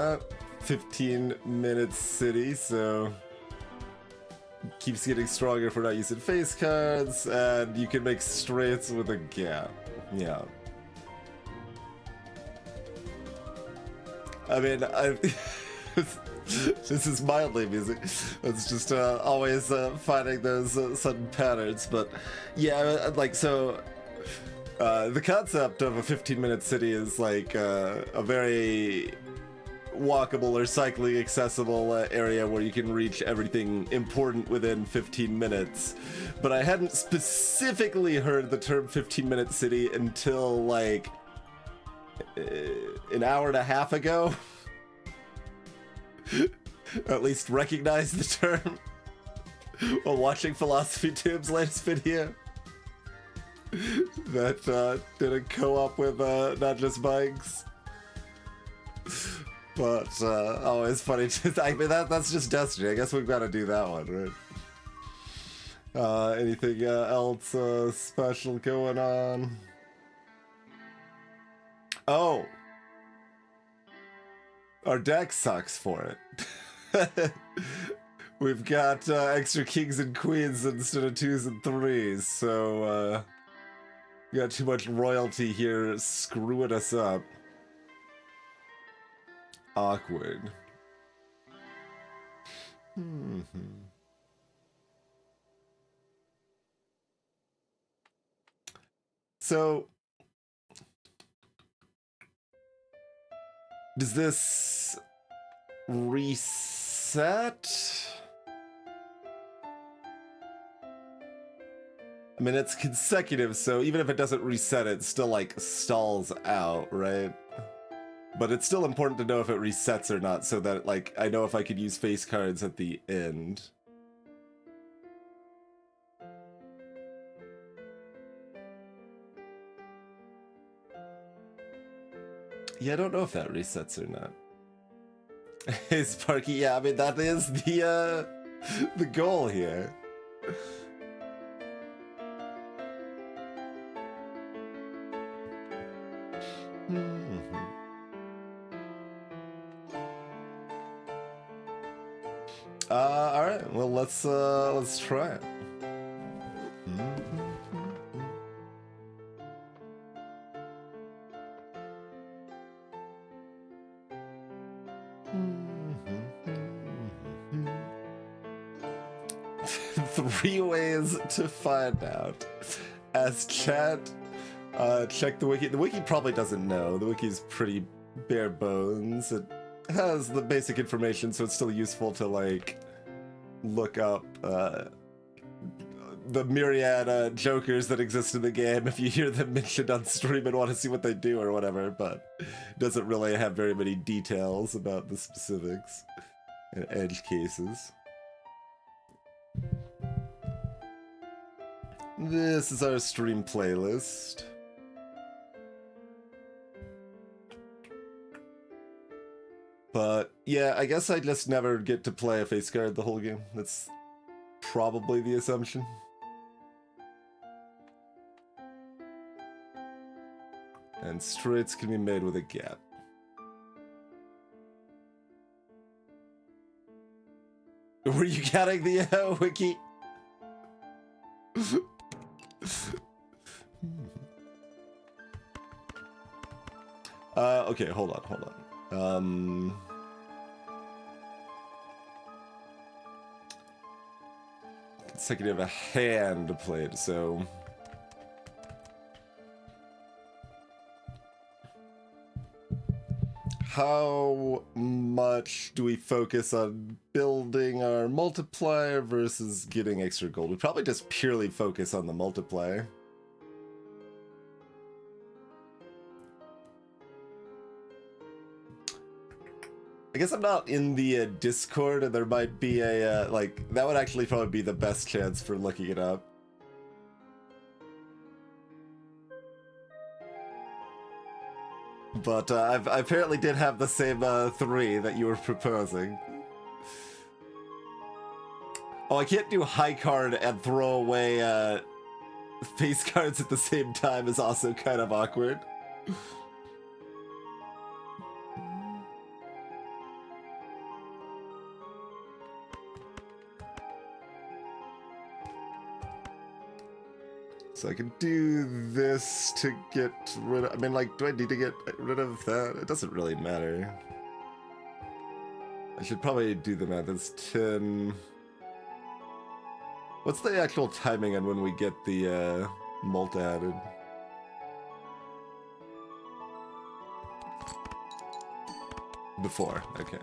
15-minute city, so keeps getting stronger if we're not using face cards, and you can make straights with a gap. Yeah. I mean, this is mildly amusing. It's just always finding those sudden patterns, but yeah, like, so the concept of a 15-minute city is like a very walkable or cycling accessible area where you can reach everything important within 15 minutes. But I hadn't specifically heard the term 15-minute city until like an hour and a half ago. At least recognize the term while watching Philosophy Tube's latest video that did a co-op with not just bikes. But always funny to, I mean, that's just Destiny. I guess we've got to do that one, right? Anything else special going on? Oh, our deck sucks for it. We've got extra kings and queens instead of 2s and 3s, so we got too much royalty here screwing us up. Awkward. So, does this reset? I mean, it's consecutive, so even if it doesn't reset, it still like stalls out, right? But it's still important to know if it resets or not, so that like I know if I could use face cards at the end. Yeah, I don't know if that resets or not. Hey, Sparky, yeah, I mean, that is the goal here. All right, well, let's try it. Three ways to find out. As chat, check the wiki. The wiki probably doesn't know. The wiki's pretty bare bones. It has the basic information, so it's still useful to like look up the myriad jokers that exist in the game if you hear them mentioned on stream and want to see what they do or whatever, but it doesn't really have very many details about the specifics and edge cases. This is our stream playlist. But yeah, I guess I just never get to play a face card the whole game. That's probably the assumption. And straights can be made with a gap. Were you counting the wiki? Okay, hold on. Consecutive a hand played, so how much do we focus on building our multiplier versus getting extra gold? We probably just purely focus on the multiplier. I guess I'm not in the Discord, and there might be a, like, that would actually probably be the best chance for looking it up. But I apparently did have the same 3 that you were proposing. Oh, I can't do high card and throw away face cards at the same time is also kind of awkward. So I can do this to get rid of... I mean, like, do I need to get rid of that? It doesn't really matter. I should probably do the math. It's 10... What's the actual timing on when we get the mult added? Before, okay.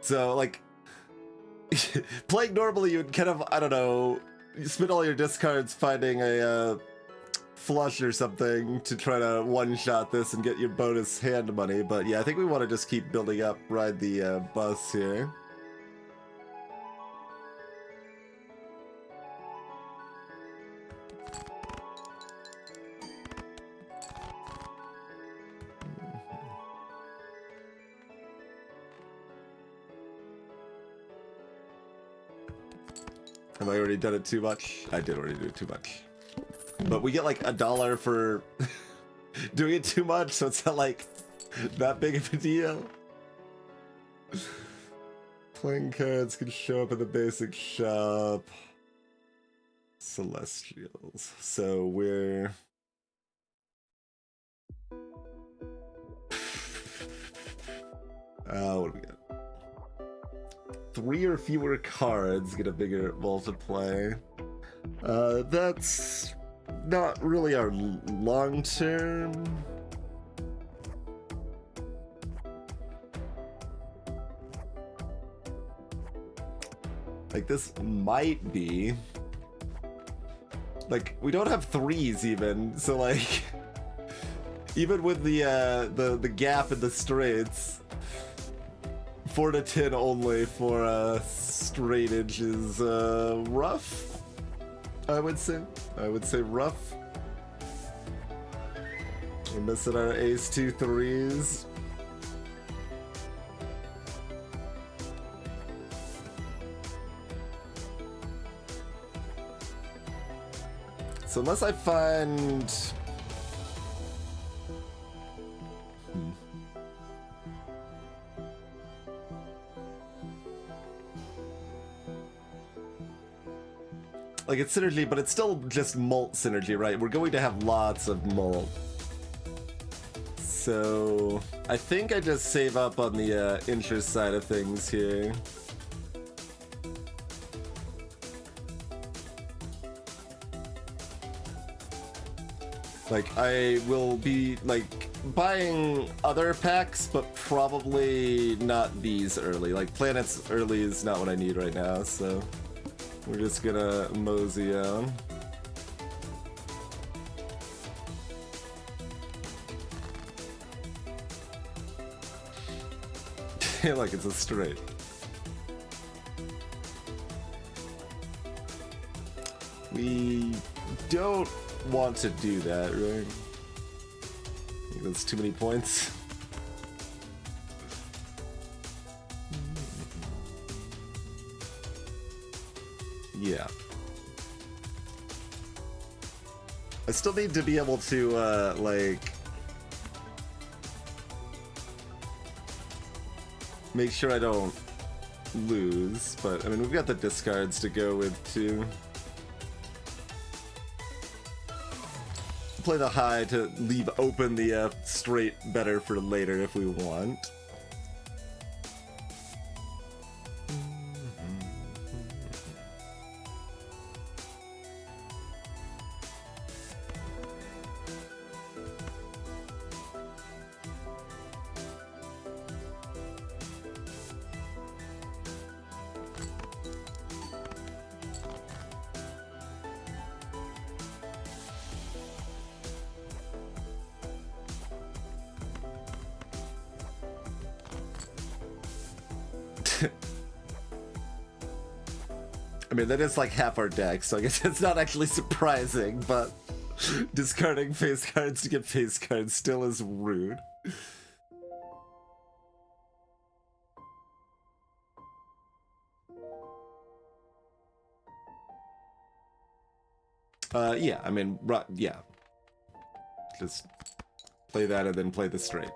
So, like, playing normally, you'd kind of, I don't know, you spend all your discards finding a flush or something to try to one-shot this and get your bonus hand money. But yeah, I think we want to just keep building up, ride the bus here. Have I already done it too much? I did already do it too much. But we get like $1 for doing it too much, so it's not like that big of a deal. Playing cards can show up in the basic shop. Celestials. So we're... what do we got? 3 or fewer cards get a bigger multiply. That's not really our long term. Like, this might be. Like, we don't have 3s even, so like, even with the gap in the straights, 4 to 10 only for straightage is rough. I would say rough. We're missing our ace 2 3s. So unless I find... Like, it's synergy, but it's still just mult synergy, right? We're going to have lots of mult. So I think I just save up on the interest side of things here. Like, I will be, like, buying other packs, but probably not these early. Like, planets early is not what I need right now, so we're just gonna mosey on. Like it's a straight. We don't want to do that, right? I think that's too many points. Yeah. I still need to be able to, like, make sure I don't lose, but I mean, we've got the discards to go with too. Play the high to leave open the straight better for later if we want. I mean, that is like half our deck, so I guess it's not actually surprising, but discarding face cards to get face cards still is rude. Yeah, I mean, yeah. Just play that and then play the straight.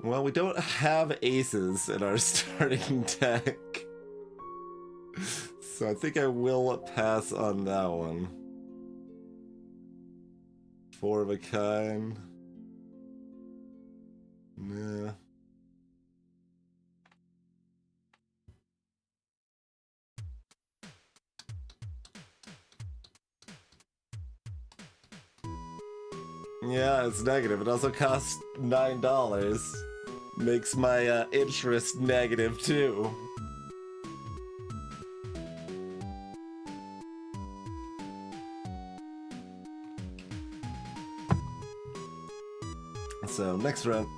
Well, we don't have aces in our starting deck. So I think I will pass on that one. 4 of a kind. Nah. Yeah, it's negative. It also costs $9. Makes my interest negative too. So, next round.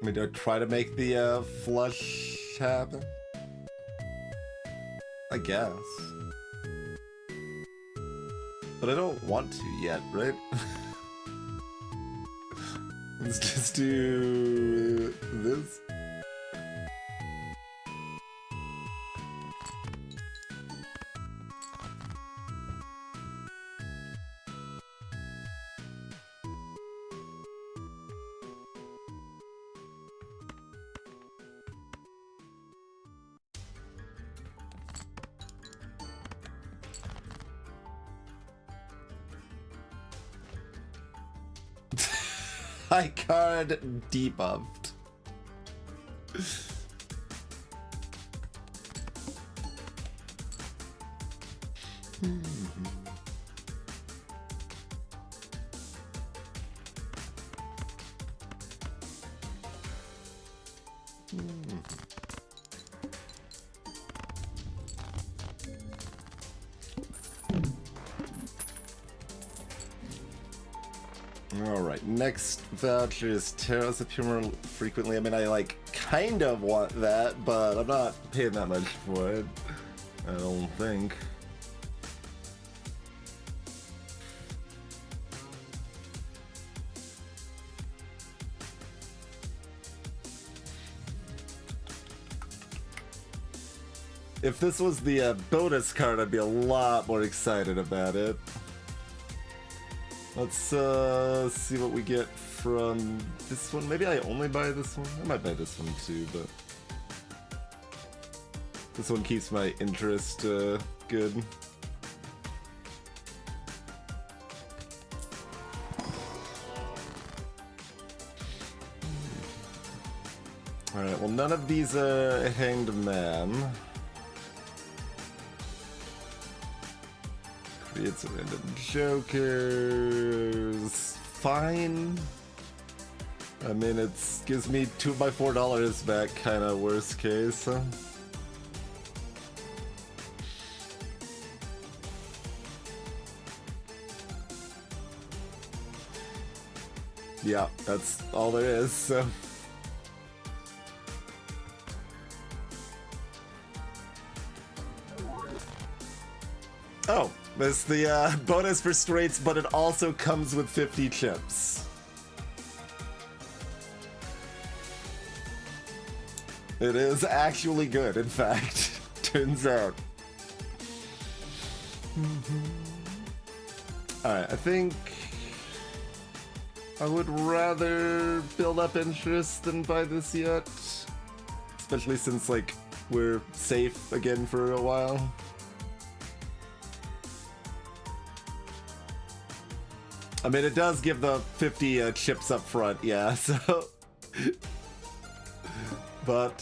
I mean, do I try to make the flush happen? I guess. But I don't want to yet, right? Let's just do this. High card debuffed. Alright, next voucher is Terrace appear more frequently. I mean, I like kind of want that, but I'm not paying that much for it. I don't think. If this was the bonus card, I'd be a lot more excited about it. Let's see what we get from this one. Maybe I only buy this one. I might buy this one too, but this one keeps my interest good. Alright, well none of these are Hanged Man. It's a random Joker's fine. I mean, it gives me 2 of my $4 back, kind of worst case. Yeah, that's all there is, so. Oh. That's the bonus for straights, but it also comes with 50 chips. It is actually good, in fact. Turns out. Alright, I think I would rather build up interest than buy this yet. Especially since, like, we're safe again for a while. I mean, it does give the 50 chips up front, yeah, so... But,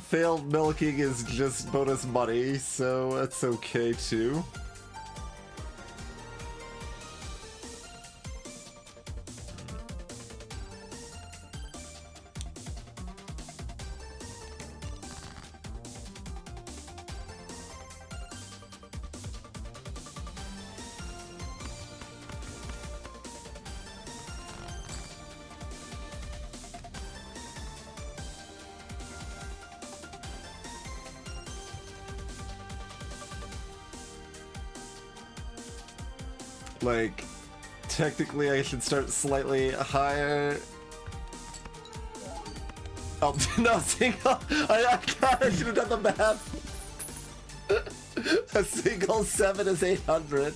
failed milking is just bonus money, so that's okay, too. Like, technically I should start slightly higher. Oh, no, single. I should have done the math. A single 7 is 800.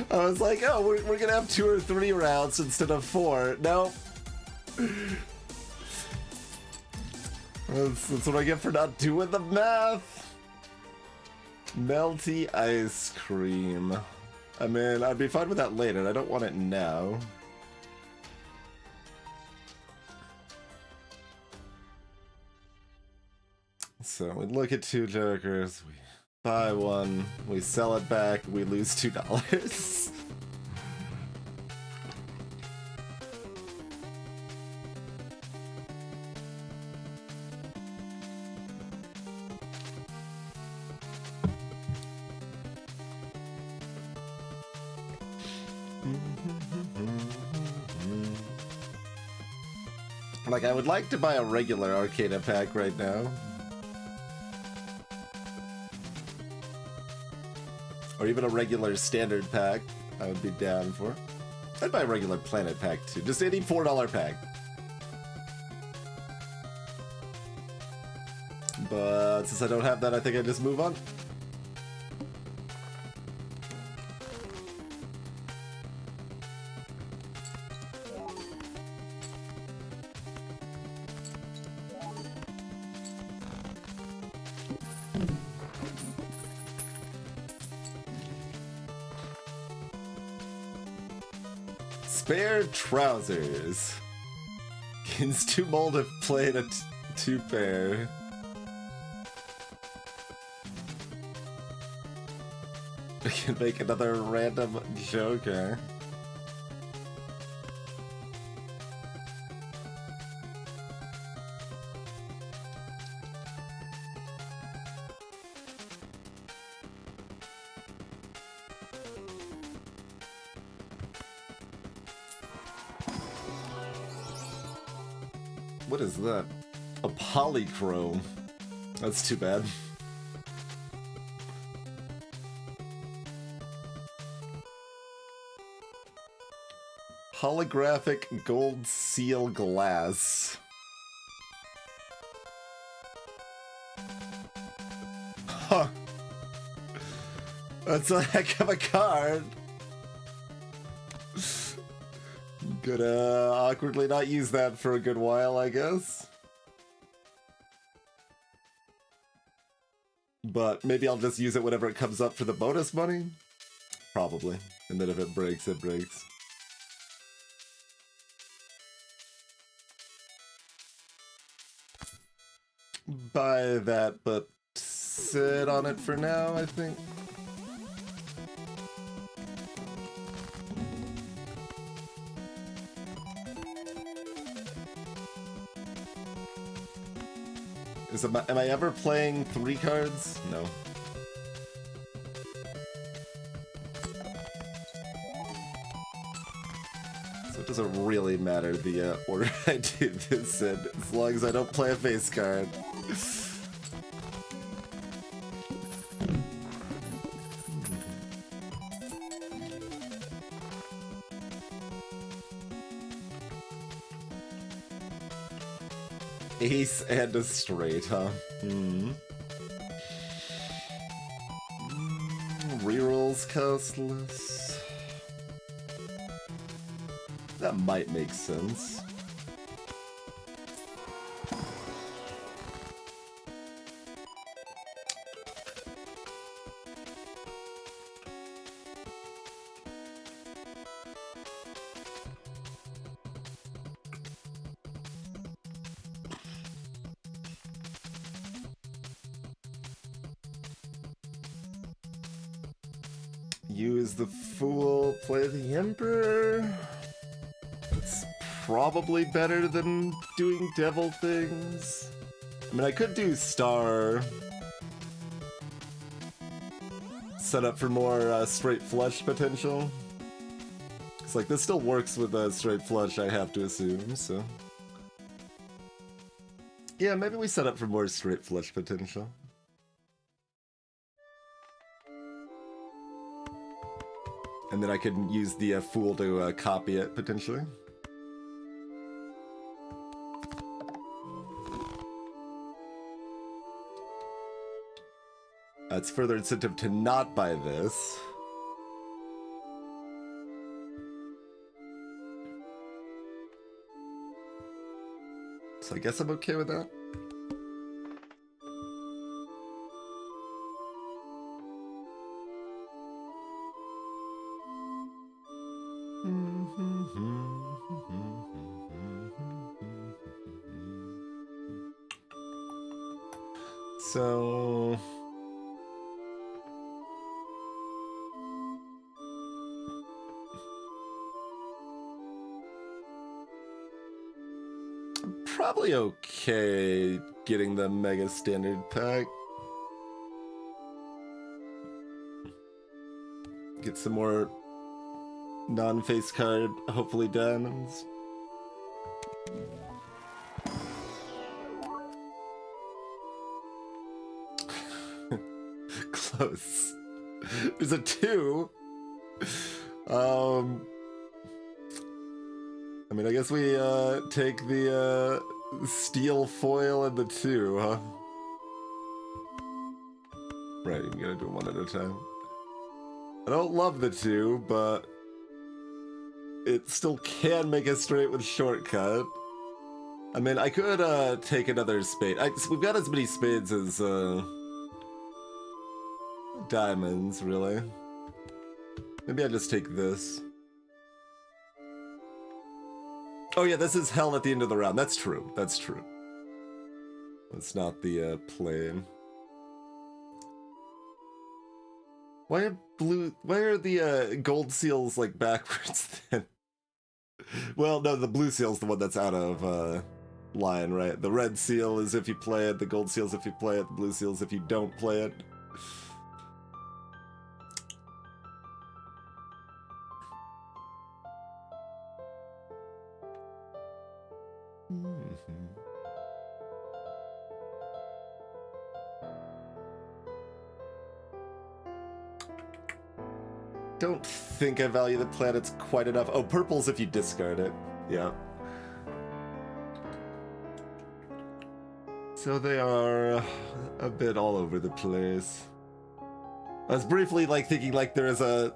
I was like, oh, we're gonna have 2 or 3 rounds instead of 4. No. That's what I get for not doing the math. Melty ice cream. I mean, I'd be fine with that later. I don't want it now. So we look at 2 jokers, we buy one, we sell it back, we lose $2. Like, I would like to buy a regular Arcana pack right now. Or even a regular standard pack, I would be down for. I'd buy a regular planet pack too, just any $4 pack. But since I don't have that, I think I just move on. Spare trousers. Kins too mold have played a 2 pair. I can make another random joker. What is that? A polychrome. That's too bad. Holographic gold seal glass. Huh. That's a heck of a card. Gonna awkwardly not use that for a good while, I guess. But maybe I'll just use it whenever it comes up for the bonus money? Probably. And then if it breaks, it breaks. Buy that, but sit on it for now, I think. Am I ever playing 3 cards? No. So it doesn't really matter the order I do this in, as long as I don't play a face card. Ace and a straight, huh? Rerolls costless. That might make sense. use the Fool, play the Emperor. It's probably better than doing devil things. I mean, I could do Star. Set up for more straight flush potential. It's like this still works with straight flush, I have to assume, so. Yeah, maybe we set up for more straight flush potential. And then I could use the Fool to copy it, potentially. That's further incentive to not buy this. So I guess I'm okay with that. So I'm probably okay getting the Mega Standard Pack. Get some more non-face card, hopefully diamonds. Close. There's a 2. I mean, I guess we take the steel foil and the 2, huh? Right, you gotta do one at a time. I don't love the 2, but it still can make us straight with shortcut. I mean, I could take another spade. We've got as many spades as diamonds, really. Maybe I just take this. Oh yeah, this is hell at the end of the round. That's true. That's true. That's not the plane. Why are the gold seals like backwards then? Well, no, the blue seal's the one that's out of line, right? The red seal is if you play it, the gold seal's if you play it, the blue seal's if you don't play it. Don't think I value the planets quite enough. Oh, purple's if you discard it. Yeah. So they are a bit all over the place. I was briefly like thinking like there is a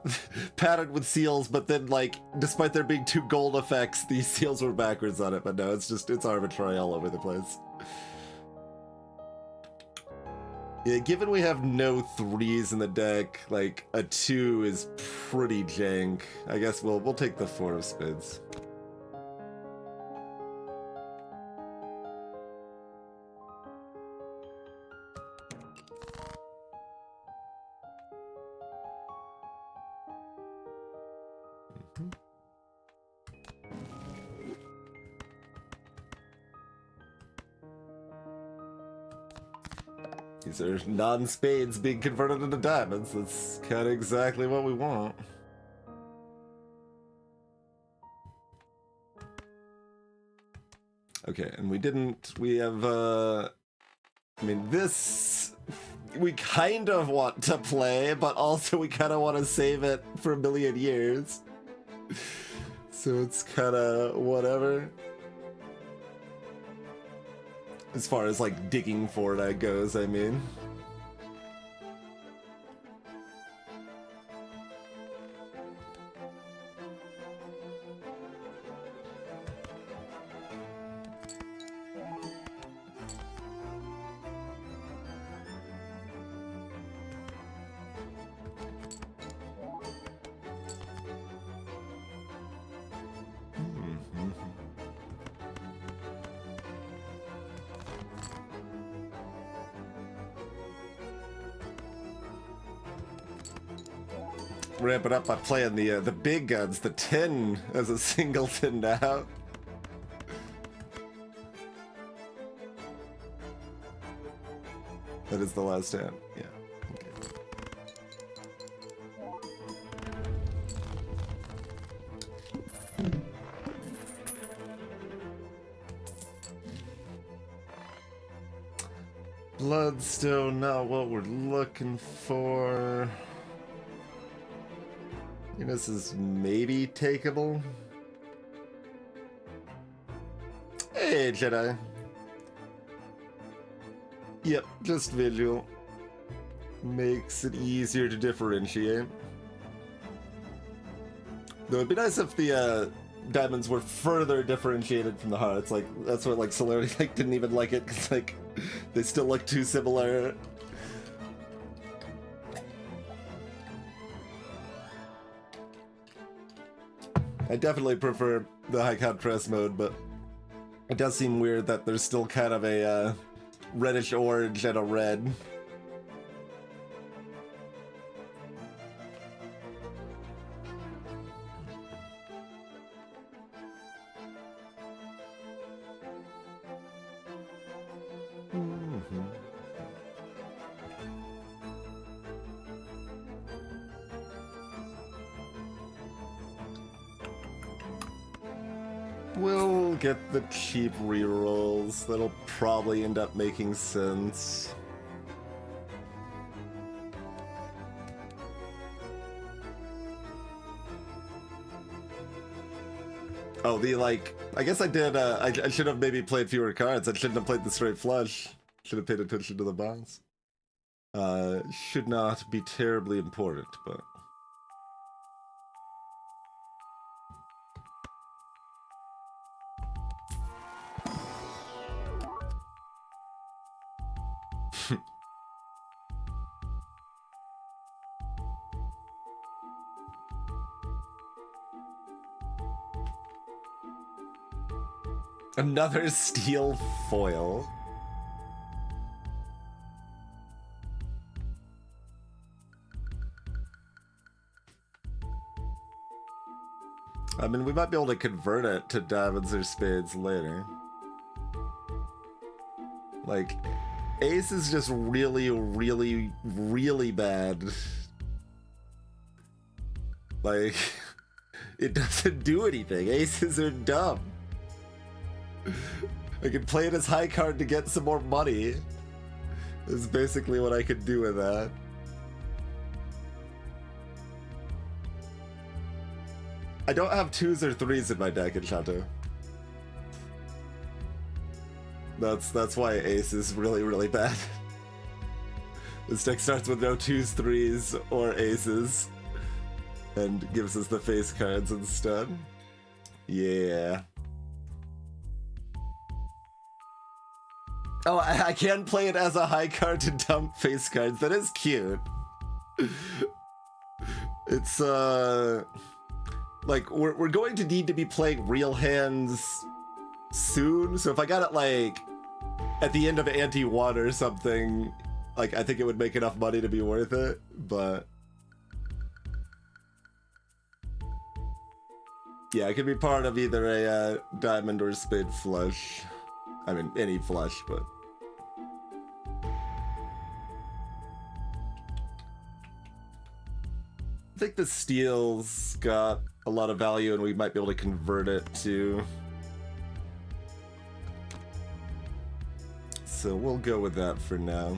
pattern with seals, but then like despite there being 2 gold effects, these seals were backwards on it. But no, it's arbitrary all over the place. Yeah, given we have no 3s in the deck, like a 2 is pretty jank. I guess we'll take the 4 of spades. These are non-spades being converted into diamonds. That's kind of exactly what we want. Okay, and we have, I mean, this, we kind of want to play, but also we kind of want to save it for a million years. So it's kind of whatever. As far as, like, digging for it goes, I mean. ramp it up by playing the big guns, the 10 as a singleton now. That is the last hand. Yeah. Okay. Bloodstone, not what we're looking for. I think this is maybe takeable. Hey, Jedi. Yep, just visual. Makes it easier to differentiate. Though it'd be nice if the diamonds were further differentiated from the hearts. Like, that's what, like, Celerity, like, didn't even like it, because, like, they still look too similar. I definitely prefer the high contrast mode, but it does seem weird that there's still kind of a reddish orange and a red. We'll get the cheap rerolls. That'll probably end up making sense. Oh, the, like, I guess I did, I should have maybe played fewer cards. I shouldn't have played the straight flush. Should have paid attention to the box. Should not be terribly important, but... Another steel foil. I mean, we might be able to convert it to diamonds or spades later. Like, ace is just really, really, really bad. Like, it doesn't do anything. Aces are dumb. I could play it as high card to get some more money. Is basically what I could do with that. I don't have 2s or 3s in my deck, Enchanto. That's why ace is really, really bad. This deck starts with no 2s, 3s, or aces. And gives us the face cards instead. Yeah. Oh, I can play it as a high card to dump face cards. That is cute. It's, like, we're going to need to be playing real hands soon. So if I got it, like, at the end of Ante-1 or something, like, I think it would make enough money to be worth it, but... Yeah, it could be part of either a diamond or spade flush. I mean, any flush, but... I think the steel's got a lot of value and we might be able to convert it to... So we'll go with that for now.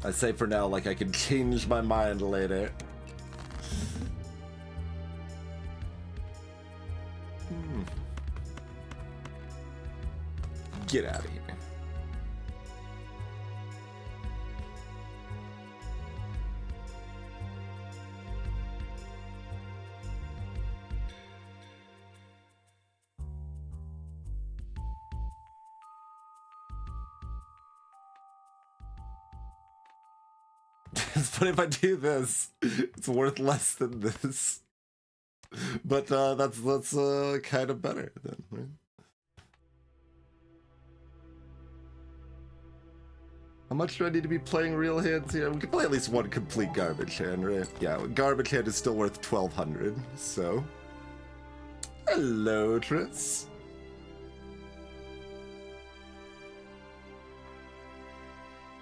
I say for now like I can change my mind later. Get out of here. But if I do this, it's worth less than this. But that's kind of better then, right? How much do I need to be playing real hands here? We could play at least one complete garbage hand, right? Yeah, garbage hand is still worth 1,200, so... Hello, Tris.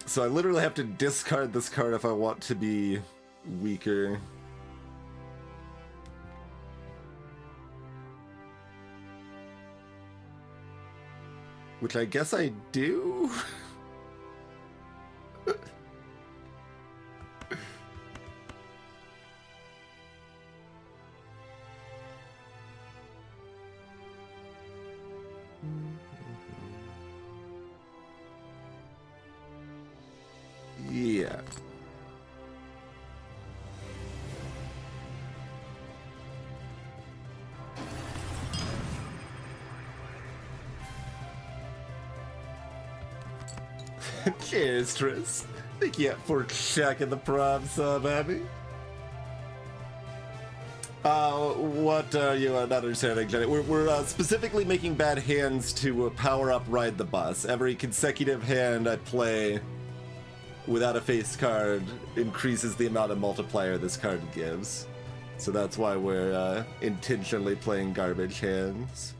So I literally have to discard this card if I want to be weaker. Which I guess I do? Yeah. Cheers, Tris. Thank you for checking the prime sub, Abby. What are you not understanding, Jenny? We're specifically making bad hands to power up Ride the Bus. Every consecutive hand I play without a face card increases the amount of multiplier this card gives. So that's why we're intentionally playing garbage hands.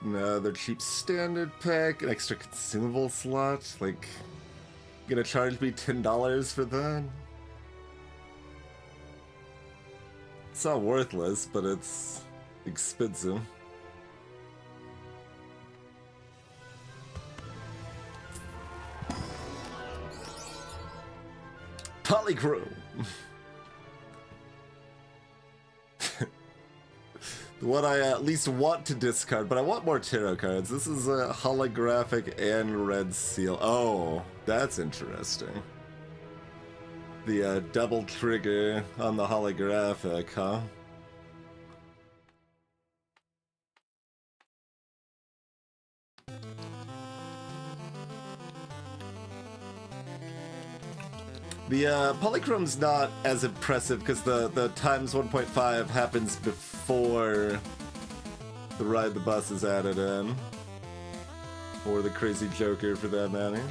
Another cheap standard pack, an extra consumable slot. Like, gonna charge me $10 for that? It's not worthless, but it's expensive. Polychrome. What I at least want to discard, but I want more tarot cards. This is a holographic and red seal. Oh, that's interesting. The double trigger on the holographic, huh? The polychrome's not as impressive because the times 1.5 happens before the Ride the Bus is added in. Or the Crazy Joker for that matter.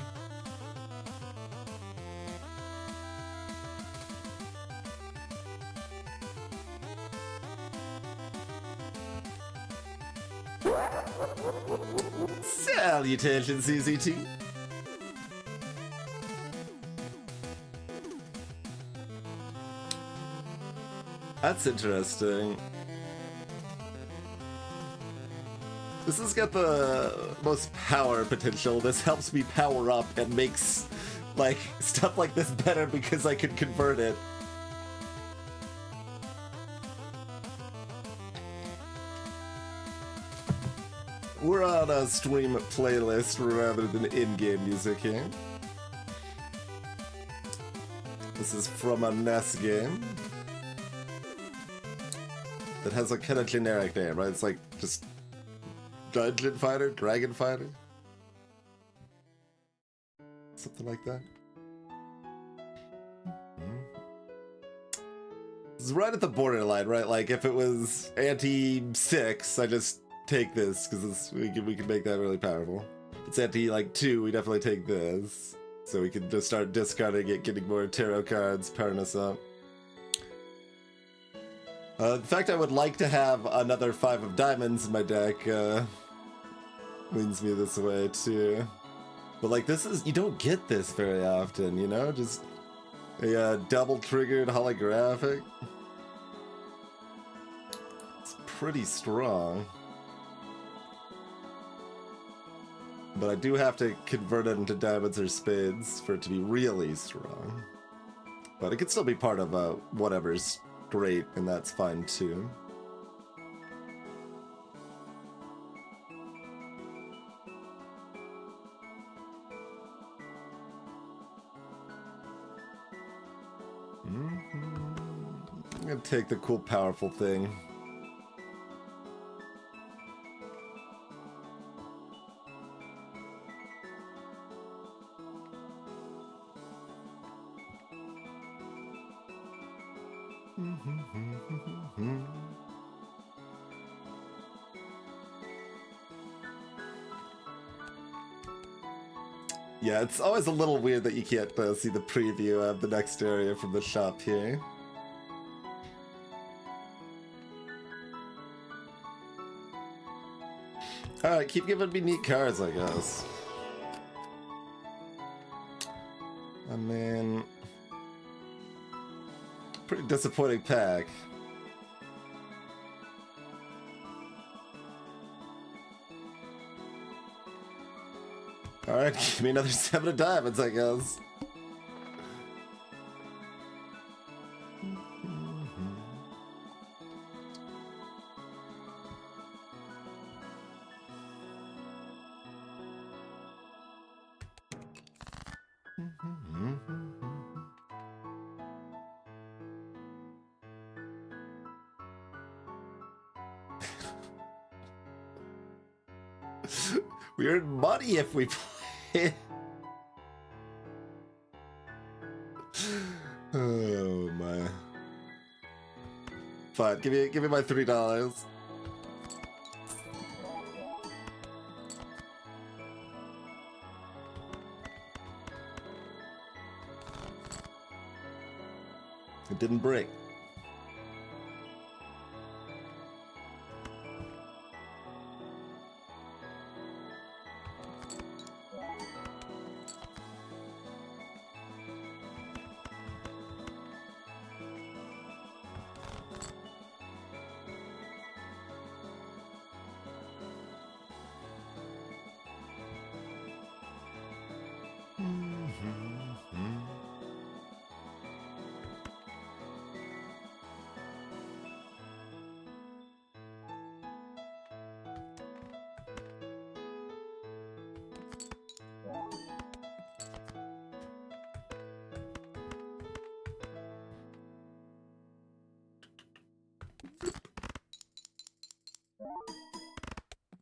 Salutations, CZT. That's interesting. This has got the most power potential. This helps me power up and makes like stuff like this better because I can convert it. We're on a stream playlist rather than in-game music here. This is from a NES game that has a kind of generic name, right? It's like just Dungeon Fighter, Dragon Fighter, something like that. It's right at the borderline, right? Like if it was anti-6, I just take this because we can make that really powerful. If it's anti 2, we definitely take this, so we can just start discarding it, getting more tarot cards, powering us up. In fact, I would like to have another 5 of diamonds in my deck. Leans me this way too. But like this is, you don't get this very often, you know? Just a double triggered holographic. It's pretty strong. But I do have to convert it into diamonds or spades for it to be really strong. But it could still be part of whatever's great, and that's fine too. I'm gonna take the cool, powerful thing. Yeah, it's always a little weird that you can't see the preview of the next area from the shop here. Alright, keep giving me neat cards, I guess. I mean, pretty disappointing pack. Alright, give me another 7 of diamonds, I guess. We earn money if we play. Oh my. Fine, give me my $3. It didn't break.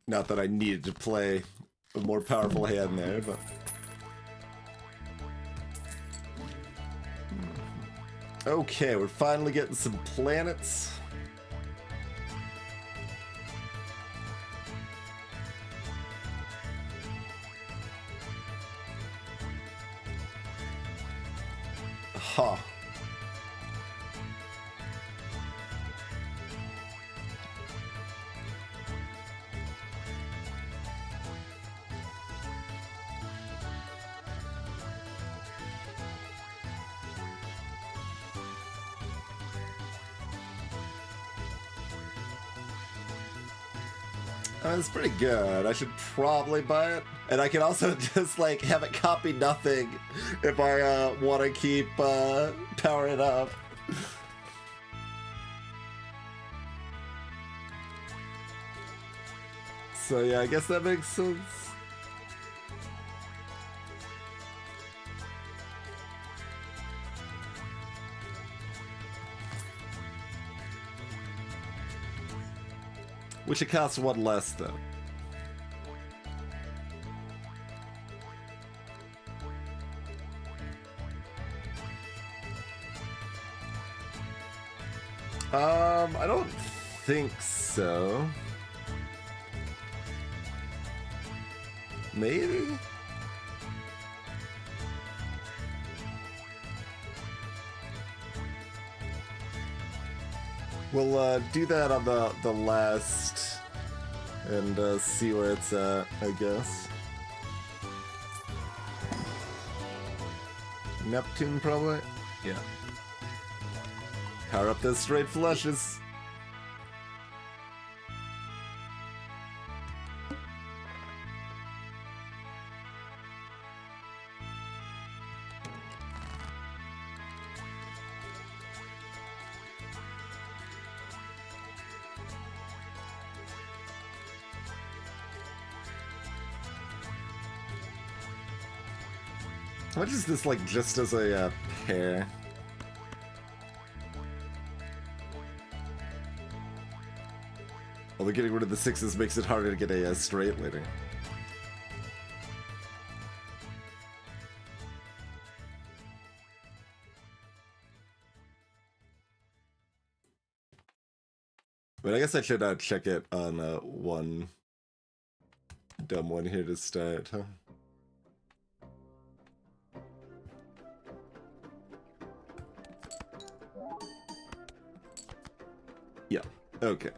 Not that I needed to play a more powerful hand there, but... Okay, we're finally getting some planets. Huh. It's pretty good. I should probably buy it. And I can also just, like, have it copy nothing if I want to keep powering up. So yeah, I guess that makes sense. Which it costs one less, though. I don't think so. Maybe? We'll do that on the last and see where it's at, I guess. Neptune, probably? Yeah. Power up those straight flushes. How much is this, like, just as a pair? Although getting rid of the 6s makes it harder to get a straight later. But I guess I should check it on one dumb one here to start, huh? Yeah, okay.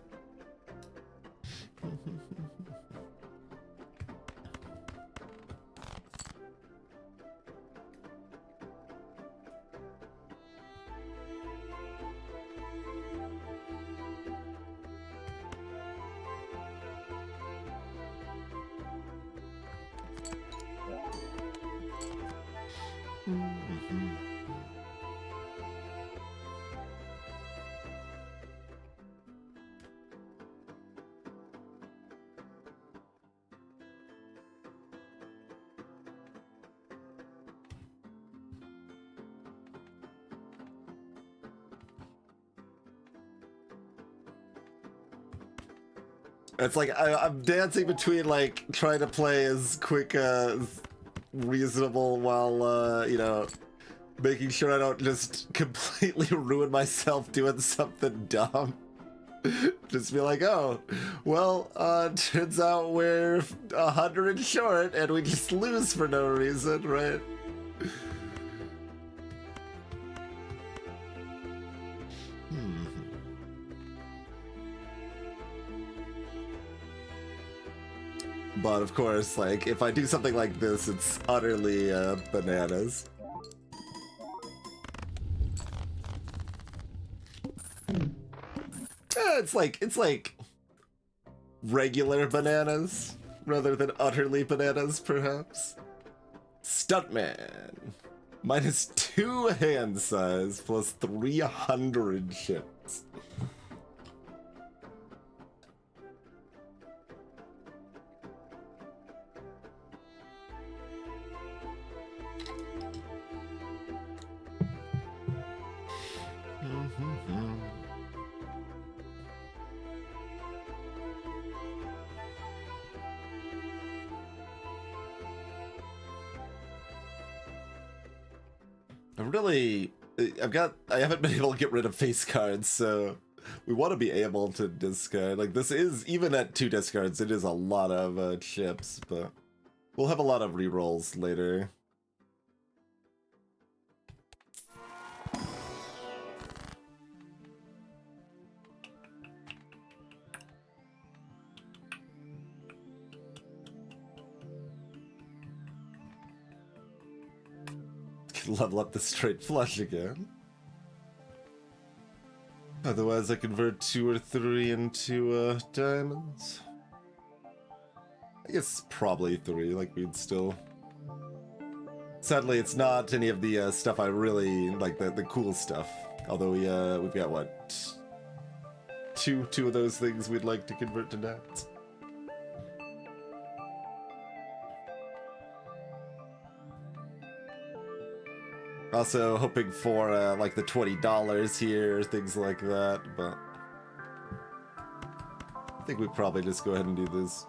It's like I'm dancing between like trying to play as quick as reasonable while you know, making sure I don't just completely ruin myself doing something dumb. Just be like, oh, well, turns out we're 100 short and we just lose for no reason, right? But of course, like, if I do something like this, it's utterly bananas. It's like regular bananas rather than utterly bananas, perhaps. Stuntman. -2 hand size plus 300 chips. I haven't been able to get rid of face cards, so we want to be able to discard. Like, this is, even at 2 discards, it is a lot of chips, but we'll have a lot of rerolls later. Level up the straight flush again. Otherwise, I convert 2 or 3 into diamonds. I guess probably 3, like we'd still... Sadly, it's not any of the stuff I really like, the cool stuff. Although we've got, what, two of those things we'd like to convert to diamonds. Also hoping for like the $20 here, things like that, but I think we probably just go ahead and do this.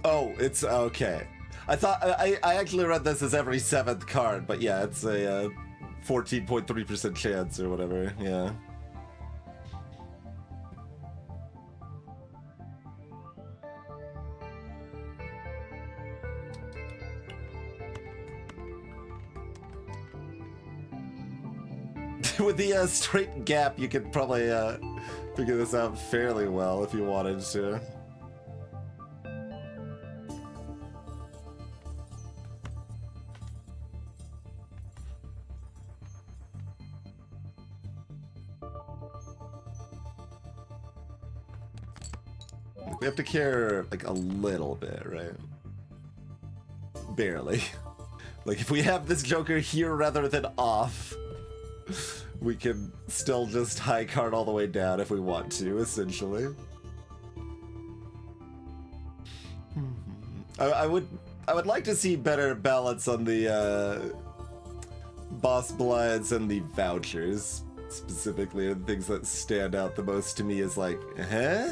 Oh, it's okay. I thought I actually read this as every 7th card, but yeah, it's a 14.3% chance or whatever. Yeah. With the straight gap, you could probably figure this out fairly well if you wanted to. We have to care, like, a little bit, right? Barely. Like, if we have this Joker here rather than off, we can still just high card all the way down if we want to, essentially. I would like to see better balance on the boss blinds and the vouchers, specifically, and things that stand out the most to me is like, huh?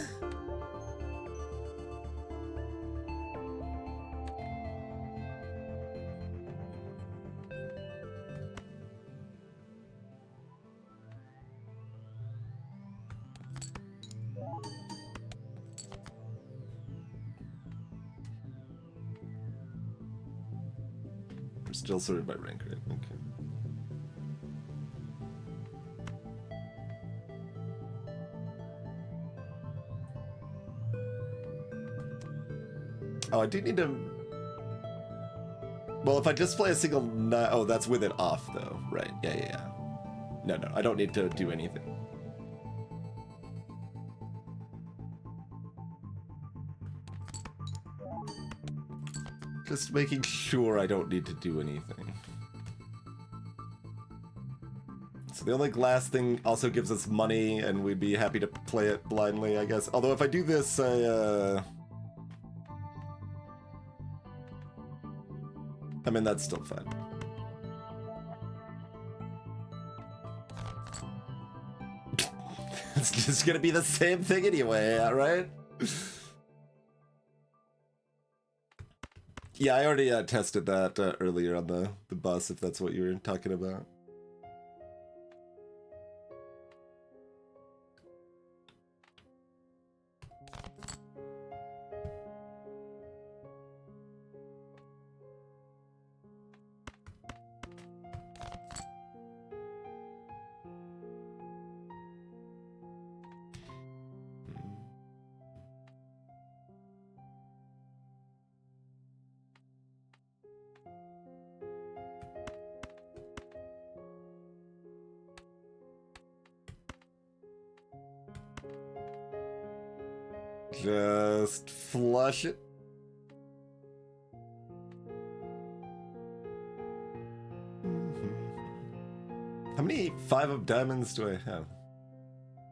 We're still sorted by rank, right? Okay. Oh, I do need to... Well, if I just play a single... Oh, that's with it off, though. Right, yeah. No, I don't need to do anything. Just making sure I don't need to do anything. So the only glass thing also gives us money, and we'd be happy to play it blindly, I guess. Although if I do this, I mean, that's still fine. It's just gonna be the same thing anyway, right? Yeah, I already tested that earlier on the bus, if that's what you were talking about. Just flush it. How many 5 of diamonds do I have?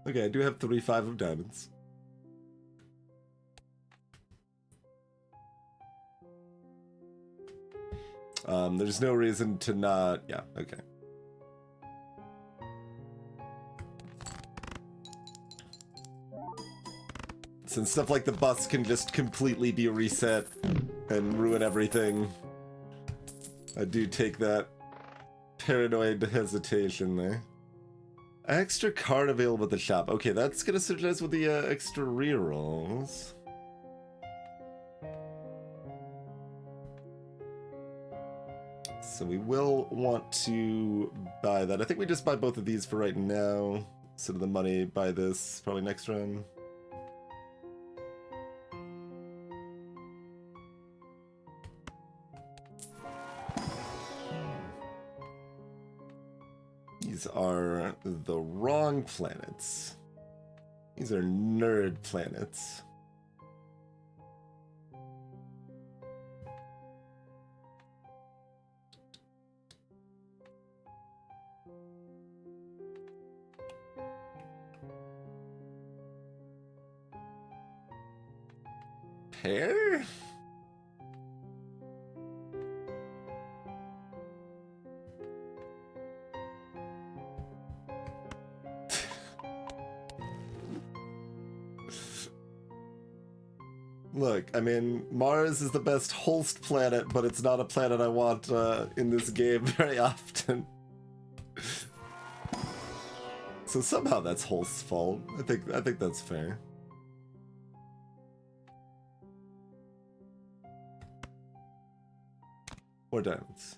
Okay, I do have 3 5 of diamonds. There's no reason to not... Yeah, okay. Since stuff like the bus can just completely be reset and ruin everything, I do take that paranoid hesitation there. Extra card available at the shop. Okay, that's gonna synergize with the extra rerolls. So we will want to buy that. I think we just buy both of these for right now. Instead of the money, buy this probably next run. These are the wrong planets. These are nerd planets. Pair? Look, I mean, Mars is the best Holst planet, but it's not a planet I want in this game very often. So somehow that's Holst's fault. I think that's fair. Or diamonds.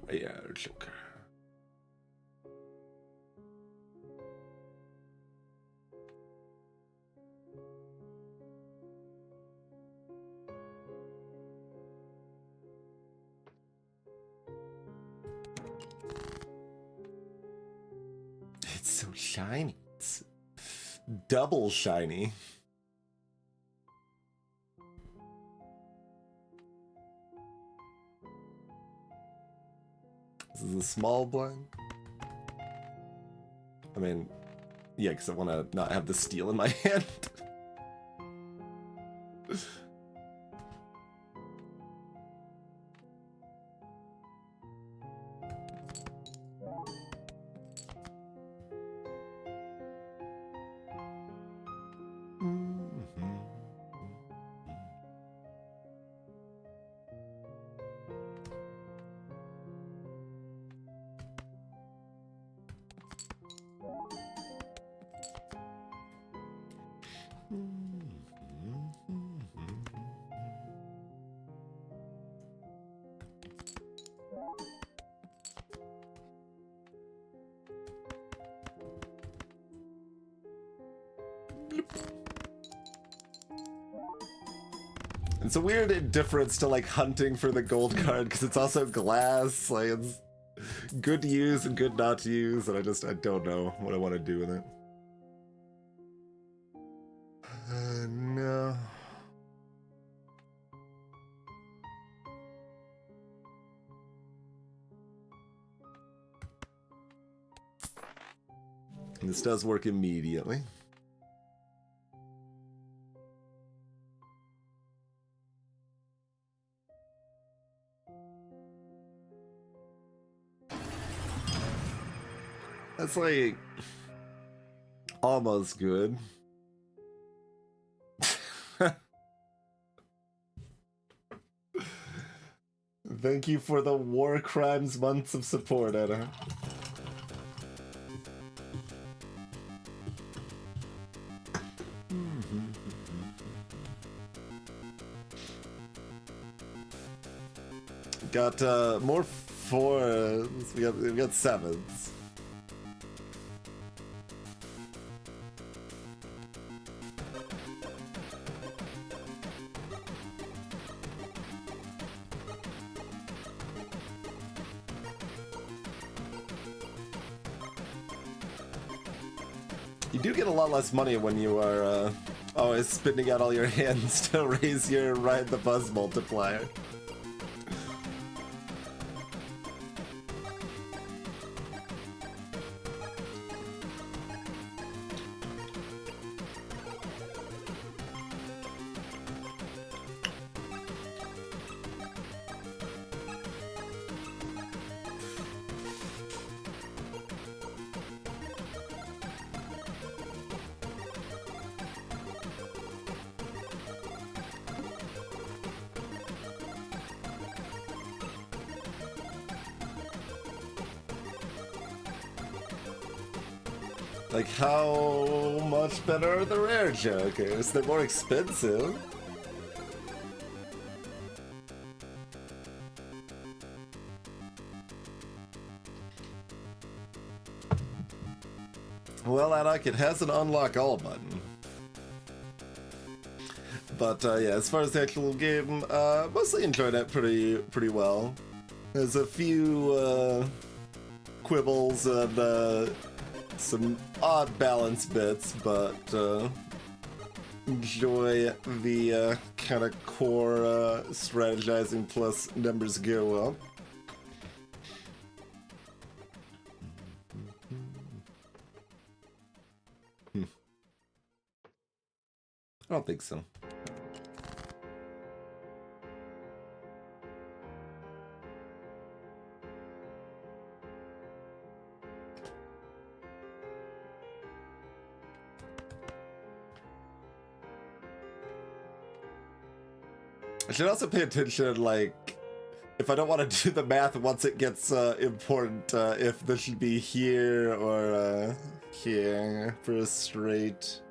Rare Joker. It's so shiny. It's double shiny. This is a small blind. I mean, yeah, because I want to not have the steel in my hand. It's a weird difference to like hunting for the gold card because it's also glass. Like it's good to use and good not to use, and I don't know what I want to do with it. No. And this does work immediately. That's like almost good. Thank you for the War Crimes months of support, Anna. Got more fours. We got sevens. You do get a lot less money when you are always spending out all your hands to raise your ride the buzz multiplier. Like, how much better are the rare jokers? They're more expensive. Well, Anak, it has an unlock all button. But yeah, as far as the actual game, mostly enjoyed it pretty well. There's a few quibbles and some odd balance bits, but enjoy the kind of core strategizing plus numbers go up. I don't think so. I should also pay attention, like, if I don't want to do the math once it gets important, if this should be here or here for a straight.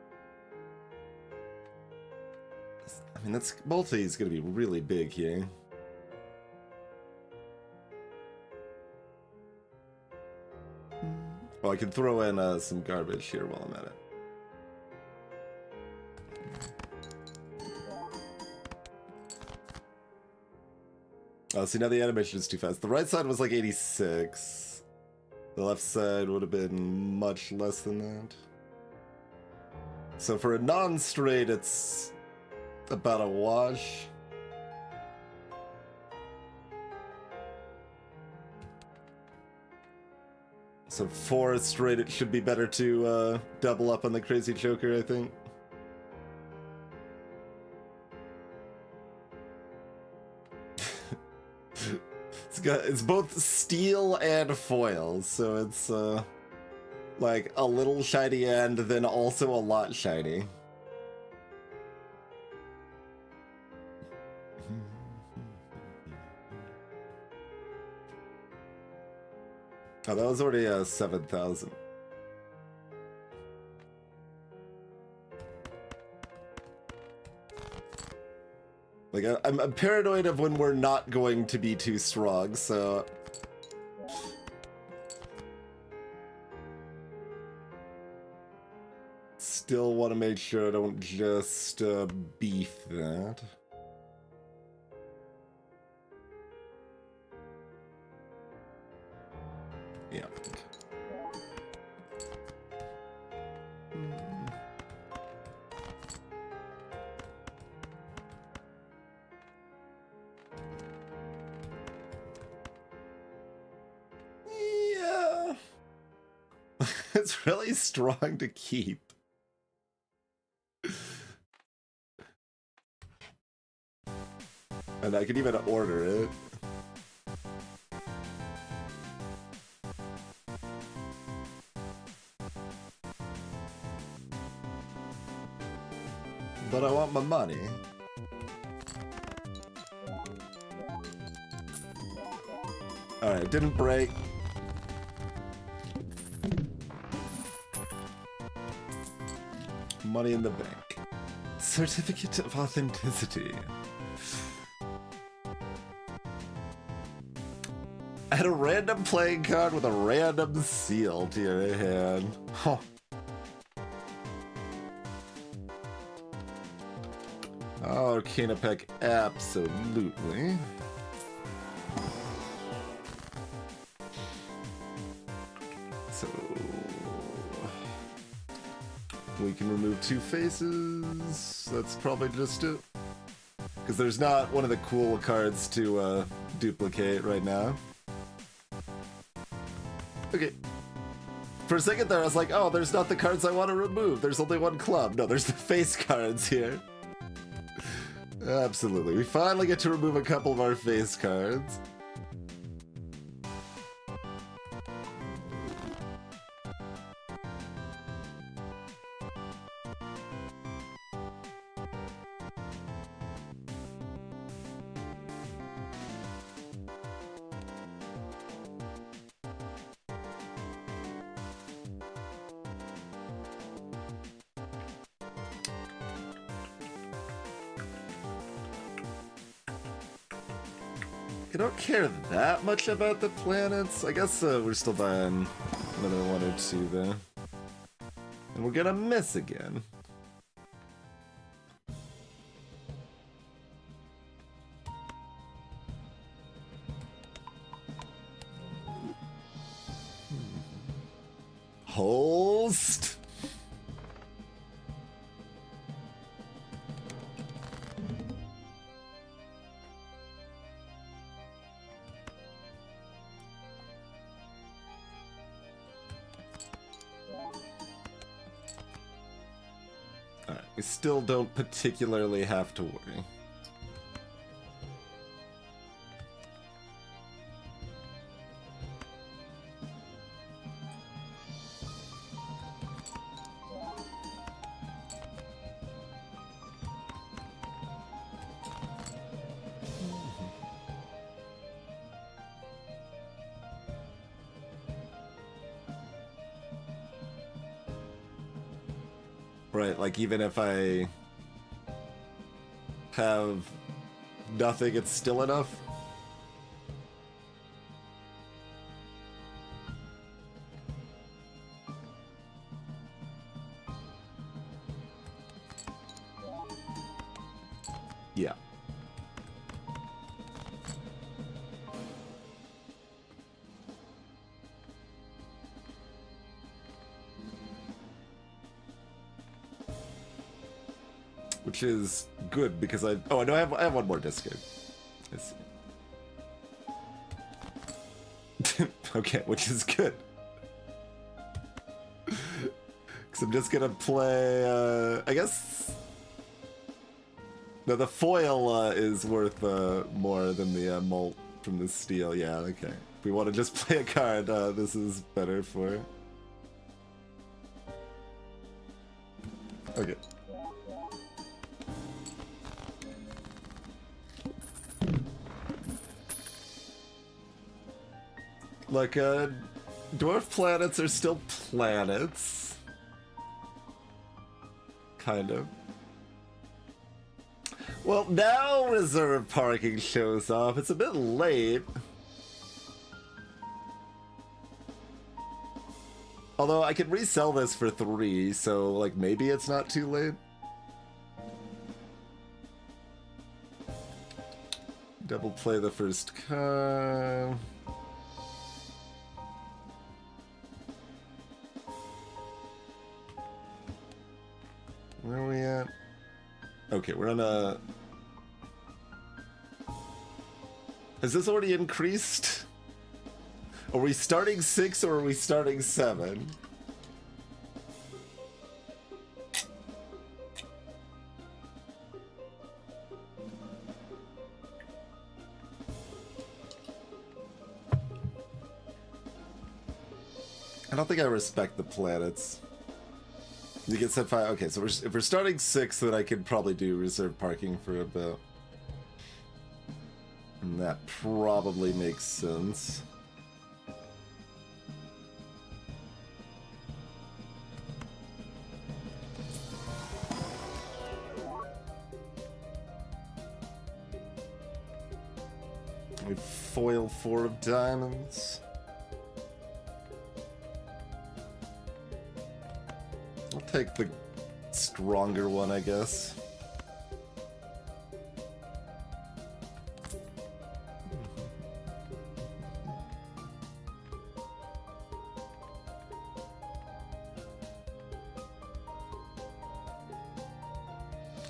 I mean, that's multi is going to be really big here. Well, I can throw in some garbage here while I'm at it. Oh, see, now the animation is too fast. The right side was like 86. The left side would have been much less than that. So for a non-straight, it's about a wash. So for a straight, it should be better to double up on the crazy choker, I think. It's both steel and foil, so it's like a little shiny and then also a lot shiny. Oh, that was already 7,000. Like, I'm paranoid of when we're not going to be too strong, so... Still want to make sure I don't just beef that. Yeah. Yeah. It's really strong to keep. And I could even order it. But I want my money. Alright, didn't break. Money in the bank. Certificate of authenticity. Add a random playing card with a random seal to your hand. Huh. Oh, Canapec, absolutely. So we can remove 2 faces. That's probably just it. Because there's not one of the cool cards to duplicate right now. Okay. For a second there, I was like, oh, there's not the cards I want to remove. There's only one club. No, there's the face cards here. Absolutely. We finally get to remove a couple of our face cards. I don't care that much about the planets. I guess we're still buying another 1 or 2 there. And we're gonna miss again. Holst! We still don't particularly have to worry. Right, like even if I have nothing, it's still enough? Yeah. which is good because I know I have one more discard. Let's see. Okay, which is good. Because I'm just gonna play, I guess. No, the foil is worth more than the molt from the steel. Yeah, okay. If we want to just play a card, this is better for. Okay. Like, dwarf planets are still planets. Kind of. Well, now reserve parking shows up. It's a bit late. Although I could resell this for 3, so like maybe it's not too late. Double play the first card. Where are we at? Okay, we're on a... Has this already increased? Are we starting 6 or are we starting 7? I don't think I respect the planets. You get set 5. Okay, so if we're starting 6, then I could probably do reserve parking for a bit. And that probably makes sense. We foil 4 of diamonds. I'll take the stronger one, I guess.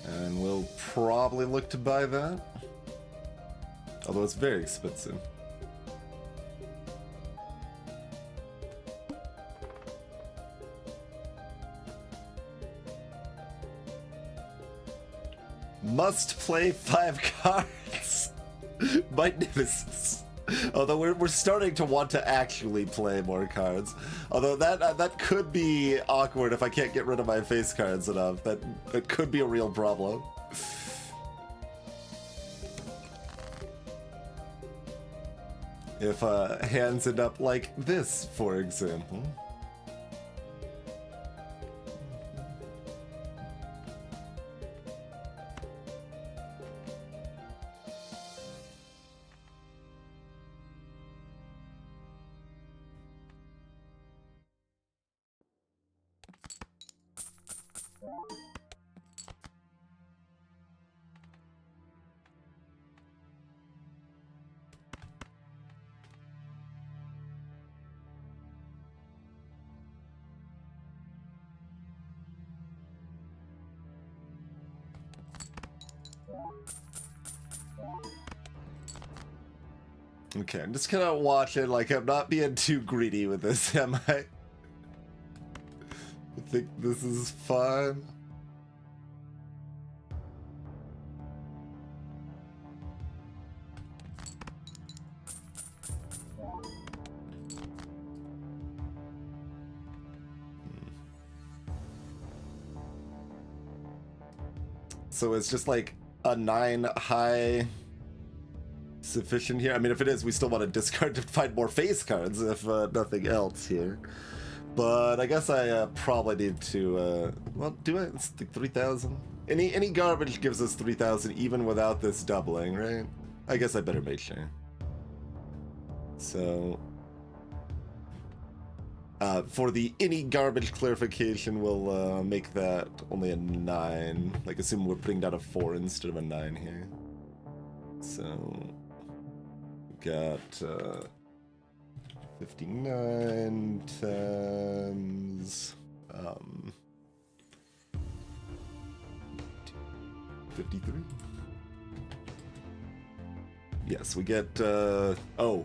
And we'll probably look to buy that. Although it's very expensive. Must play 5 cards. Magnificence. Although we're starting to want to actually play more cards. Although that could be awkward if I can't get rid of my face cards enough. That could be a real problem. If hands end up like this, for example. Okay, I'm just gonna watch it like I'm not being too greedy with this, am I? I think this is fine. So it's just like a 9 high sufficient here. I mean, if it is, we still want to discard to find more face cards, if nothing else here. But I guess I probably need to, well, do it. It's like 3,000. Any garbage gives us 3,000 even without this doubling, right? I guess I better make sure. So, for the any garbage clarification, we'll make that only a 9. Like, assume we're putting down a 4 instead of a 9 here. So, got 59 times 53. Yes, we get, oh.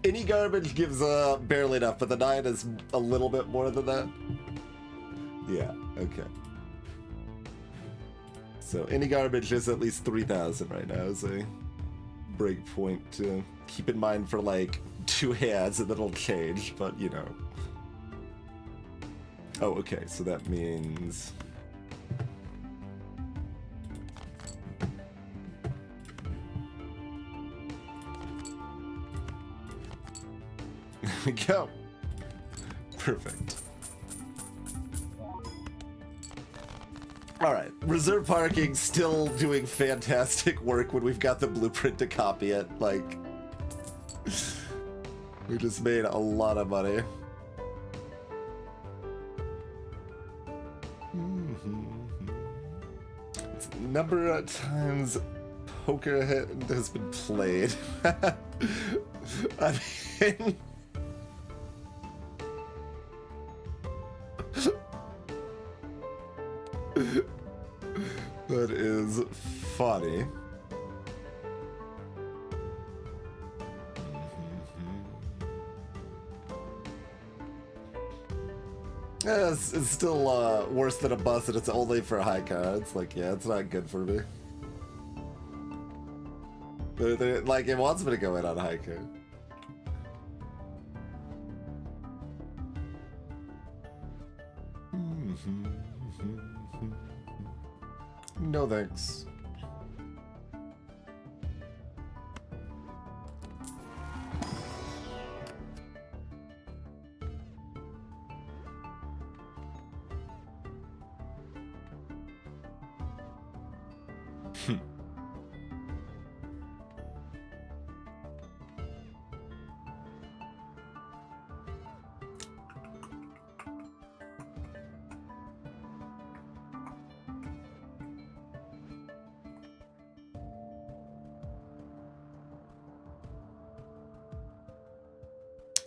Any garbage gives barely enough, but the 9 is a little bit more than that. Yeah, okay. So any garbage is at least 3,000 right now as a break point to keep in mind for like 2 hands, and then it'll change, but you know. Oh, okay, so that means... There we go. Perfect. All right, reserve parking still doing fantastic work when we've got the blueprint to copy it. Like, we just made a lot of money. It's the number of times poker has been played. I mean... That is funny. Yeah, it's still worse than a bus, and it's only for high cards. Like, yeah, it's not good for me. Like, it wants me to go in on high card. No thanks.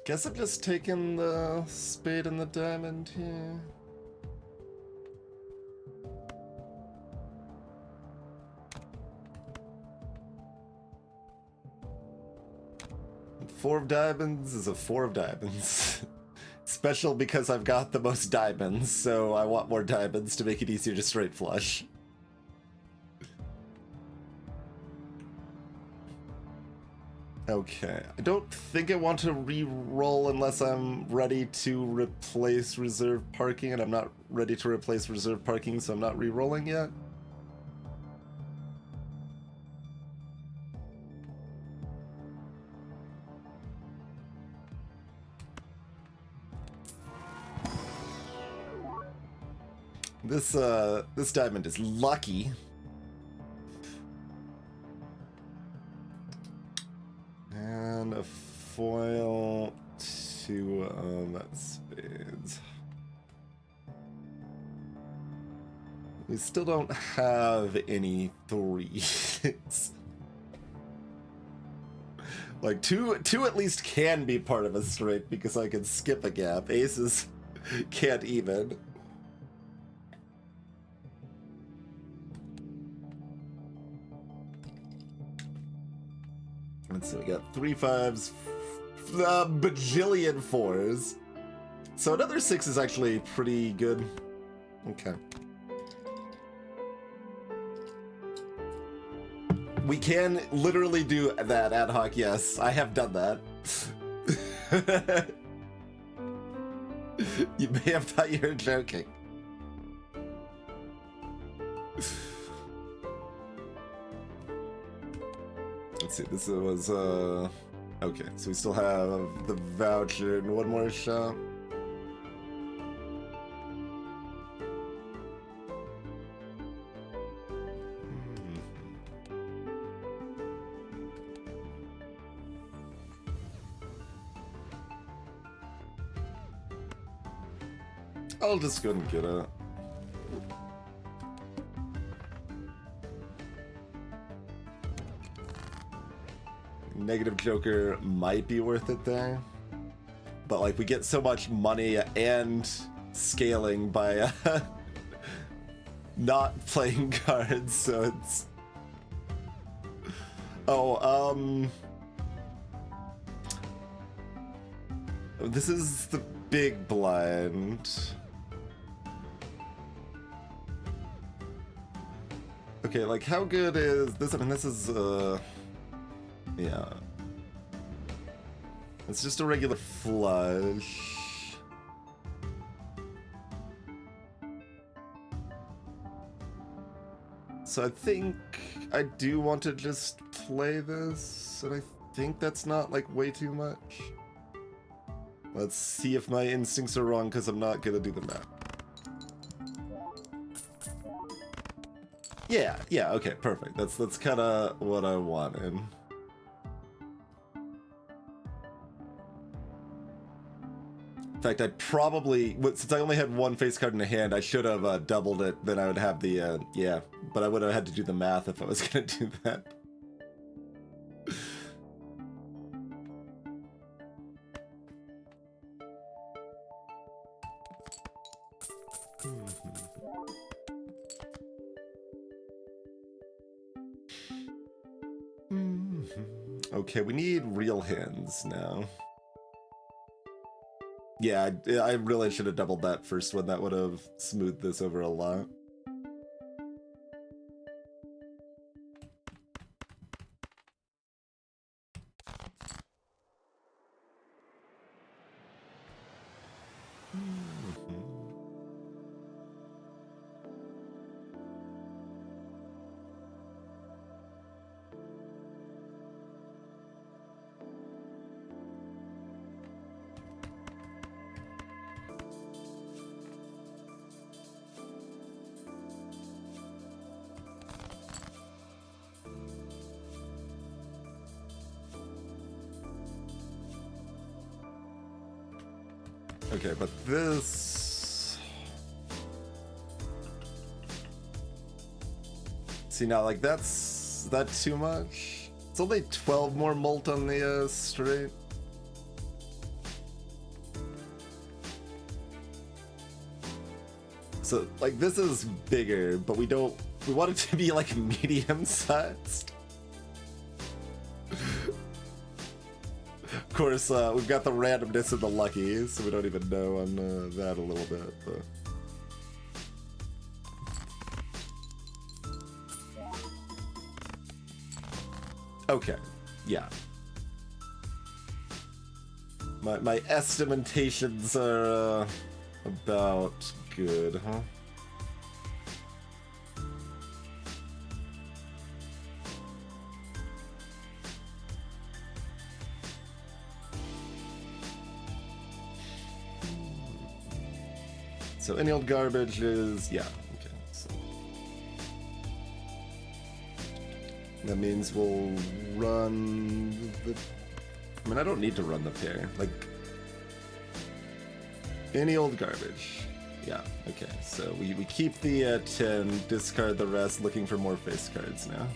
Guess I'm just taking the spade and the diamond here. Four of diamonds is a 4 of diamonds. Special because I've got the most diamonds, so I want more diamonds to make it easier to straight flush. Okay, I don't think I want to re-roll unless I'm ready to replace reserve parking, and I'm not ready to replace reserve parking, so I'm not re-rolling yet. This diamond is lucky. And a foil, 2 of spades. We still don't have any 3s. Like, two at least can be part of a straight because I can skip a gap. Aces can't even. And so we got 3 5s, a bajillion 4s. So another 6 is actually pretty good. Okay. We can literally do that ad hoc, yes. I have done that. You may have thought you were joking. Let's see, this was, okay, so we still have the voucher and one more shop. I'll just go and get a... Negative Joker might be worth it there, but like we get so much money and scaling by not playing cards, so it's... Oh, this is the big blind. Okay, like, how good is this? I mean, this is, yeah. It's just a regular flush. So I think I do want to just play this, and I think that's not, like, way too much. Let's see if my instincts are wrong, because I'm not gonna do the math. Yeah, okay, perfect. That's kind of what I wanted. In fact, I probably, since I only had one face card in the hand, I should have doubled it. Then I would have the, yeah. But I would have had to do the math if I was going to do that. Okay, we need real hands now. Yeah, I really should have doubled that first one. That would have smoothed this over a lot. Okay, but this... See, now, like, that's... that too much? It's only 12 more mult on the straight. So, like, this is bigger, but we don't... we want it to be, like, medium-sized. Of course, we've got the randomness and the lucky, so we don't even know on that a little bit. But... okay, yeah. My estimations are about good, huh? So any old garbage is, yeah, okay. So that means we'll run the, I mean, I don't need to run the pair. Like, any old garbage. Yeah, okay. So we keep the 10, discard the rest, looking for more face cards now.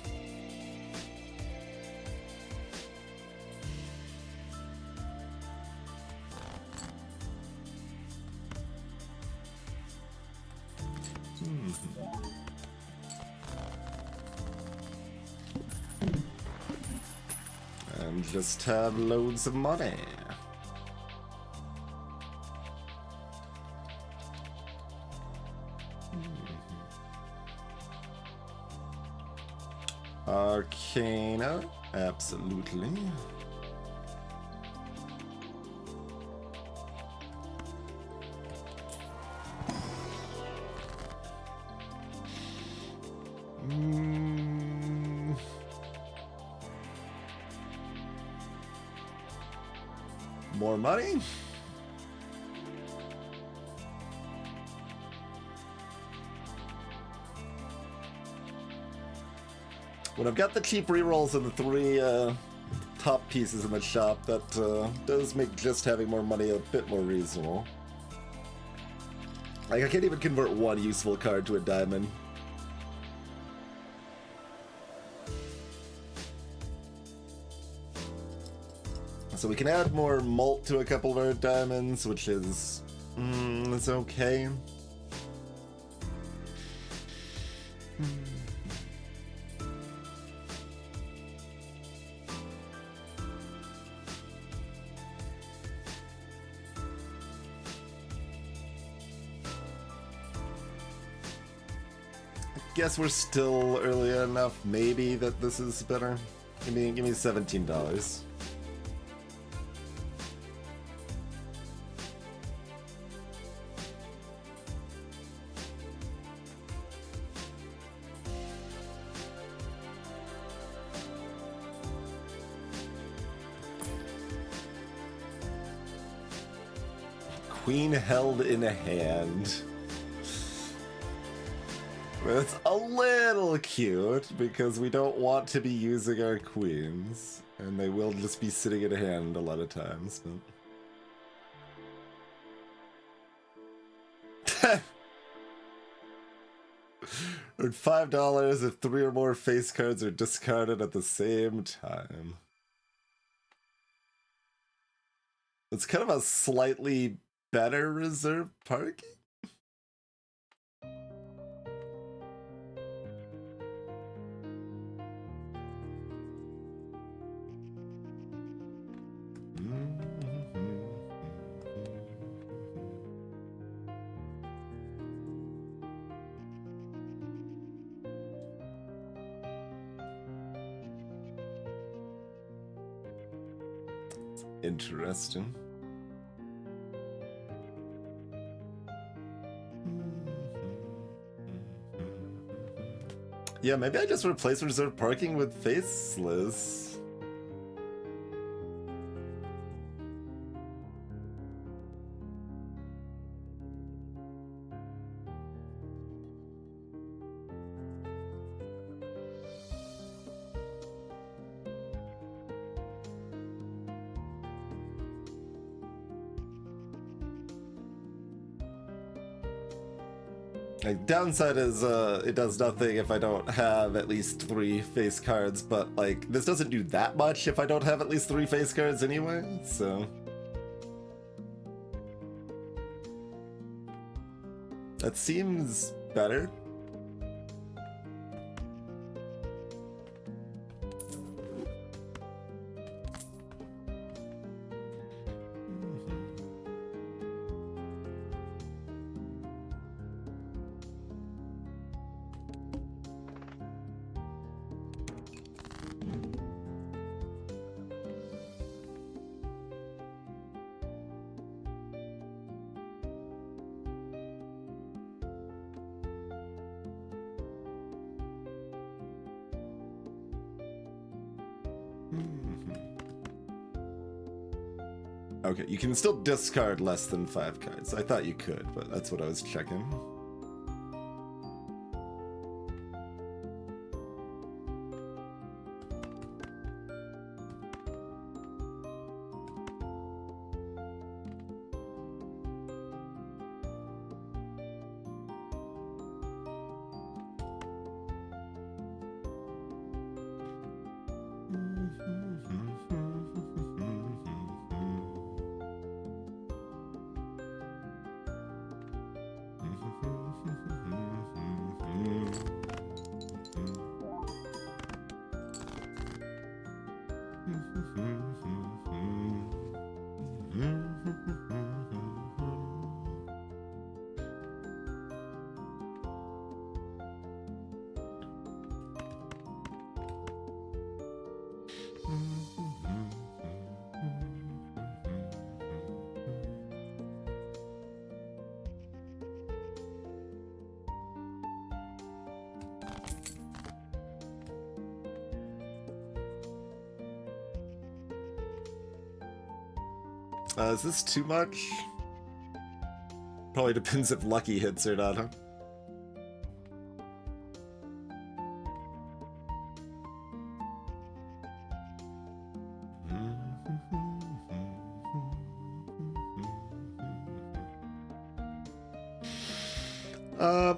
And just have loads of money. Arcana, absolutely. More money? When I've got the cheap rerolls and the 3 top pieces in the shop, that does make just having more money a bit more reasonable. Like, I can't even convert one useful card to a diamond. So we can add more mult to a couple of our diamonds, which is... it's okay. Guess we're still early enough, maybe, that this is better. Give me $17. Queen held in a hand. It's a little cute because we don't want to be using our queens, and they will just be sitting in a hand a lot of times. But earn $5 if 3 or more face cards are discarded at the same time. It's kind of a slightly better reserve parking. Interesting. Yeah, maybe I just replace reserve parking with faceless. Like, downside is it does nothing if I don't have at least 3 face cards, but like this doesn't do that much if I don't have at least 3 face cards anyway, so that seems better. Okay, you can still discard less than 5 cards. I thought you could, but that's what I was checking. Is this too much? Probably depends if lucky hits or not, huh?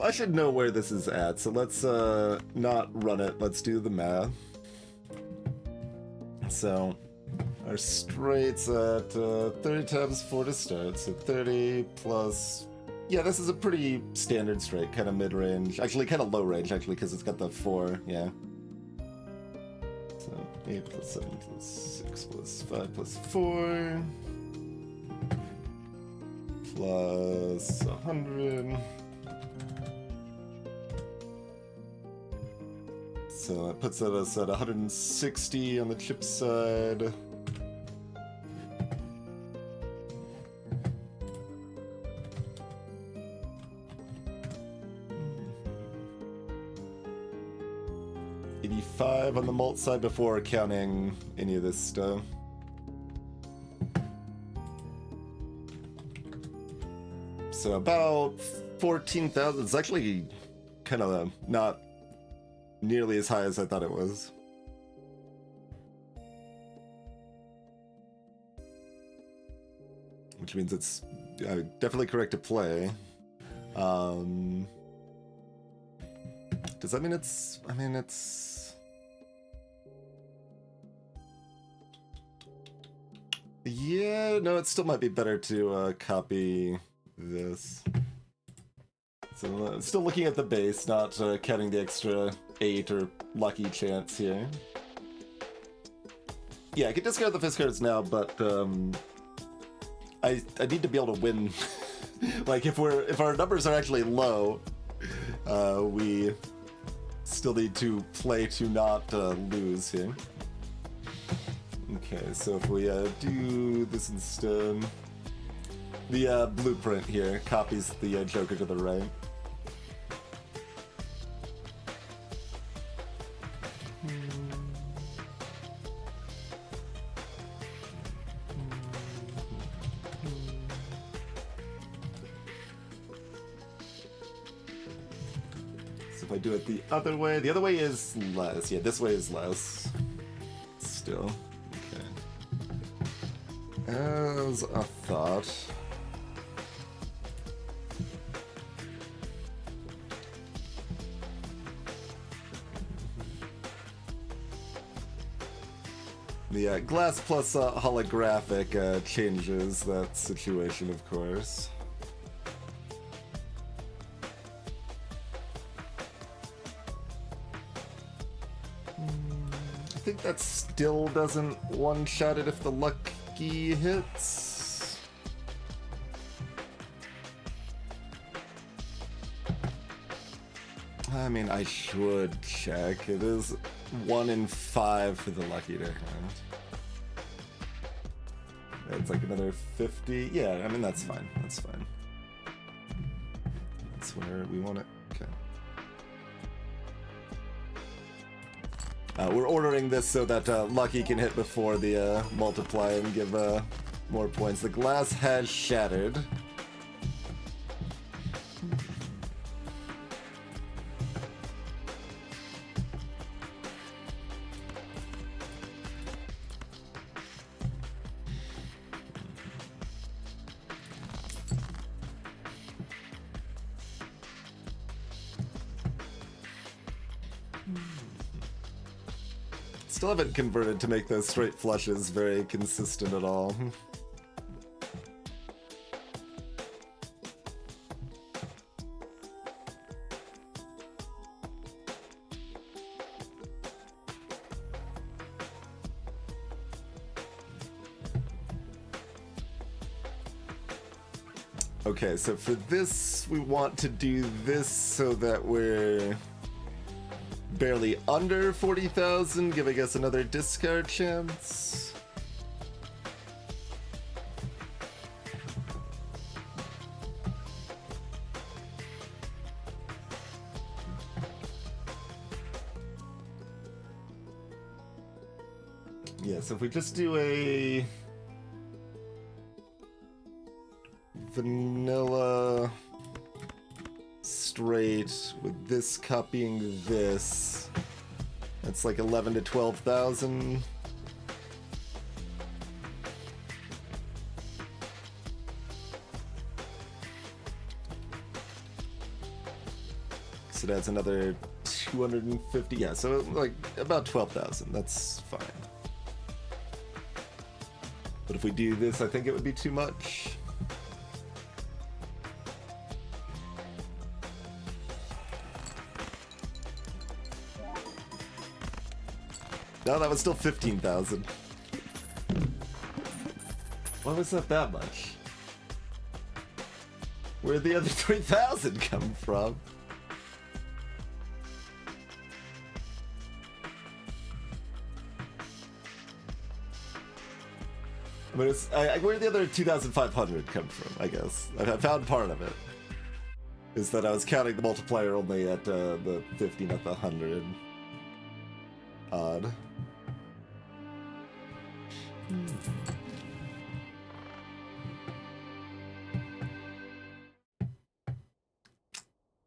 I should know where this is at, so let's not run it. Let's do the math. So our straight's at 30 times 4 to start, so 30 plus Yeah, this is a pretty standard straight, kind of mid-range. Actually, kind of low range, actually, because it's got the 4, yeah. So 8 plus 7 plus 6 plus 5 plus 4 plus 100. So that puts us at 160 on the chip side. $85 on the malt side before counting any of this stuff. So about 14,000. It's actually kind of not nearly as high as I thought it was. Which means it's definitely correct to play. Does that mean it's... I mean, it's... Yeah, no, it still might be better to copy this. So still looking at the base, not counting the extra 8 or lucky chance here. Yeah, I could discard the fist cards now, but I need to be able to win. Like if our numbers are actually low, we still need to play to not lose here. Okay, so if we do this instead, the blueprint here copies the Joker to the right. If I do it the other way is less. Yeah, this way is less. Still. Okay. As a thought. The glass plus holographic changes that situation, of course. I think that still doesn't one-shot it if the lucky hits. I mean, I should check. It is 1 in 5 for the lucky to hit. It's like another 50. Yeah, I mean, that's fine. That's fine. That's where we want it. Okay. We're ordering this so that Lucky can hit before the multiply and give more points. The glass has shattered. Still haven't converted to make those straight flushes very consistent at all. Okay, so for this, we want to do this so that we're barely under 40,000, giving us another discard chance. Yeah, so if we just do a vanilla straight with this copying this, that's like 11 to 12,000. So that's another 250. Yeah, so like about 12,000. That's fine. But if we do this, I think it would be too much. No, that was still 15,000. Why was that much? Where'd the other 3,000 come from? I mean, where'd the other 2,500 come from, I guess? I found part of it. Is that I was counting the multiplier only at the 50, not the 100. Odd.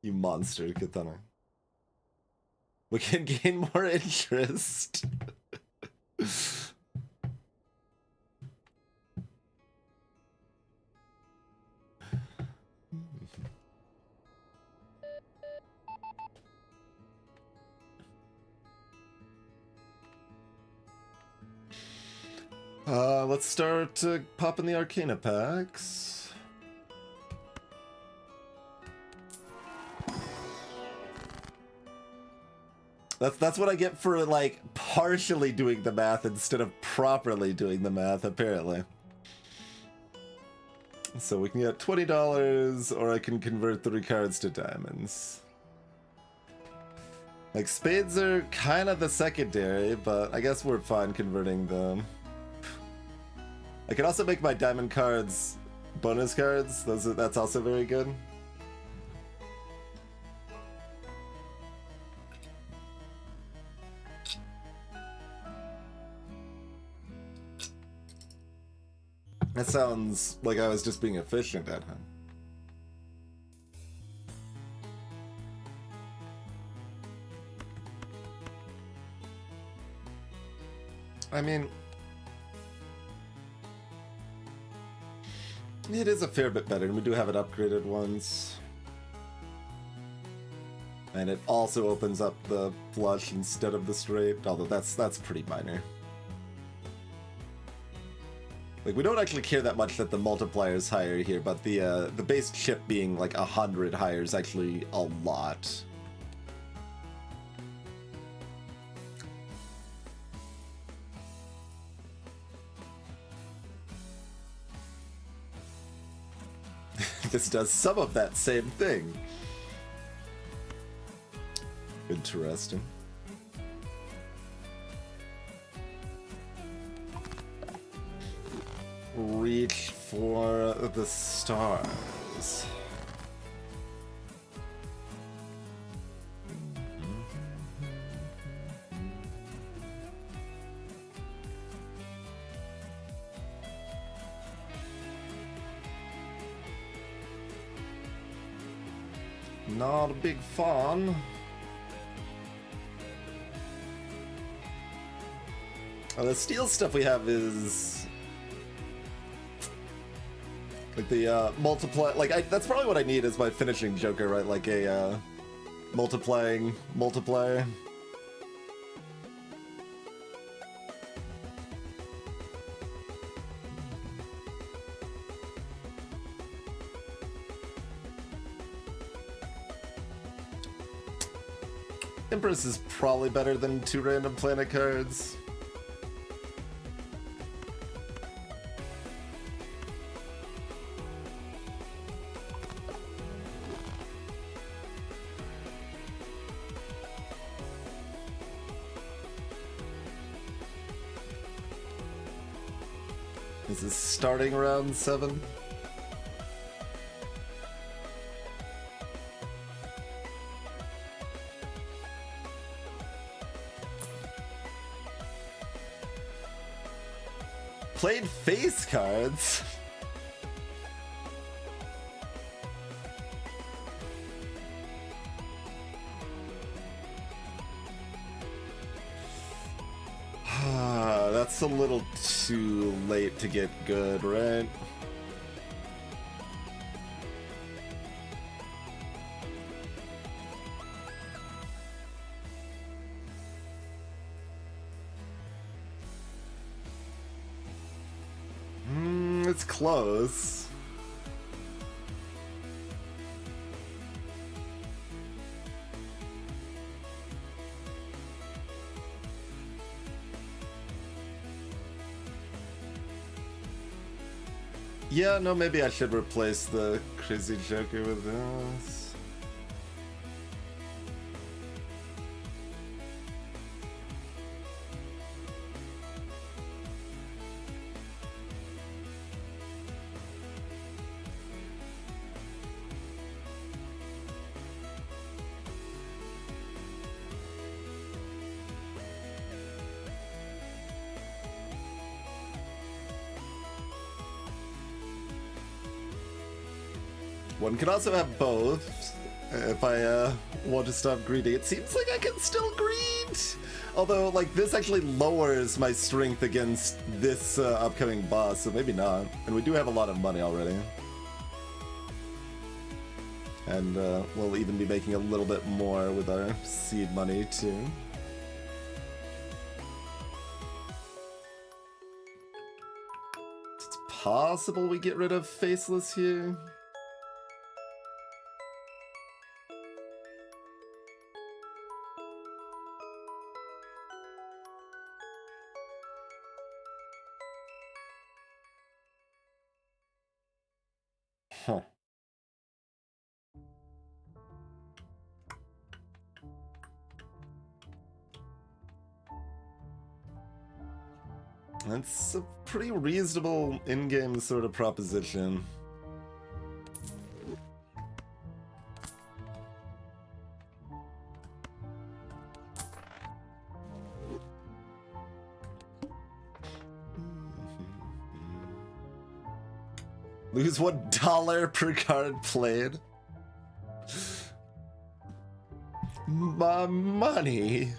You monster, Katana. We can gain more interest. Let's start popping the Arcana packs. That's what I get for, like, partially doing the math instead of properly doing the math, apparently. So we can get $20, or I can convert 3 cards to diamonds. Like, spades are kind of the secondary, but I guess we're fine converting them. I can also make my diamond cards bonus cards. That's also very good. That sounds like I was just being efficient at him. I mean, it is a fair bit better, and we do have it upgraded once. And it also opens up the flush instead of the straight, although that's pretty minor. Like, we don't actually care that much that the multiplier is higher here, but the base chip being like 100 higher is actually a lot. This does some of that same thing. Interesting. Reach for the stars. Not a big fan. The steel stuff we have is like the multiply. Like that's probably what I need as my finishing Joker, right? Like a multiplying multiplier. Empress is probably better than 2 random planet cards. This is starting round 7. Played face cards? That's a little too late to get good, right? It's close. Yeah, no, maybe I should replace the Crazy Joker with this. One can also have both, if I want to stop greeting. It seems like I can still greet! Although, like, this actually lowers my strength against this upcoming boss, so maybe not. And we do have a lot of money already. And we'll even be making a little bit more with our seed money, too. It's possible we get rid of Faceless here. Huh. That's a pretty reasonable in-game sort of proposition. Lose $1 per card played. My money.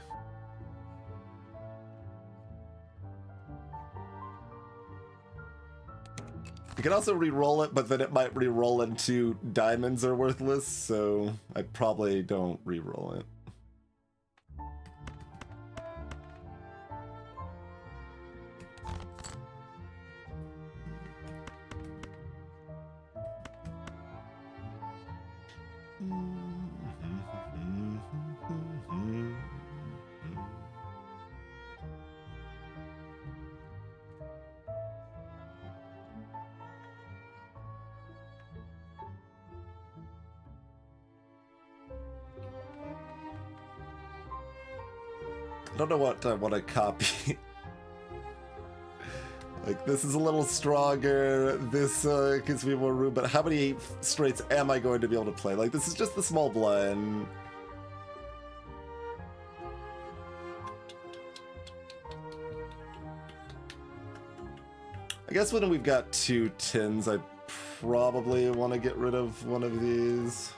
You can also re-roll it, but then it might re-roll into diamonds are worthless, so I probably don't re-roll it. I don't know what I want to copy. Like, this is a little stronger, this gives me more room, but how many straights am I going to be able to play? Like, this is just the small blind. I guess when we've got 2 tens, I probably want to get rid of one of these.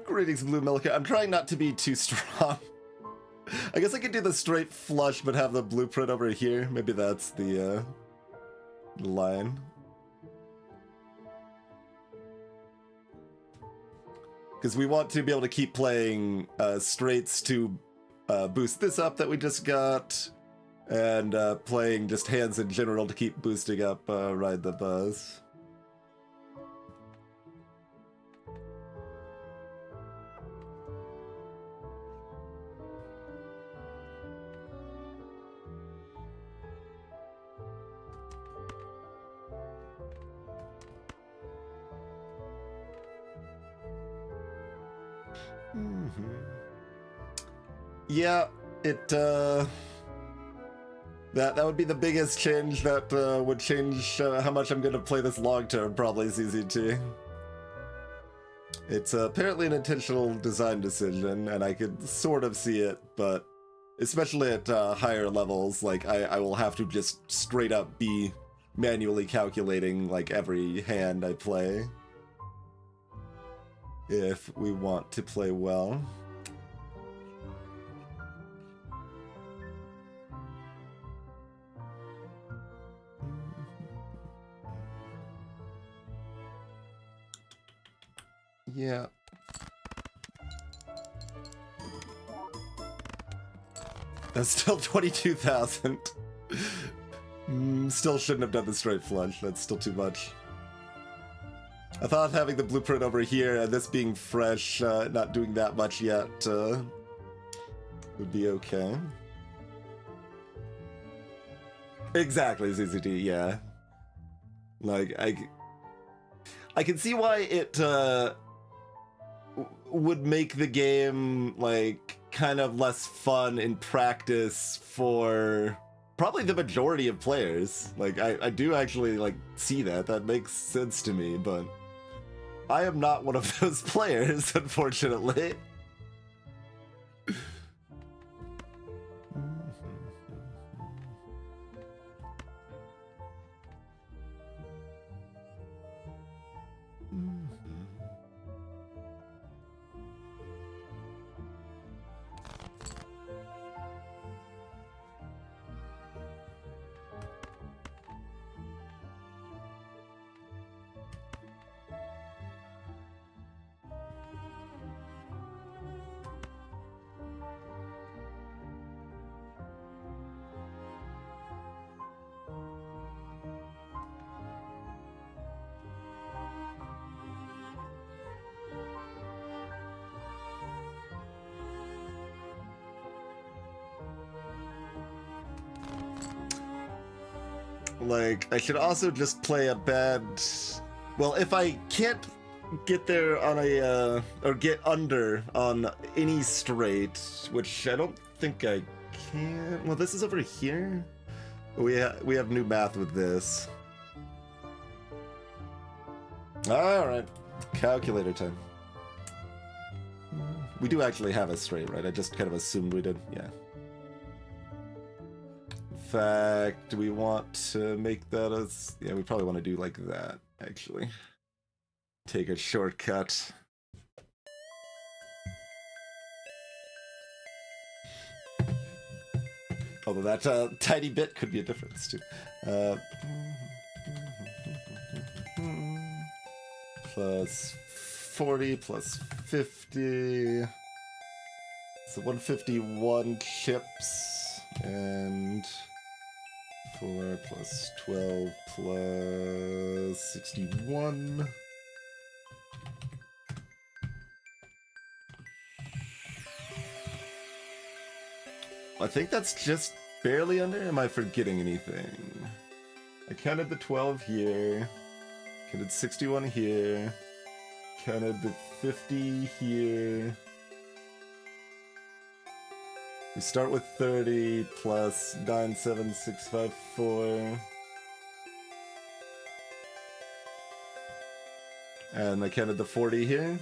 Greetings, Blue Milka. I'm trying not to be too strong. I guess I could do the straight flush, but have the blueprint over here. Maybe that's the line. Because we want to be able to keep playing straights to boost this up that we just got, and playing just hands in general to keep boosting up Ride the Buzz. Yeah, it that would be the biggest change that would change how much I'm gonna play this long term, probably, CCT. It's apparently an intentional design decision, and I could sort of see it, but especially at higher levels, like I will have to just straight up be manually calculating like every hand I play if we want to play well. Yeah. That's still 22,000. Still shouldn't have done the straight flush. That's still too much. I thought having the blueprint over here and this being fresh, not doing that much yet, would be okay. Exactly, ZZD, yeah. Like, I can see why it would make the game, like, kind of less fun in practice for probably the majority of players. Like, I do actually, like, see that. That makes sense to me, but I am not one of those players, unfortunately. Like, I should also just play a bad... Well, if I can't get there on a, or get under on any straight, which I don't think I can... Well, this is over here? We have new math with this. Alright, calculator time. We do actually have a straight, right? I just kind of assumed we did, yeah. In fact, do we want to make that as... Yeah, we probably want to do like that, actually. Take a shortcut. Although that tiny bit could be a difference, too. Plus 40, plus 50... So 151 chips, and... 4 plus 12 plus 61. I think that's just barely under. Am I forgetting anything? I counted the 12 here. Counted 61 here. Counted the 50 here. We start with 30 plus 97654. And I counted the 40 here.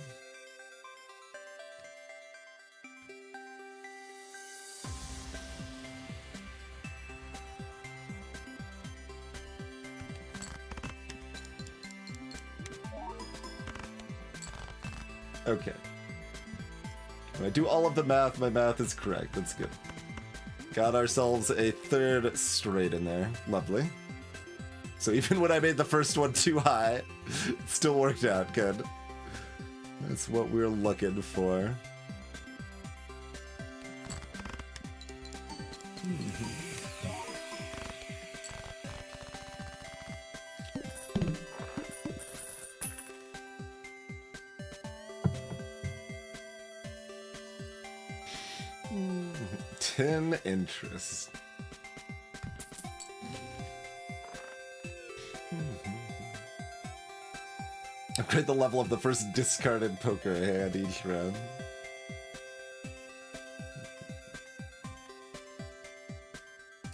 Okay. When I do all of the math, my math is correct. That's good. Got ourselves a third straight in there. Lovely. So even when I made the first one too high, it still worked out good. That's what we're looking for. Interest. Upgrade the level of the first discarded poker hand each round.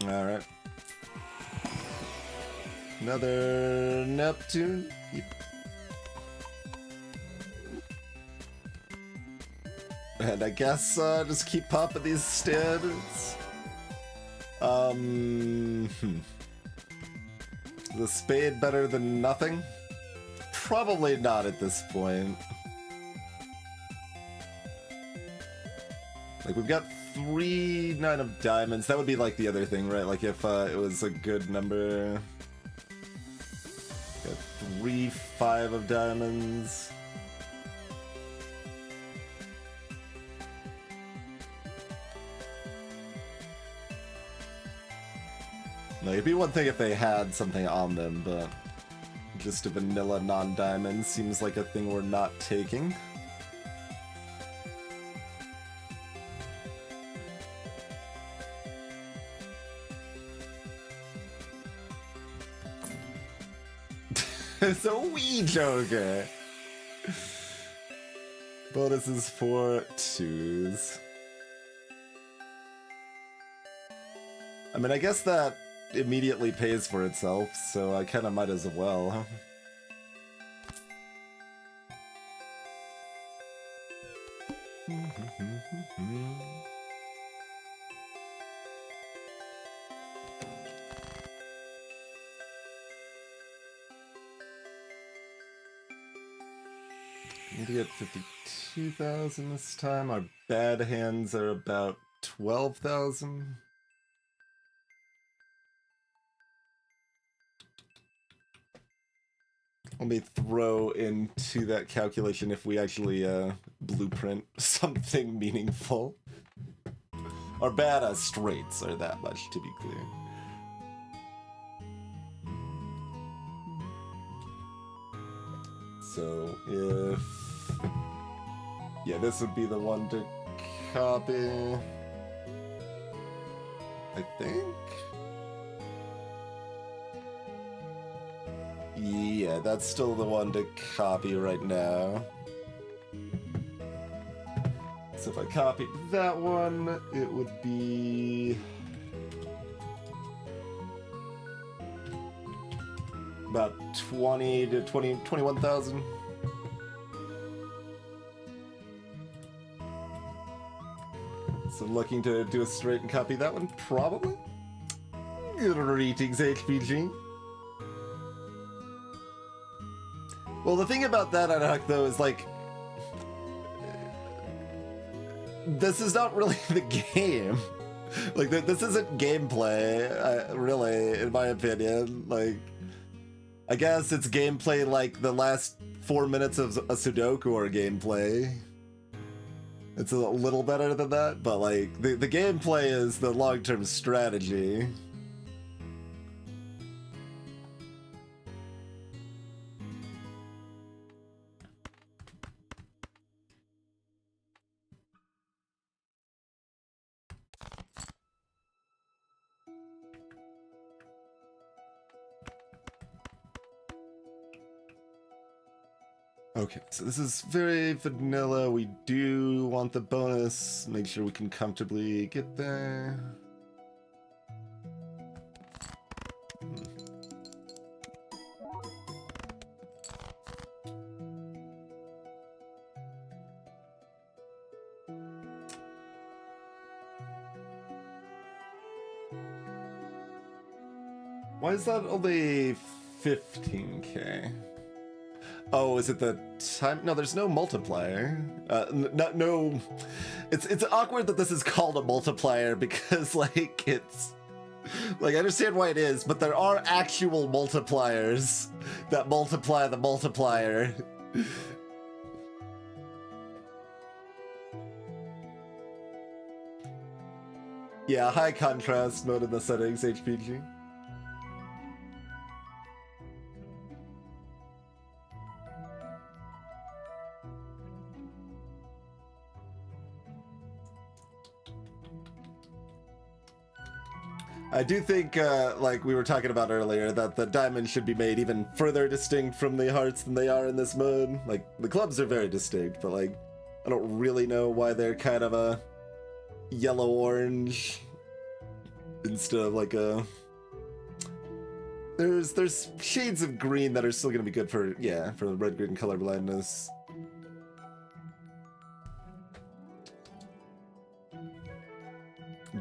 Alright. Another Neptune. Yep. And I guess just keep popping these standards. The spade better than nothing? Probably not at this point. Like, we've got 3 9 of diamonds. That would be like the other thing, right? Like if it was a good number. Got 3 5 of diamonds. Like, it'd be one thing if they had something on them, but just a vanilla non-diamond seems like a thing we're not taking. It's a wee Joker. Bonuses for 2s. I mean, I guess that immediately pays for itself, so I kind of might as well. Need to get 52,000 this time. Our bad hands are about 12,000. Let me throw into that calculation if we actually blueprint something meaningful. Our bad straights are that much, to be clear. So if... yeah, this would be the one to copy. I think? Yeah, that's still the one to copy right now. So if I copied that one, it would be... about 20 to 21,000. So looking to do a straight and copy that one, probably? Greetings, HPG. Well, the thing about that, Anak, though, is like... this is not really the game. Like, this isn't gameplay, really, in my opinion. Like, I guess it's gameplay like the last 4 minutes of a Sudoku or gameplay. It's a little better than that, but like, the gameplay is the long-term strategy. Okay, so this is very vanilla. We do want the bonus. Make sure we can comfortably get there. Why is that only 15k? Oh, is it the time? No, there's no multiplier. No. It's awkward that this is called a multiplier because, like, it's... like, I understand why it is, but there are actual multipliers that multiply the multiplier. Yeah, high contrast mode in the settings, HPG. I do think, like we were talking about earlier, that the diamonds should be made even further distinct from the hearts than they are in this mode. Like, the clubs are very distinct, but, like, I don't really know why they're kind of a yellow-orange instead of, like, a... There's shades of green that are still gonna be good for, yeah, for the red-green color blindness.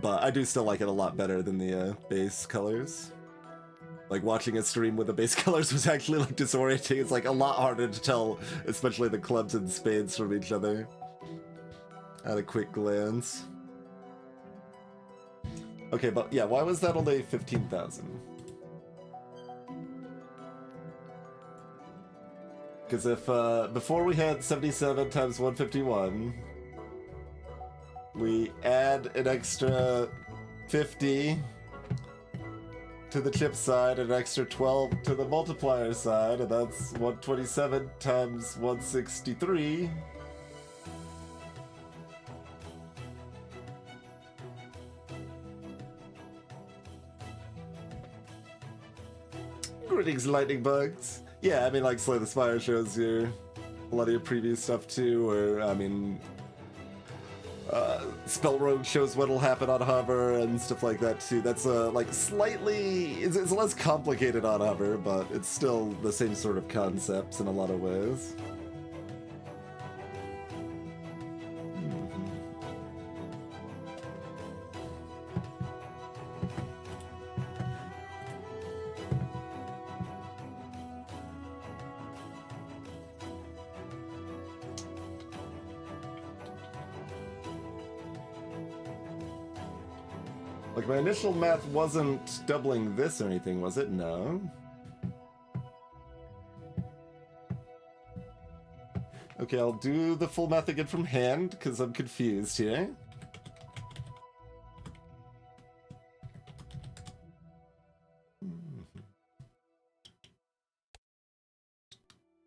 But I do still like it a lot better than the base colors. Like, watching a stream with the base colors was actually, like, disorienting. It's, like, a lot harder to tell, especially the clubs and spades from each other at a quick glance. Okay, but yeah, why was that only 15,000? Because if, before we had 77 times 151... we add an extra 50, to the chip side, an extra 12 to the multiplier side, and that's 127 times 163. Greetings, lightning bugs. Yeah, I mean, like, Slay the Spire shows you a lot of your previous stuff too, or, I mean, Spell Rogue shows what'll happen on hover and stuff like that too. That's like slightly, it's less complicated on hover, but it's still the same sort of concepts in a lot of ways. Like, my initial math wasn't doubling this or anything, was it? No. Okay, I'll do the full math again from hand, because I'm confused here.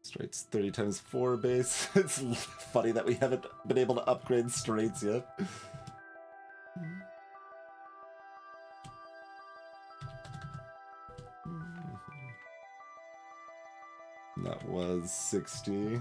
Straights 30 times 4 base. It's funny that we haven't been able to upgrade straights yet. That was 60.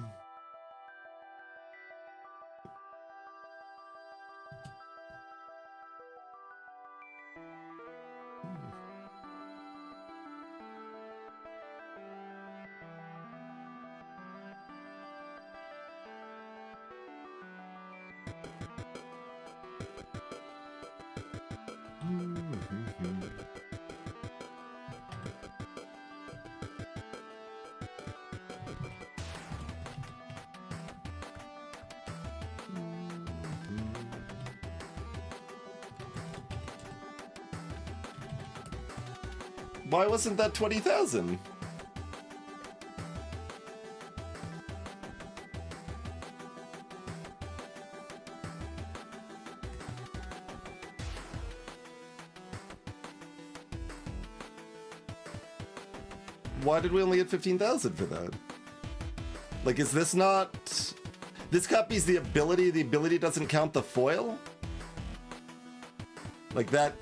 Why wasn't that 20,000? Why did we only get 15,000 for that? Like, is this not... This copies the ability doesn't count the foil? Like, that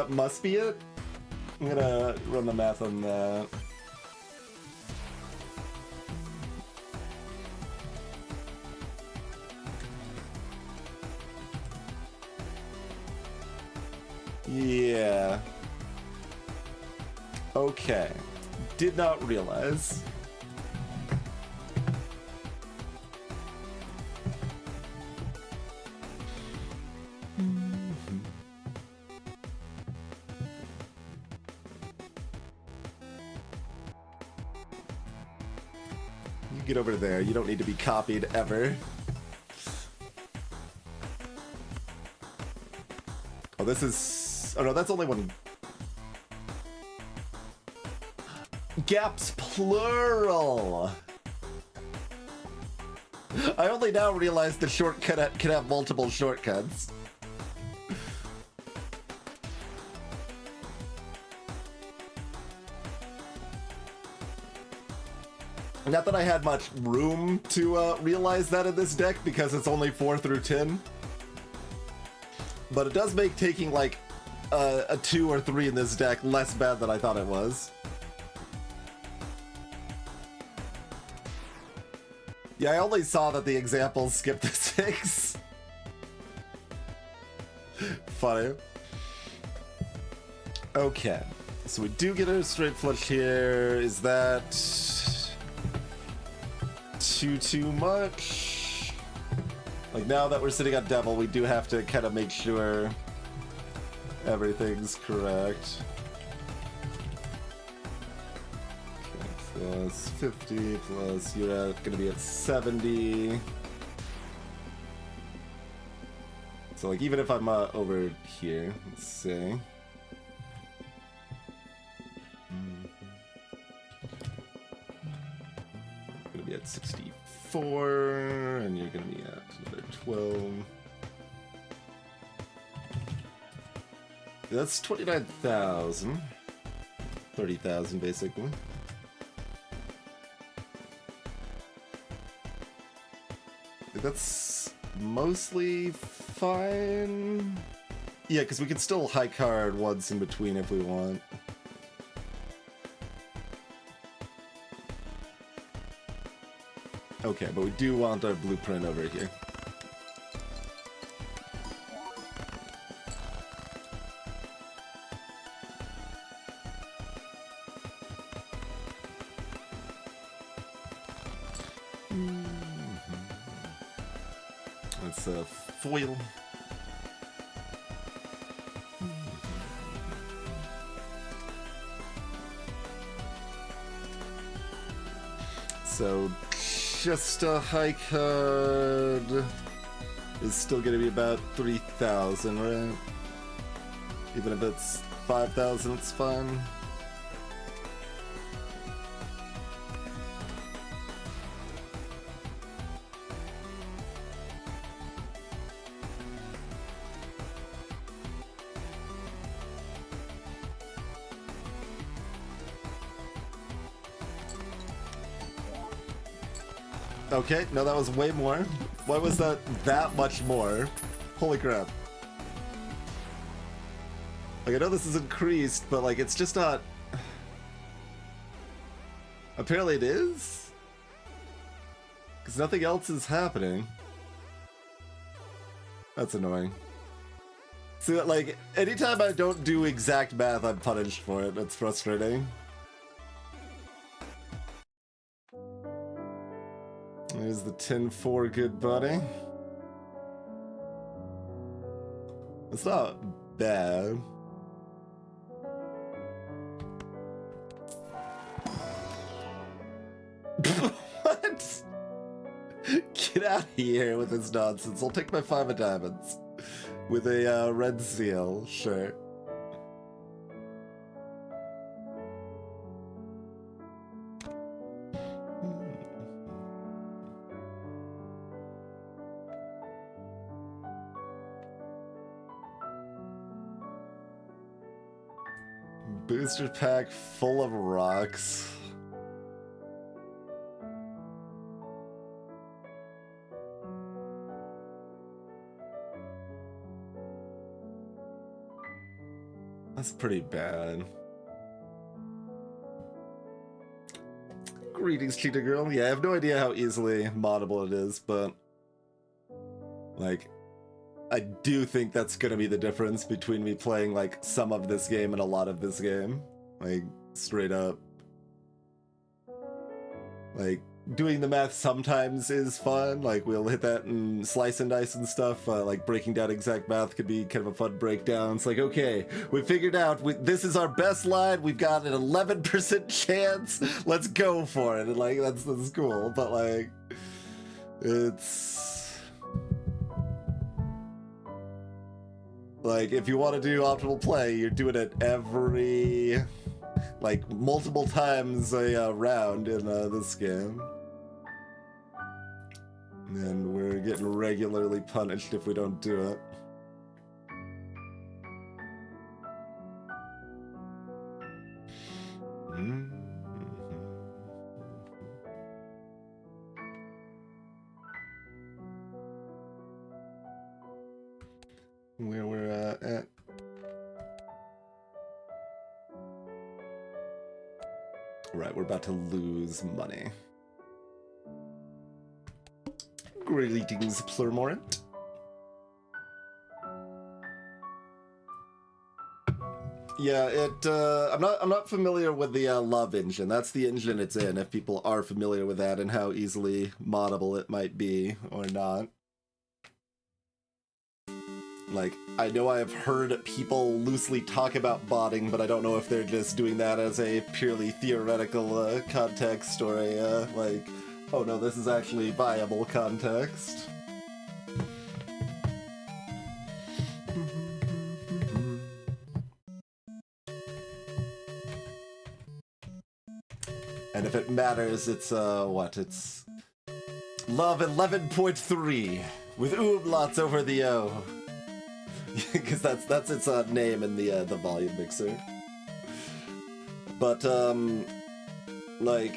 must be it? I'm gonna run the math on that. Yeah. Okay. Did not realize. Get over there. You don't need to be copied ever. Oh, this is... Oh no, that's only one. Gaps plural. I only now realize the shortcut can have multiple shortcuts. Not that I had much room to realize that in this deck, because it's only 4 through 10. But it does make taking, like, a 2 or 3 in this deck less bad than I thought it was. Yeah, I only saw that the examples skipped the 6. Funny. Okay. So we do get a straight flush here. Is that... too much? Like, now that we're sitting on Devil, we do have to kind of make sure everything's correct. Okay, plus 50, plus you're gonna be at 70. So, like, even if I'm over here, let's see. Gonna be at 64, and you're gonna be at another 12. That's 29,000. 30,000 basically. That's mostly fine. Yeah, because we can still high card once in between if we want. Okay, but we do want our blueprint over here. That's a foil. So just a high card is still going to be about 3,000, right? Even if it's 5,000, it's fine. Okay, no, that was way more. Why was that much more? Holy crap. Like, I know this is increased, but, like, it's just not... Apparently it is? Because nothing else is happening. That's annoying. So, like, anytime I don't do exact math, I'm punished for it. That's frustrating. There's the 10-4 good buddy. It's not bad. What? Get out of here with this nonsense. I'll take my 5 of diamonds. With a red seal, sure. Booster pack full of rocks. That's pretty bad. Greetings, cheetah girl. Yeah, I have no idea how easily moddable it is, but like, I do think that's gonna be the difference between me playing like some of this game and a lot of this game. Like, straight up. Like, doing the math sometimes is fun. Like, we'll hit that and slice and dice and stuff. Like, breaking down exact math could be kind of a fun breakdown. It's like, okay, we figured out this is our best line. We've got an 11% chance. Let's go for it. And like, that's cool. But like, it's... Like, if you want to do optimal play, you're doing it every, like, multiple times a round in this game. And we're getting regularly punished if we don't do it. Where we're at. Right, we're about to lose money. Greetings, Plurmorant. Yeah, I'm not familiar with the love engine. That's the engine it's in. If people are familiar with that and how easily moddable it might be or not. Like, I know I have heard people loosely talk about botting, but I don't know if they're just doing that as a purely theoretical context or a, like, oh no, this is actually viable context. And if it matters, it's, what? It's love 11.3 with umlauts over the O. Because that's its name in the volume mixer. but like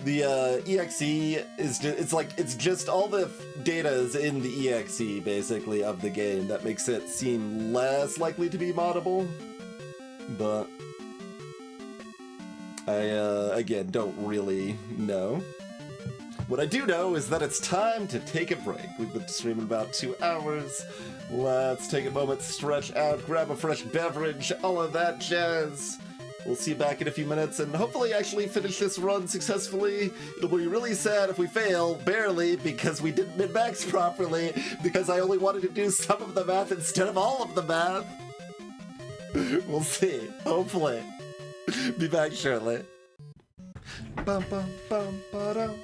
the exe is just, it's just all the data is in the exe basically of the game that makes it seem less likely to be moddable, but I again don't really know. What I do know is that it's time to take a break. We've been streaming about 2 hours. Let's take a moment, stretch out, grab a fresh beverage, all of that jazz. We'll see you back in a few minutes and hopefully actually finish this run successfully. It'll be really sad if we fail, barely, because we didn't min-max properly, because I only wanted to do some of the math instead of all of the math. We'll see, hopefully. Be back shortly. Bum, bum, bum, ba-dum.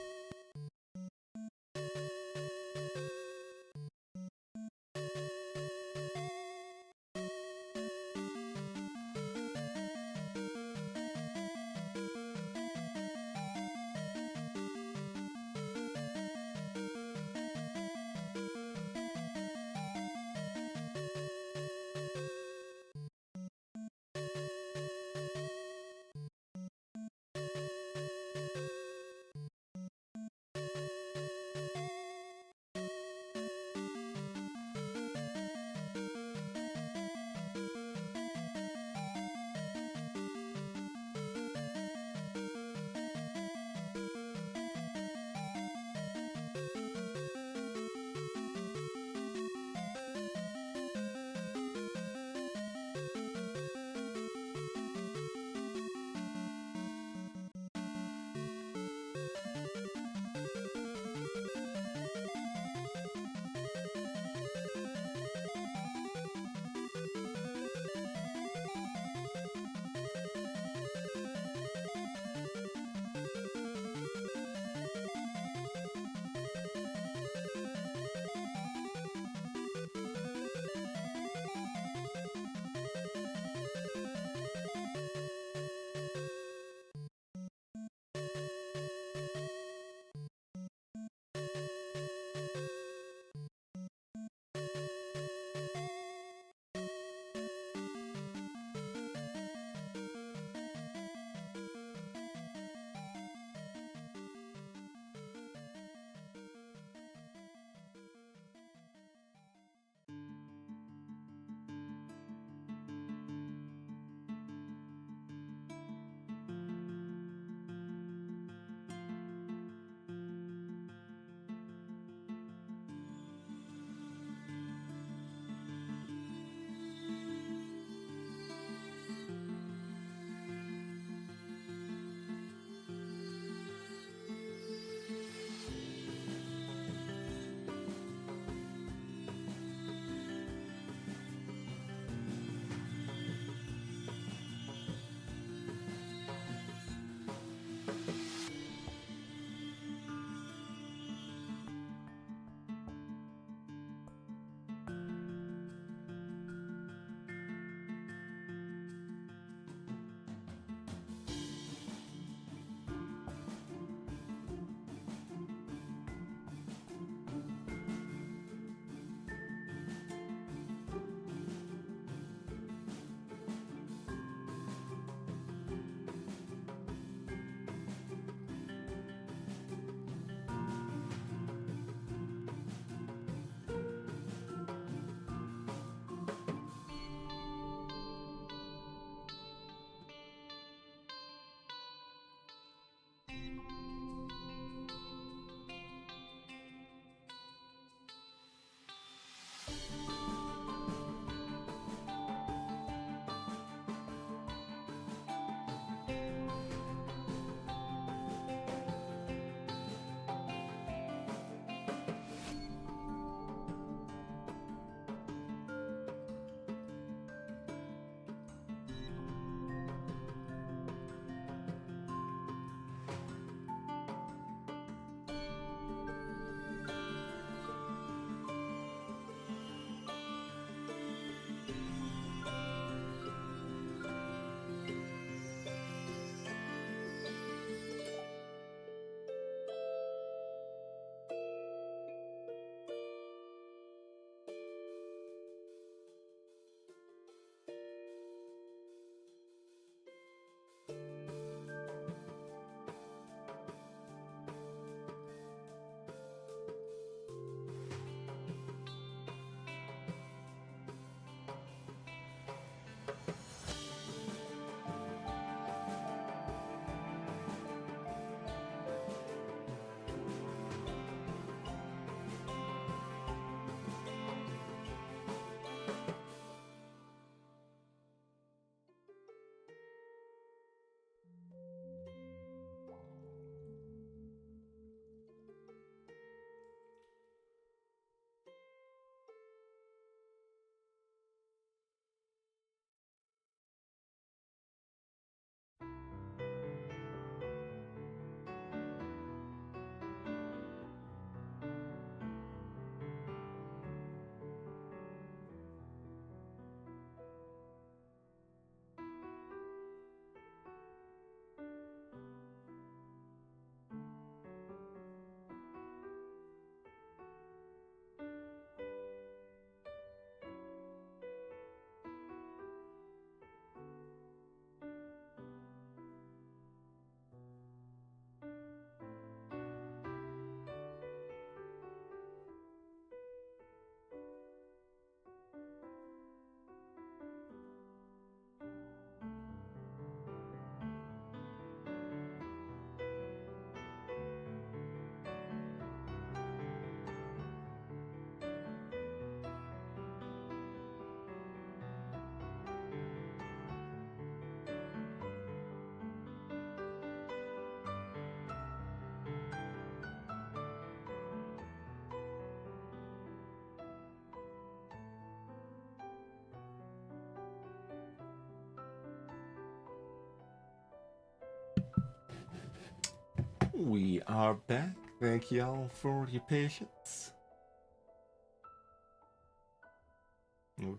We are back. Thank y'all for your patience.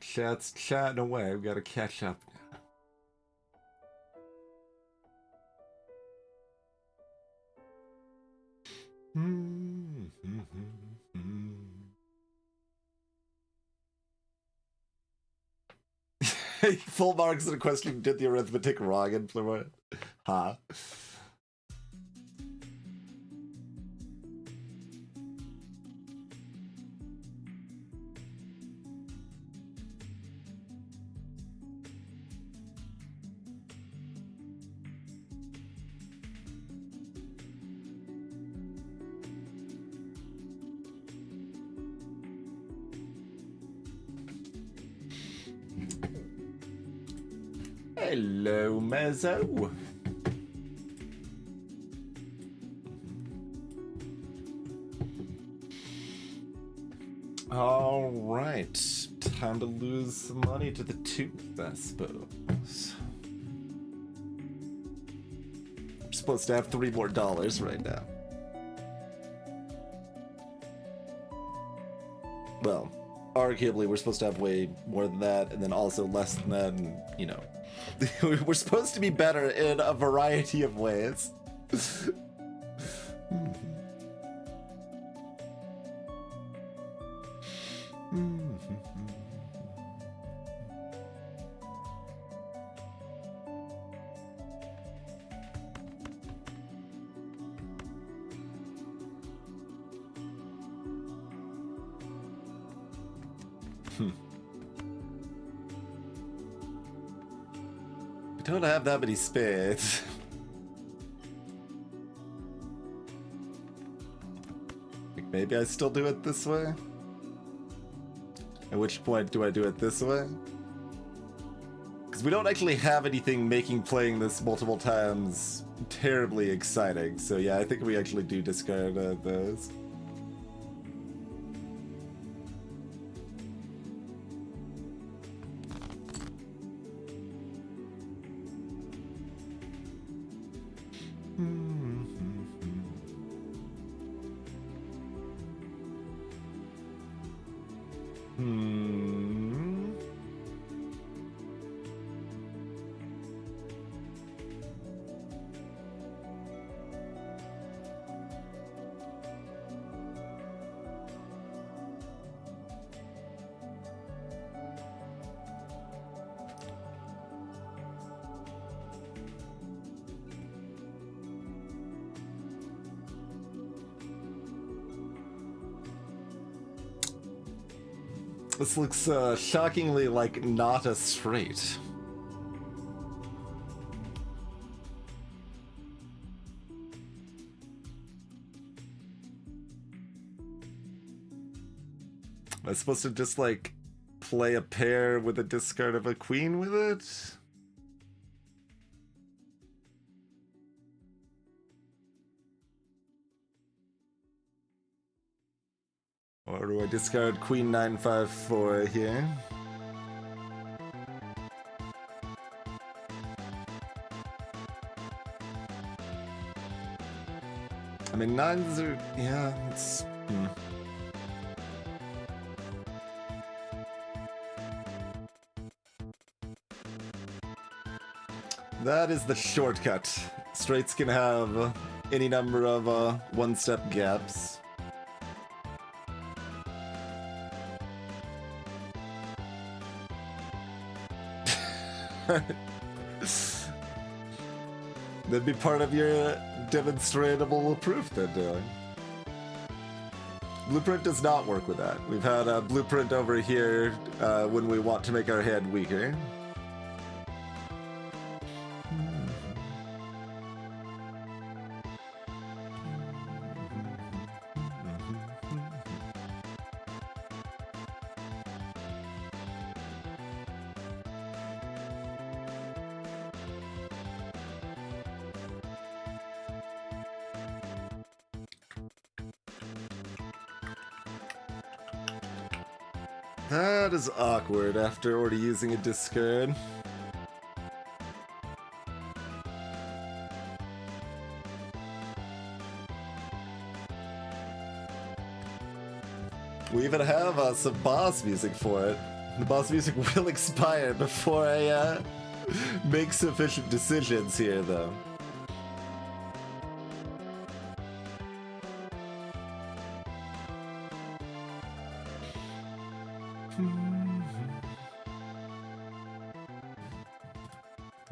Chat's chatting away. We gotta catch up now. Full marks in a question. Did the arithmetic wrong in Fluent? Huh? Hello, Mezzo. All right, time to lose some money to the tooth, I suppose. We're supposed to have $3 more right now. Well, arguably, we're supposed to have way more than that, and then also less than that, and, you know. We're supposed to be better in a variety of ways. I don't have that many spades. Maybe I still do it this way? At which point do I do it this way? Because we don't actually have anything making playing this multiple times terribly exciting. So yeah, I think we actually do discard those. This looks shockingly like not a straight. Am I supposed to just like play a pair with a discard of a queen with it? Or do I discard Queen 954 here? I mean, nines are... yeah, it's... That is the shortcut. Straights can have any number of one-step gaps. That'd be part of your demonstratable proof then, Dylan. Blueprint does not work with that. We've had a blueprint over here when we want to make our hand weaker. That is awkward after already using a discard. We even have some boss music for it. The boss music will expire before I make sufficient decisions here, though.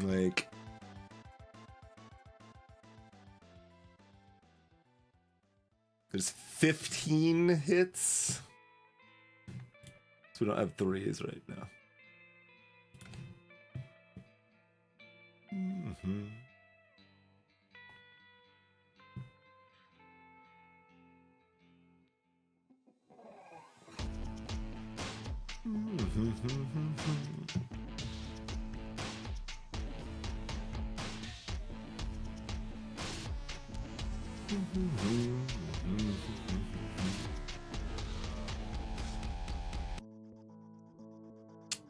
Like... There's 15 hits. So we don't have 3s right now.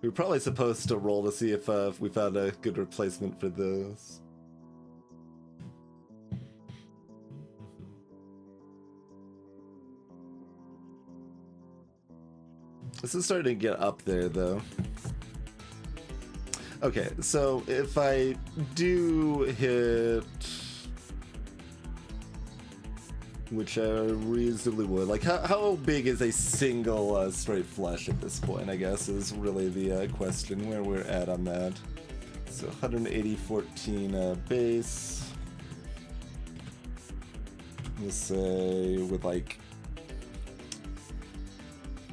We were probably supposed to roll to see if we found a good replacement for those. This is starting to get up there, though. Okay, so if I do hit... Which I reasonably would. Like, how big is a single straight flush at this point, I guess, is really the question, where we're at on that. So 180-14 base. We'll say with like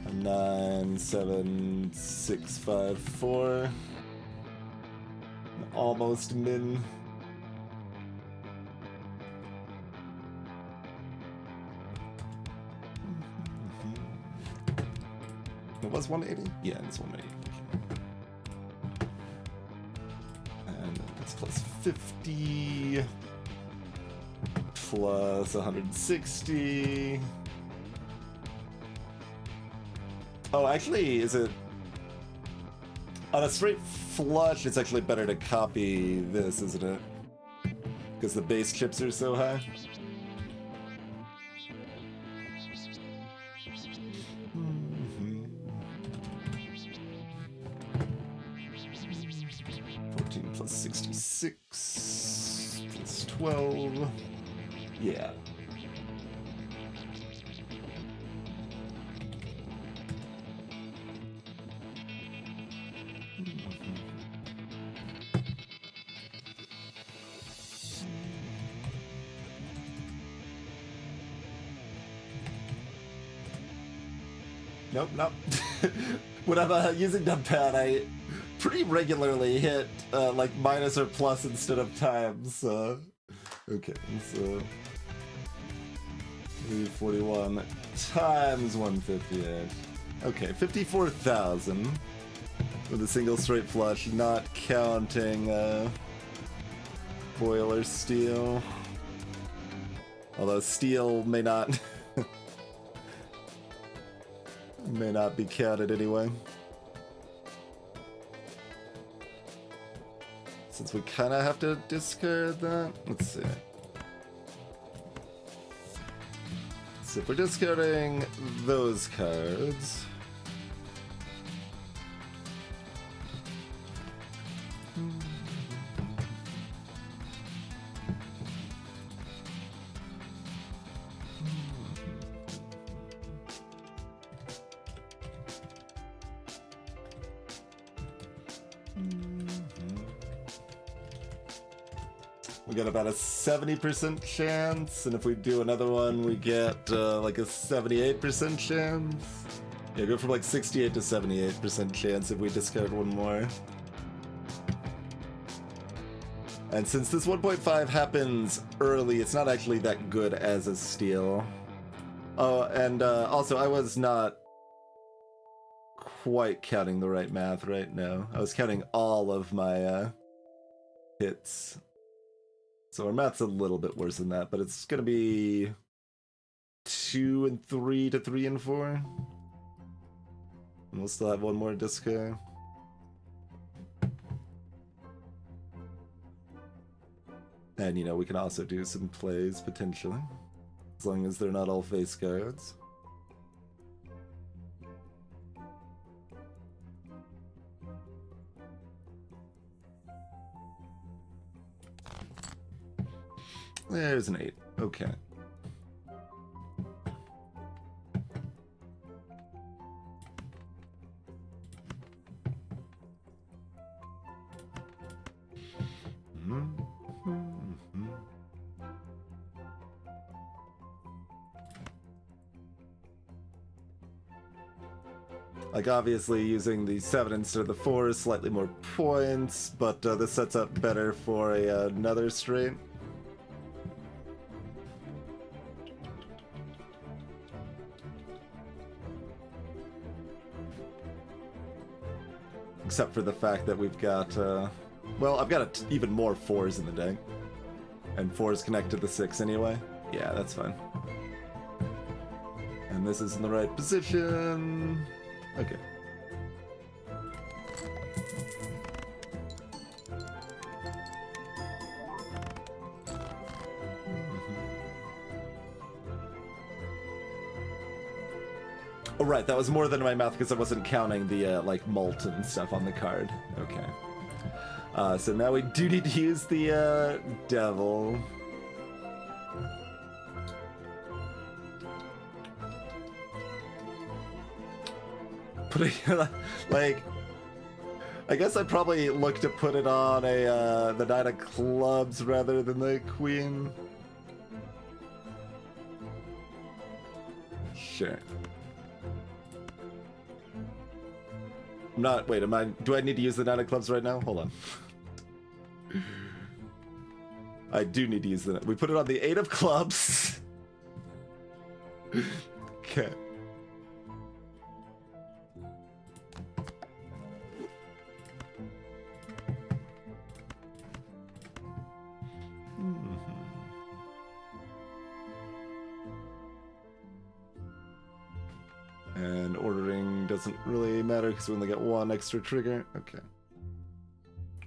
a 9, 7, 6, 5, 4. Almost min. It was 180? Yeah, it's 180. And that's plus 50. Plus 160. Oh, actually, is it... On a straight flush, it's actually better to copy this, isn't it? Because the base chips are so high. 14 plus 66 plus 12. Yeah. Nope, nope. When I'm using numpad, I pretty regularly hit like minus or plus instead of times. Okay, so 341 times 158. Okay, 54,000 with a single straight flush, not counting boiler steel. Although steel may not may not be counted anyway. Since we kind of have to discard that. Let's see. So if we're discarding those cards. We get about a 70% chance, and if we do another one, we get like a 78% chance. Yeah, go from like 68 to 78% chance if we discard one more. And since this 1.5 happens early, it's not actually that good as a steal. Oh, and also I was not quite counting the right math right now. I was counting all of my hits. So our math's a little bit worse than that, but it's gonna be 2 and 3 to 3 and 4. And we'll still have one more disco. And you know, we can also do some plays potentially, as long as they're not all face cards. There's an 8. Okay. Like, obviously, using the 7 instead of the 4 is slightly more points, but this sets up better for another straight. Except for the fact that we've got, well, I've got even more 4s in the deck. And 4s connect to the 6 anyway. Yeah, that's fine. And this is in the right position. Okay. Oh, right, that was more than in my mouth because I wasn't counting the, like, malt and stuff on the card. Okay. So now we do need to use the, devil. Putting, like, I guess I'd probably look to put it on the 9 of clubs rather than the queen. Sure. I'm not, wait, do I need to use the 9 of clubs right now? Hold on. I do need to use we put it on the 8 of clubs. Okay. And ordering doesn't really matter because we only get 1 extra trigger. Okay.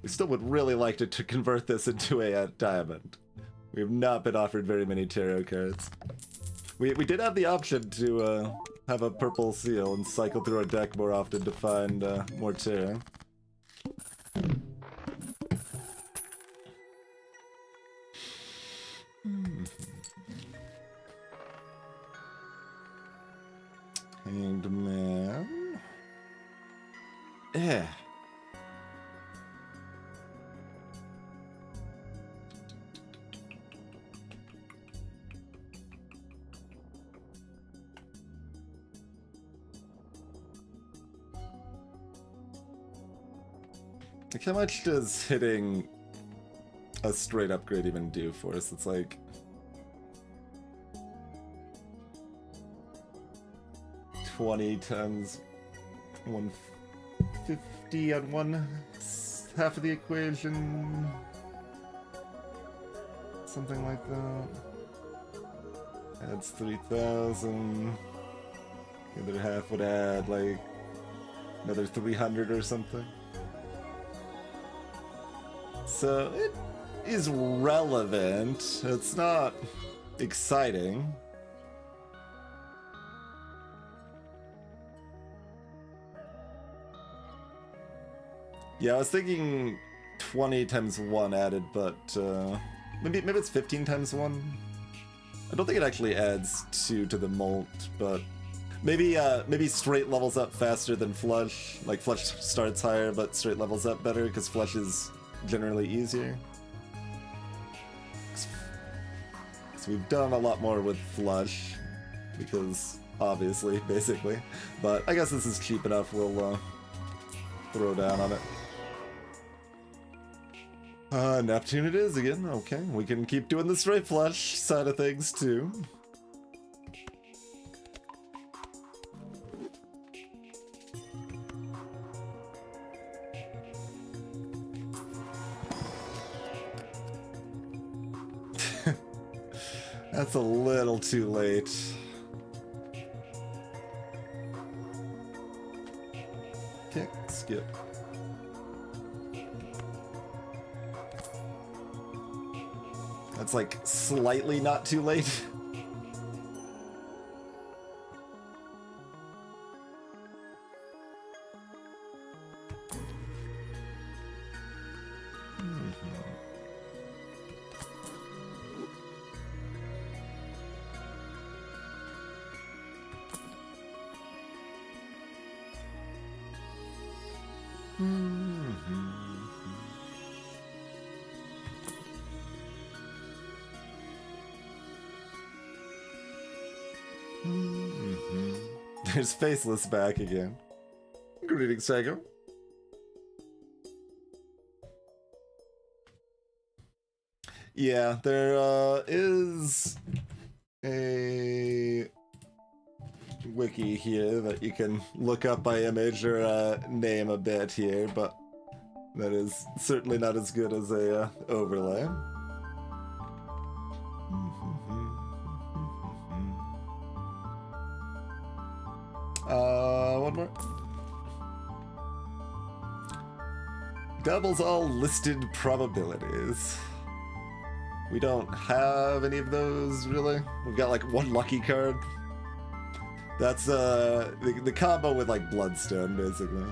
We still would really like to convert this into a diamond. We have not been offered very many tarot cards. We did have the option to have a purple seal and cycle through our deck more often to find more tarot. Hanged Man. Yeah. Like, how much does hitting a straight upgrade even do for us? It's like 20 times 150 on one half of the equation. Something like that. Adds 3,000. The other half would add like another 300 or something. So it is relevant. It's not exciting. Yeah, I was thinking 20 times 1 added, but maybe it's 15 times 1. I don't think it actually adds 2 to the mult, but maybe straight levels up faster than flush. Like flush starts higher, but straight levels up better because flush is generally easier. So we've done a lot more with flush because obviously, basically, but I guess this is cheap enough. We'll throw down on it. Neptune it is again. Okay, we can keep doing the straight flush side of things too. That's a little too late. Okay, skip. That's like slightly not too late. There's Faceless back again. Greetings, Psycho. Yeah, there is a wiki here that you can look up by image or name a bit here, but that is certainly not as good as a overlay. One more. Doubles all listed probabilities. We don't have any of those, really. We've got like one lucky card. That's the combo with like Bloodstone, basically.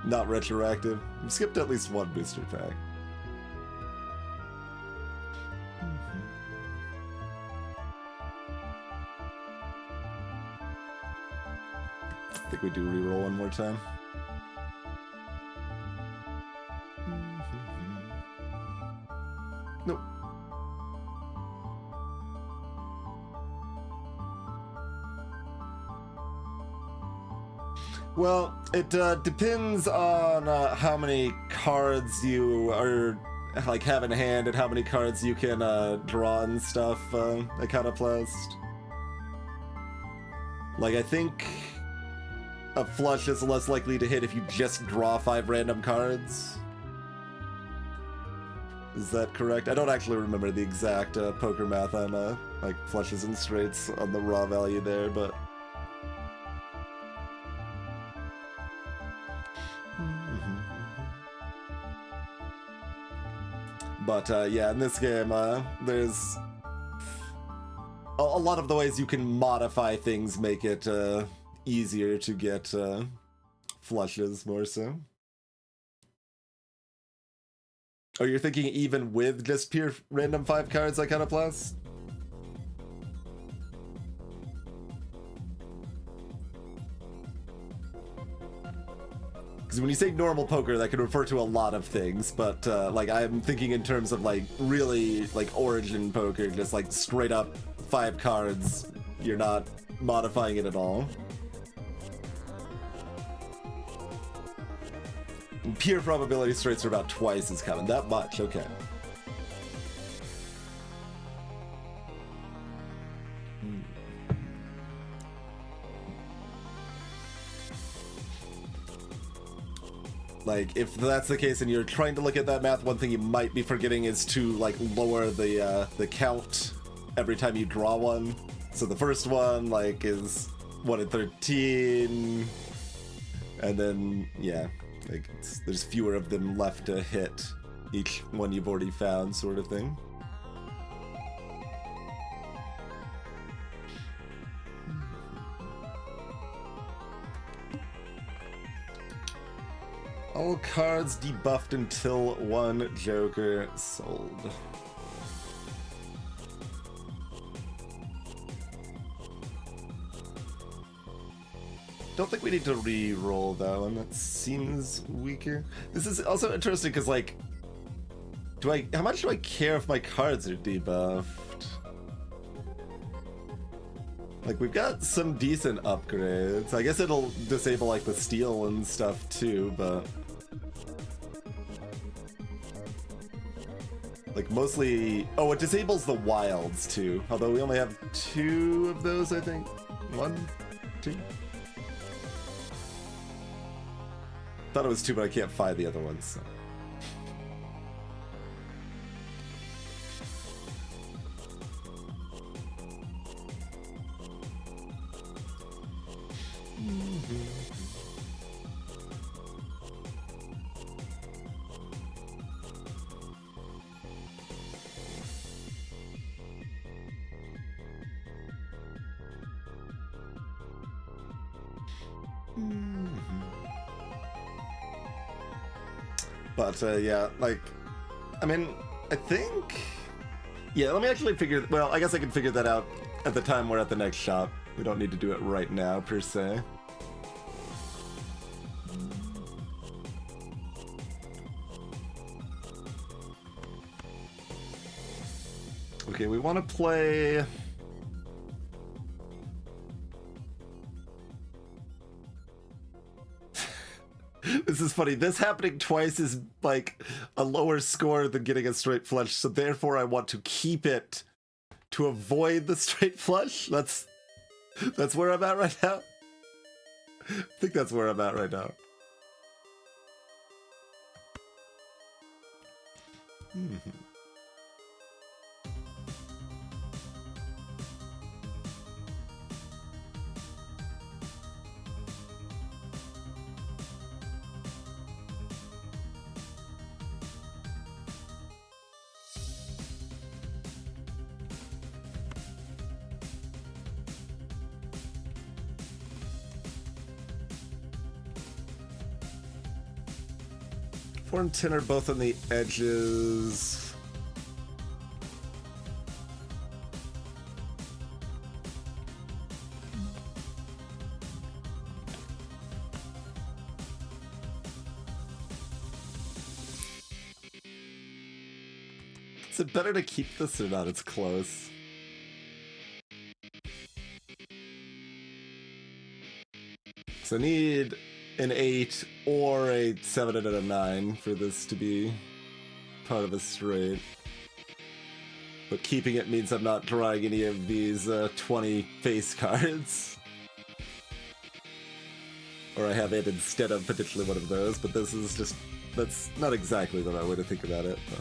Not retroactive. We've skipped at least one booster pack. I think we do reroll one more time. Nope. Well, it depends on how many cards you are like have in hand and how many cards you can draw and stuff. Iconoclast. Like, I think a flush is less likely to hit if you just draw 5 random cards. Is that correct? I don't actually remember the exact poker math on like flushes and straights on the raw value there, but yeah, in this game, there's a lot of the ways you can modify things make it easier to get flushes, more so. Oh, you're thinking even with just pure random 5 cards Iconoclast? Because when you say normal poker, that can refer to a lot of things, but like I'm thinking in terms of like really like origin poker, just like straight up 5 cards, you're not modifying it at all. And pure probability straights are about twice as common. That much, okay. Like, if that's the case and you're trying to look at that math, one thing you might be forgetting is to, like, lower the count every time you draw one. So the first one, like, is 1 in 13, and then, yeah, like, there's fewer of them left to hit each one you've already found, sort of thing. All cards debuffed until 1 Joker sold. Don't think we need to re-roll that one. That seems weaker. This is also interesting because, like, how much do I care if my cards are debuffed? Like, we've got some decent upgrades. I guess it'll disable, like, the steal and stuff too, but like, mostly... Oh, it disables the wilds, too. Although we only have 2 of those, I think. 1, 2. Thought it was 2, but I can't find the other ones, so. But, yeah, like, I mean, I think... Yeah, let me actually figure... Well, I guess I can figure that out at the time we're at the next shop. We don't need to do it right now, per se. Okay, we want to play... This is funny. This happening twice is like a lower score than getting a straight flush, so therefore I want to keep it to avoid the straight flush. That's where I'm at right now. I think that's where I'm at right now. Four and 10 are both on the edges. Is it better to keep this or not? It's close. So I need an 8 or a 7 and a 9 for this to be part of a straight. But keeping it means I'm not drawing any of these 20 face cards. Or I have it instead of potentially one of those, but this is just... that's not exactly the right way to think about it. But.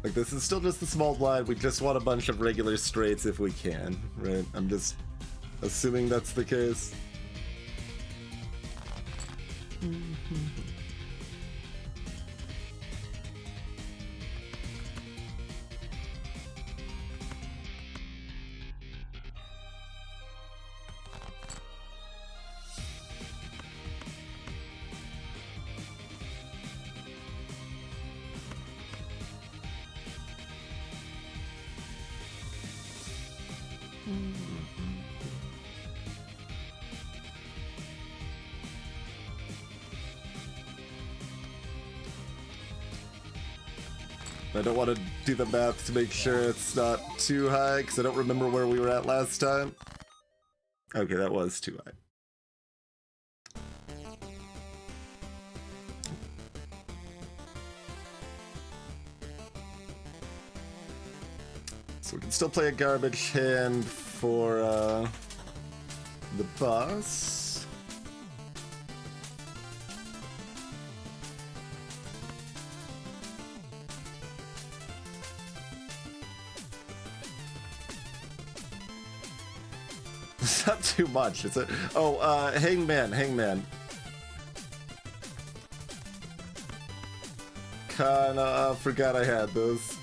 Like, this is still just a small blind. We just want a bunch of regular straights if we can, right? I'm just assuming that's the case. I don't want to do the math to make sure it's not too high, because I don't remember where we were at last time. Okay, that was too high. So we can still play a garbage hand for the boss. It's not too much. It's a hangman. Kinda forgot I had those.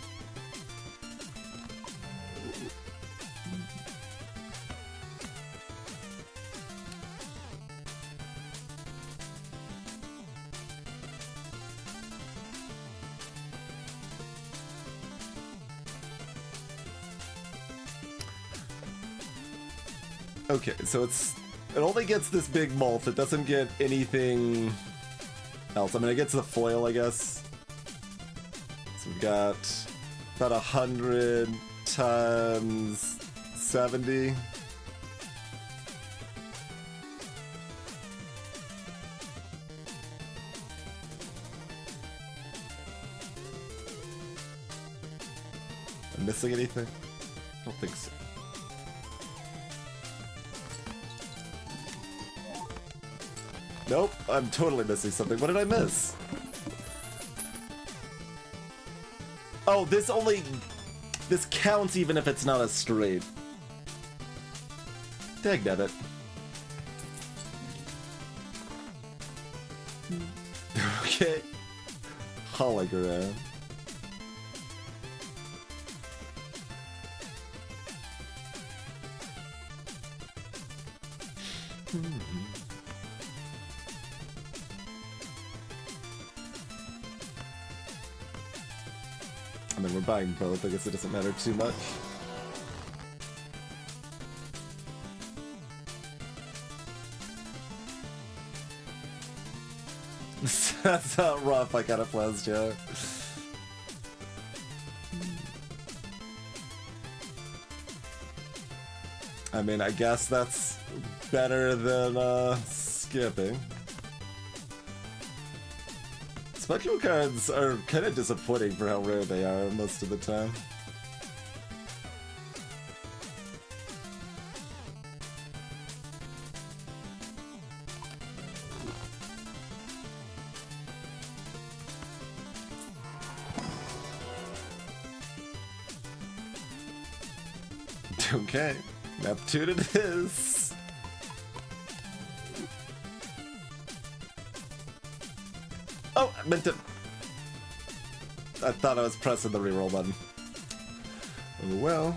Okay, so it only gets this big mult. It doesn't get anything else. I mean, it gets the foil, I guess. So we've got about 100 times 70. Am I missing anything? I don't think so. Nope, I'm totally missing something. What did I miss? Oh, this counts even if it's not a straight. Dagnabbit. Okay. Hologram. I mean, we're buying both. I guess it doesn't matter too much. That's not rough. I got a Plastio. I mean, I guess that's better than skipping. Spectral cards are kind of disappointing for how rare they are most of the time. Okay, Neptune it is. Oh, I meant to... I thought I was pressing the reroll button. Oh well.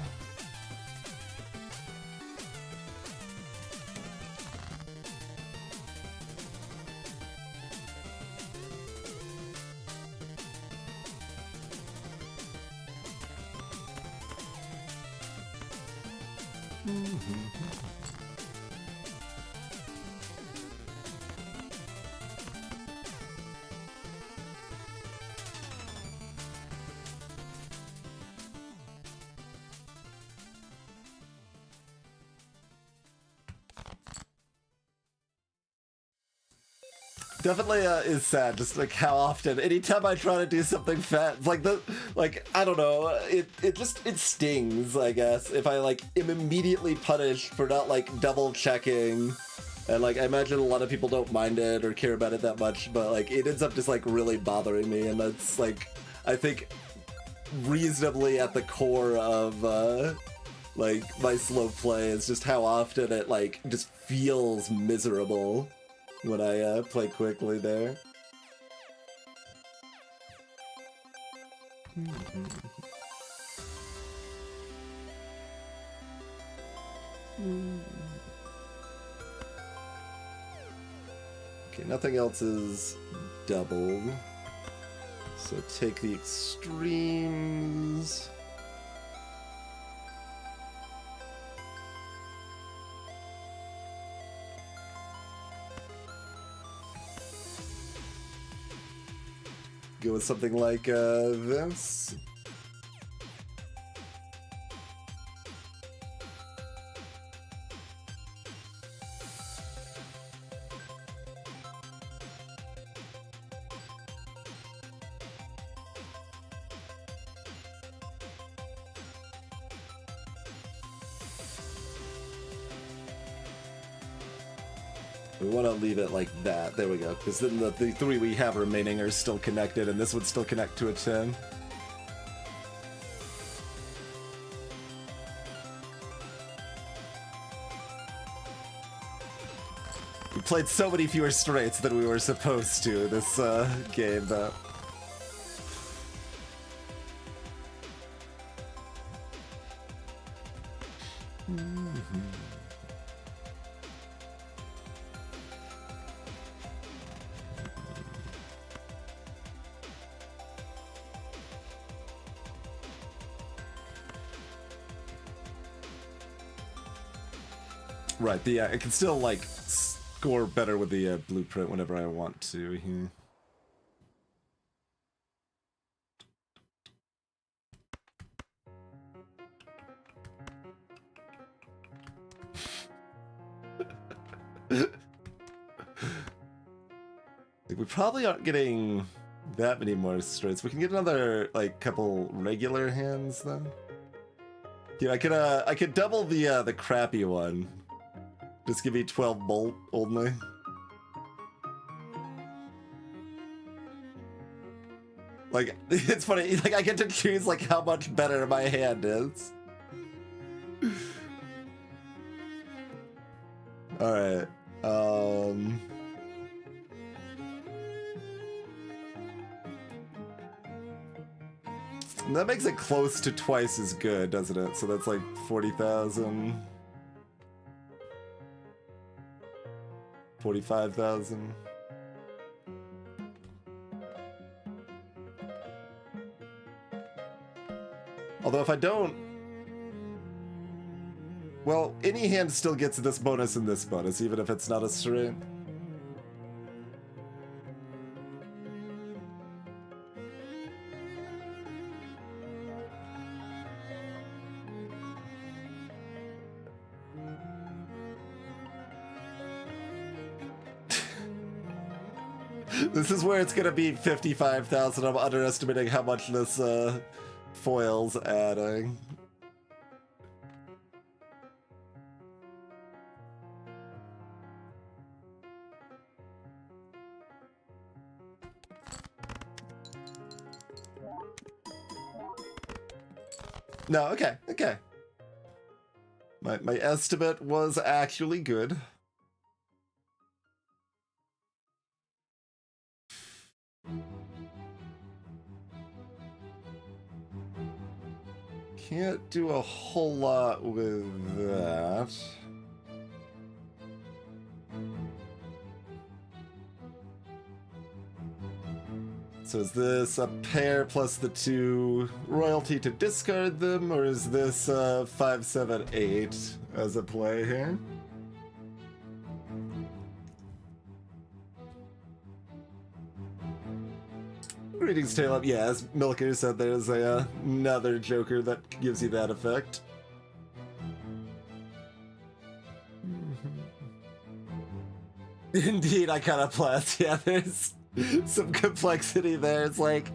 Definitely is sad, just like how often, anytime I try to do something fat, it's like I don't know, it stings, I guess, if I like am immediately punished for not like double checking, and like I imagine a lot of people don't mind it or care about it that much, but like it ends up just like really bothering me, and that's like, I think, reasonably at the core of like my slow play is just how often it like just feels miserable when I play quickly there. Okay, nothing else is doubled. So take the extremes. Go with something like this. We want to leave it like that. There we go. Because then the three we have remaining are still connected, and this would still connect to a 10. We played so many fewer straights than we were supposed to this game, though. Right, yeah, I can still, like, score better with the blueprint whenever I want to here. We probably aren't getting that many more straights. We can get another, like, couple regular hands, then. Yeah, I could double the crappy one. Just give me 12 bolt only. Like, it's funny, like, I get to choose, like, how much better my hand is. Alright, that makes it close to twice as good, doesn't it? So that's like 40,000. 45,000. Although if I don't... Well, any hand still gets this bonus and this bonus, even if it's not a straight. This is where it's gonna be 55,000. I'm underestimating how much this foil's adding. No, okay, okay. My estimate was actually good. Can't do a whole lot with that. So is this a pair plus the 2 royalty to discard them, or is this 5, 7, 8 as a play here? Greetings, Tail Up. Yeah, as Milker said, there's another Joker that gives you that effect. Indeed, I kind of plus. Yeah, there's some complexity there. It's like,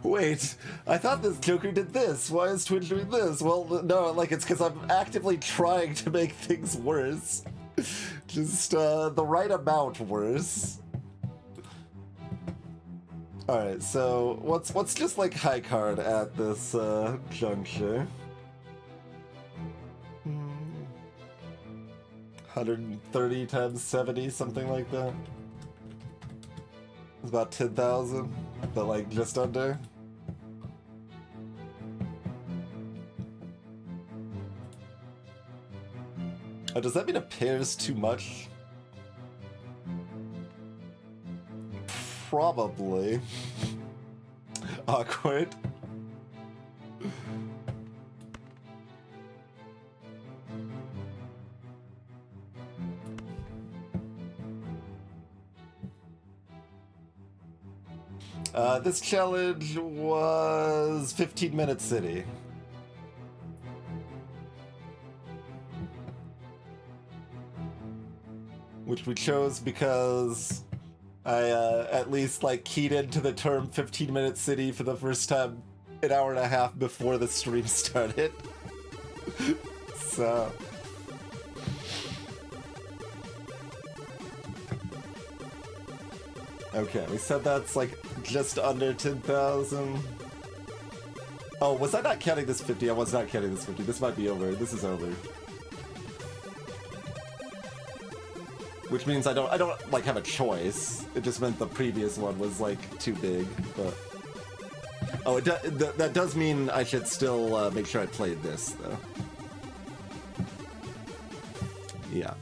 wait, I thought this Joker did this. Why is Twitch doing this? Well, no, like, it's because I'm actively trying to make things worse. Just the right amount worse. Alright, so what's just like high card at this juncture? 130 times 70, something like that. It's about 10,000, but like just under. Oh, does that mean a pair's too much? Probably. Awkward. This challenge was 15-minute city. Which we chose because I at least like keyed into the term 15-minute city for the first time an hour and a half before the stream started. So okay, we said that's like just under 10,000. Oh, was I not counting this 50? I was not counting this 50. This might be over. This is over. Which means I don't like have a choice. It just meant the previous one was like too big, but oh, that does mean I should still make sure I played this though. Yeah.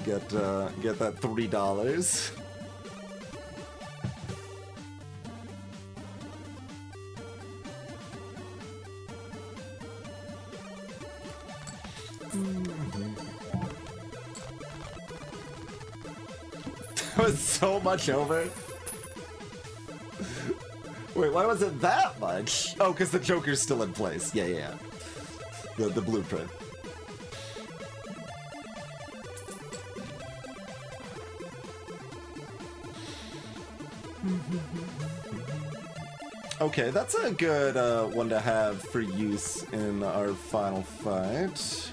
Get that $3. That was so much over. Wait, why was it that much? Oh, because the Joker's still in place. Yeah, yeah, yeah. The blueprint. Okay, that's a good one to have for use in our final fight.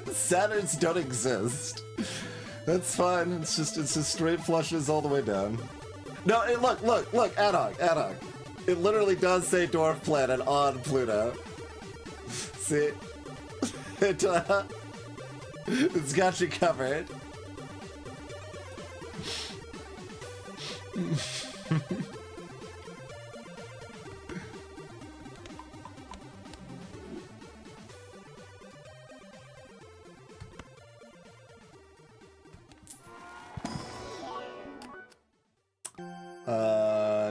Saturns don't exist. That's fine. It's just straight flushes all the way down. No, hey, look, Adog. It literally does say dwarf planet on Pluto. See? It's got you covered.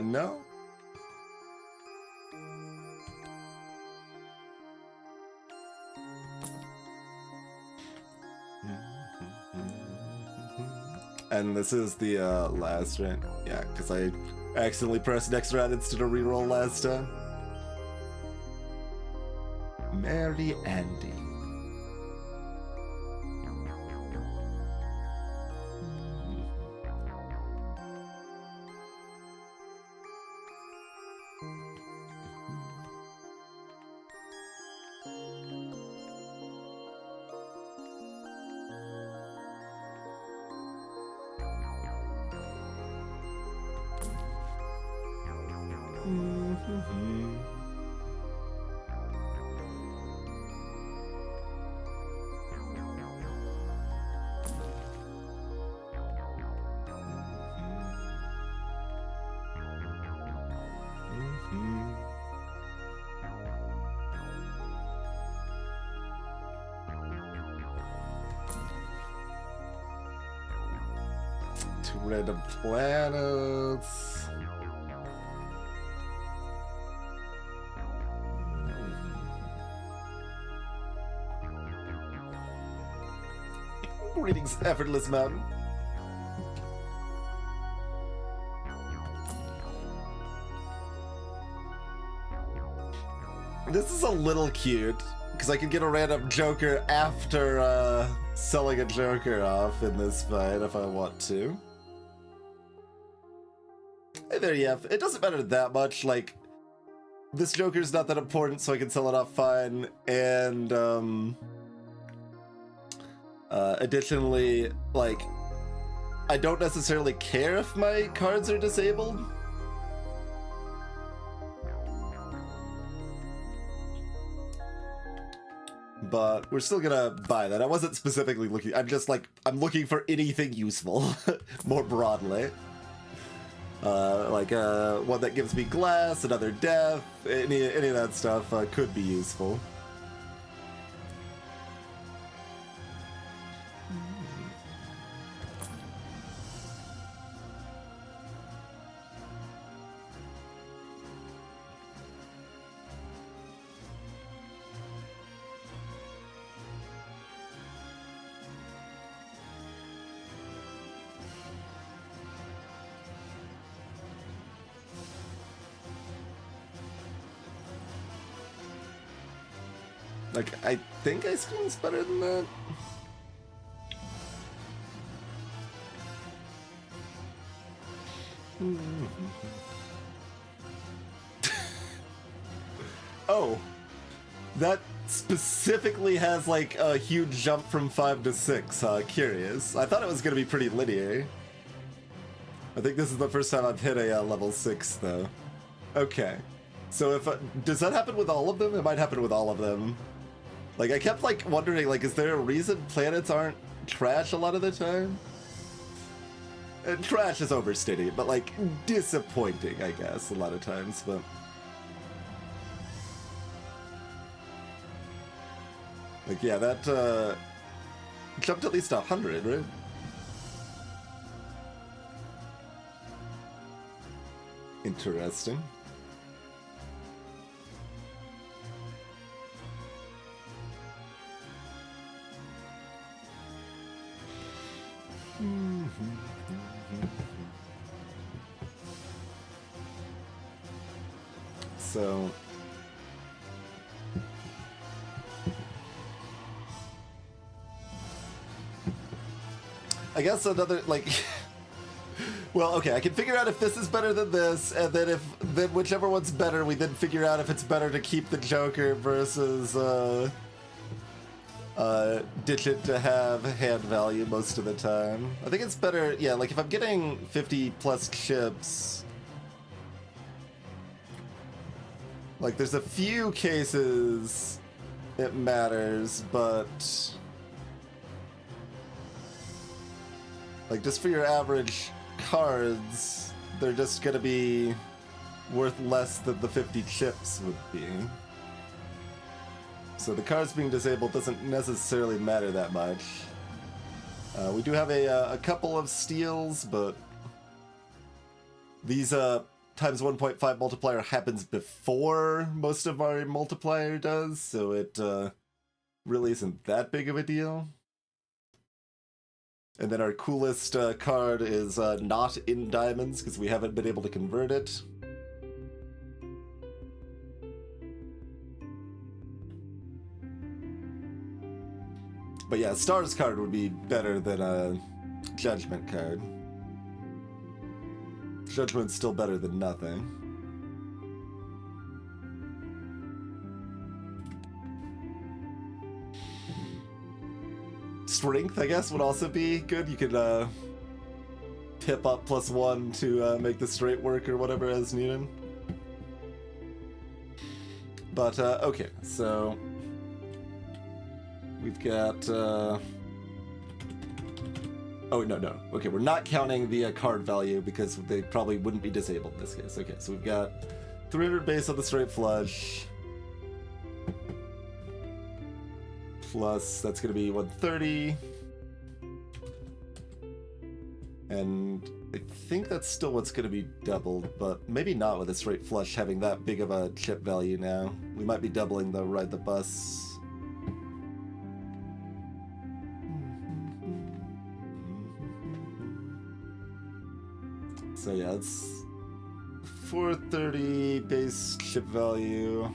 No. And this is the last round. Yeah, because I accidentally pressed next round instead of reroll last time. Mary Andy. Two random planets. Greetings, effortless mountain. This is a little cute, because I can get a random Joker after selling a Joker off in this fight if I want to. Hey there, Yef. It doesn't matter that much, like, this Joker's not that important, so I can sell it off fine, and, additionally, like, I don't necessarily care if my cards are disabled. But we're still gonna buy that. I wasn't specifically looking, I'm just like, I'm looking for anything useful, more broadly. One that gives me glass, another death, any of that stuff could be useful. Like, I think Ice Cream's better than that. Oh, that specifically has like a huge jump from 5 to 6. Curious. I thought it was gonna be pretty linear. I think this is the first time I've hit a level 6 though. Okay. So if does that happen with all of them? It might happen with all of them. Like, I kept, like, wondering, like, is there a reason planets aren't trash a lot of the time? Trash is overstating it, but, like, disappointing, I guess, a lot of times, but... Like, yeah, that, jumped at least 100, right? Interesting. So I guess another, like, well, okay, I can figure out if this is better than this, and then whichever one's better, we then figure out if it's better to keep the Joker versus ditch it to have hand value most of the time. I think it's better, yeah, like if I'm getting 50 plus chips, like there's a few cases it matters, but like just for your average cards, they're just gonna be worth less than the 50 chips would be. So the cards being disabled doesn't necessarily matter that much. We do have a couple of steals, but these times 1.5 multiplier happens before most of our multiplier does, so it really isn't that big of a deal. And then our coolest card is not in diamonds, because we haven't been able to convert it. But yeah, Stars card would be better than a Judgment card. Judgment's still better than nothing. Strength, I guess, would also be good. You could pip up +1 to make the straight work or whatever as needed. But, okay, so we've got, oh, no. Okay, we're not counting the card value because they probably wouldn't be disabled in this case. Okay, so we've got 300 base on the straight flush. Plus, that's going to be 130. And I think that's still what's going to be doubled, but maybe not with a straight flush having that big of a chip value now. We might be doubling the ride the bus. So yeah, it's 430 base chip value.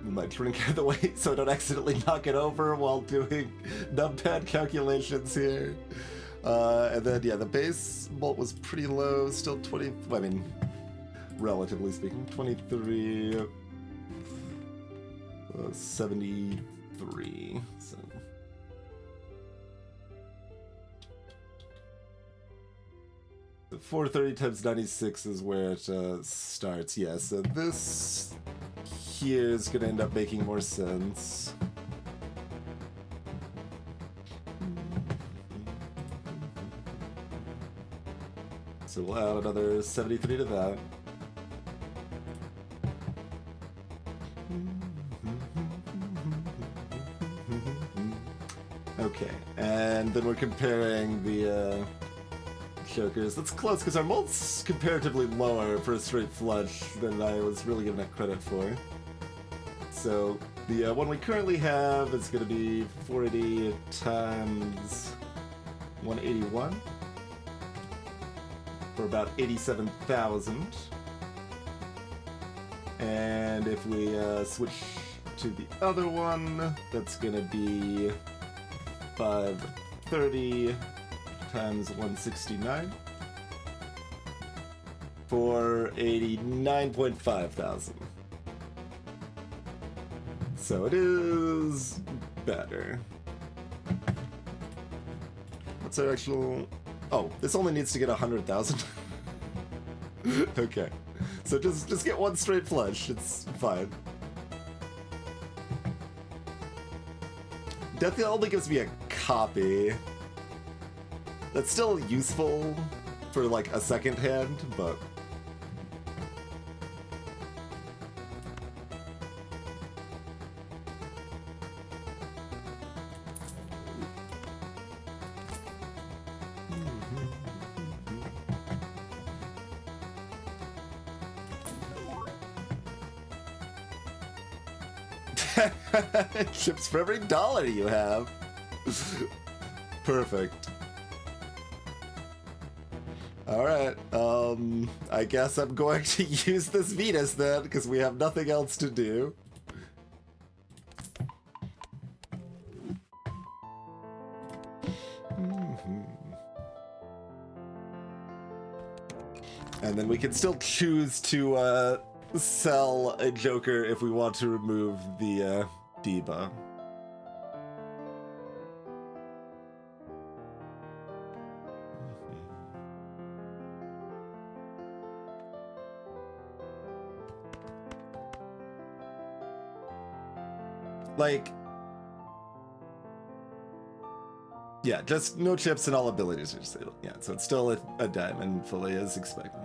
We might drink out of the way so I don't accidentally knock it over while doing numpad calculations here. And then, yeah, the base bolt was pretty low, still 20, I mean, relatively speaking, 23, 73, so. The 430 times 96 is where it starts, yeah, so this here is going to end up making more sense. So we'll add another 73 to that. Okay, and then we're comparing the Jokers. That's close, because our mult's comparatively lower for a straight flush than I was really giving it credit for. So the one we currently have is going to be 480 times 181 for about 87,000. And if we switch to the other one, that's going to be 530 times 169 for 89.5 thousand. So it is better. What's our actual... Oh, this only needs to get 100,000. Okay. So just get one straight flush. It's fine. Death only gives me a copy. That's still useful for like a second hand, but... Chips for every dollar you have. Perfect. Alright, I guess I'm going to use this Venus then, because we have nothing else to do. And then we can still choose to sell a Joker if we want to remove the debuff. Like, Yeah, just no chips and all abilities are disabled. Yeah, so it's still a diamond fully as expected.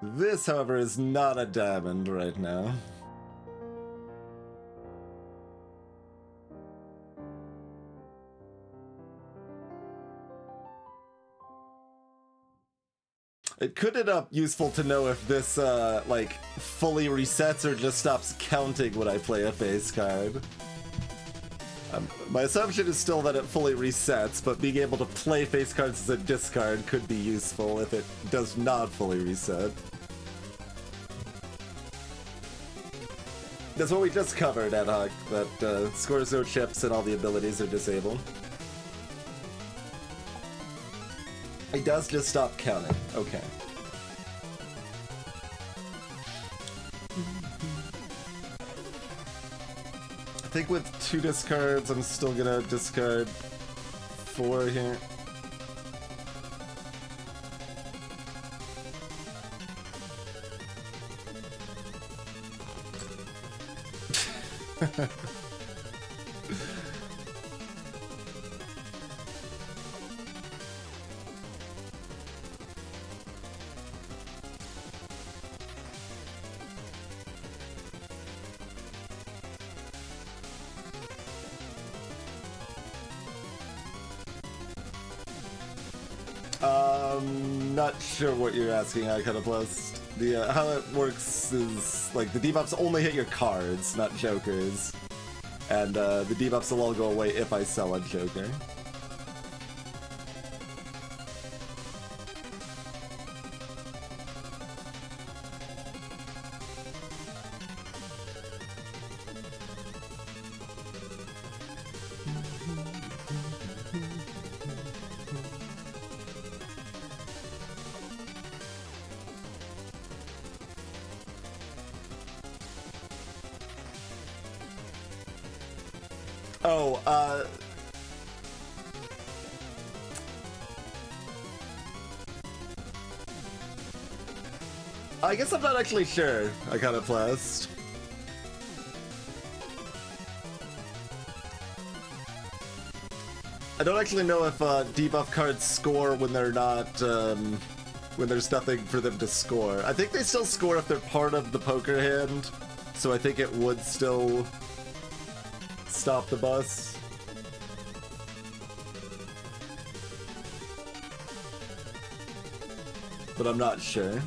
This, however, is not a diamond right now. It could end up useful to know if this, like, fully resets or just stops counting when I play a face card. My assumption is still that it fully resets, but being able to play face cards as a discard could be useful if it does not fully reset. That's what we just covered, Ad Hoc, that scores no chips and all the abilities are disabled. It does just stop counting. Okay. I think with 2 discards, I'm still gonna discard 4 here. Not sure what you're asking, Iconoplast. The how it works is like the debuffs only hit your cards, not jokers, and the debuffs will all go away if I sell a joker. I guess I'm not actually sure, Iconoplast. I don't actually know if debuff cards score when they're not, when there's nothing for them to score. I think they still score if they're part of the poker hand, so I think it would still stop the bus. But I'm not sure.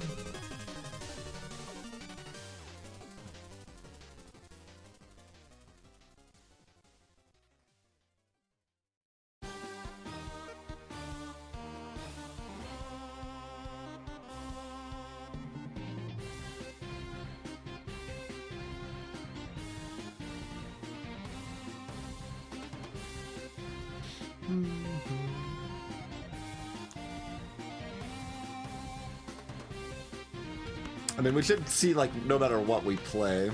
I mean, we should see, like, no matter what we play.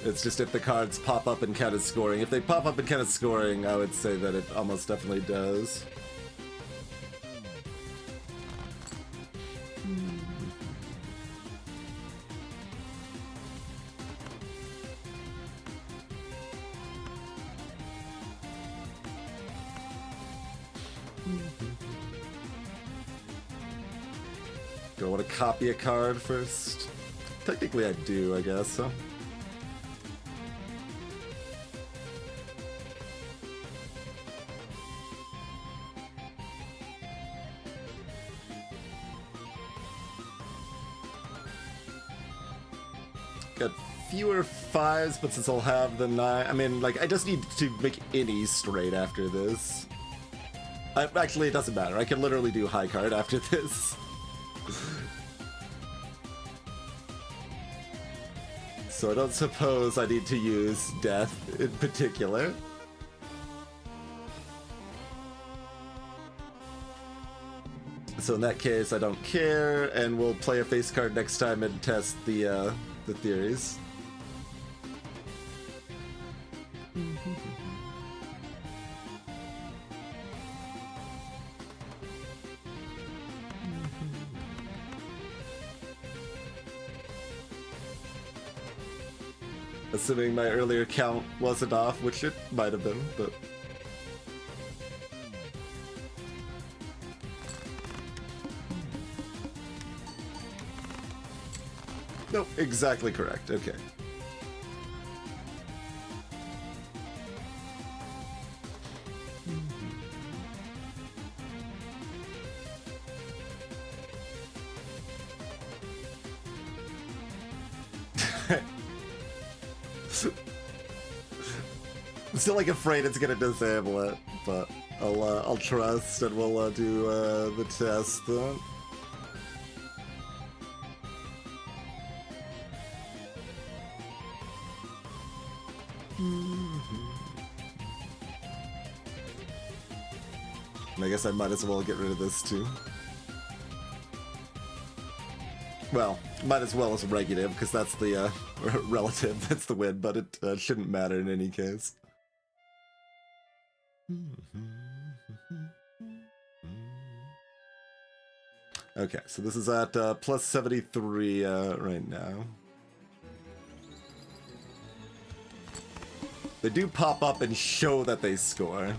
It's just if the cards pop up and count as scoring. If they pop up and count as scoring, I would say that it almost definitely does. Do I want to copy a card first? Technically I do, I guess, so. Got fewer 5s, but since I'll have the 9, I mean, like, I just need to make any straight after this. Actually, it doesn't matter. I can literally do high card after this. So I don't suppose I need to use death in particular. So in that case, I don't care, and we'll play a face card next time and test the theories. Assuming my earlier count wasn't off, which it might have been, but... Nope, exactly correct, okay. I'm still like afraid it's gonna disable it, but I'll trust and we'll do the test then. And I guess I might as well get rid of this too. Well, might as well as a negative, because that's the relative, that's the win, but it shouldn't matter in any case. Okay, so this is at plus 73 right now. They do pop up and show that they score.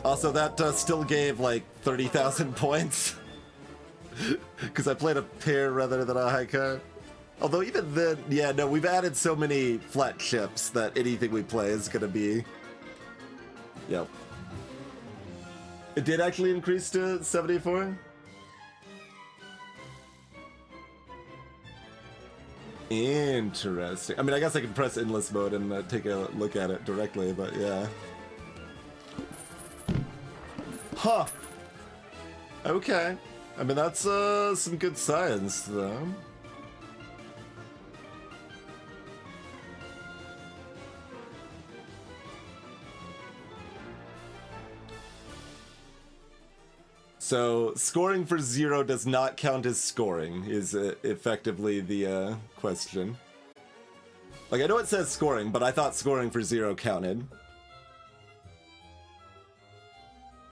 Also, that still gave like 30,000 points. Because I played a pair rather than a high card. Although even then, yeah, no, we've added so many flat chips that anything we play is gonna be... Yep. It did actually increase to 74? Interesting. I mean, I guess I can press endless mode and take a look at it directly, but yeah. Huh. Okay. I mean, that's some good science, though. So, scoring for 0 does not count as scoring, is effectively the question. Like, I know it says scoring, but I thought scoring for 0 counted.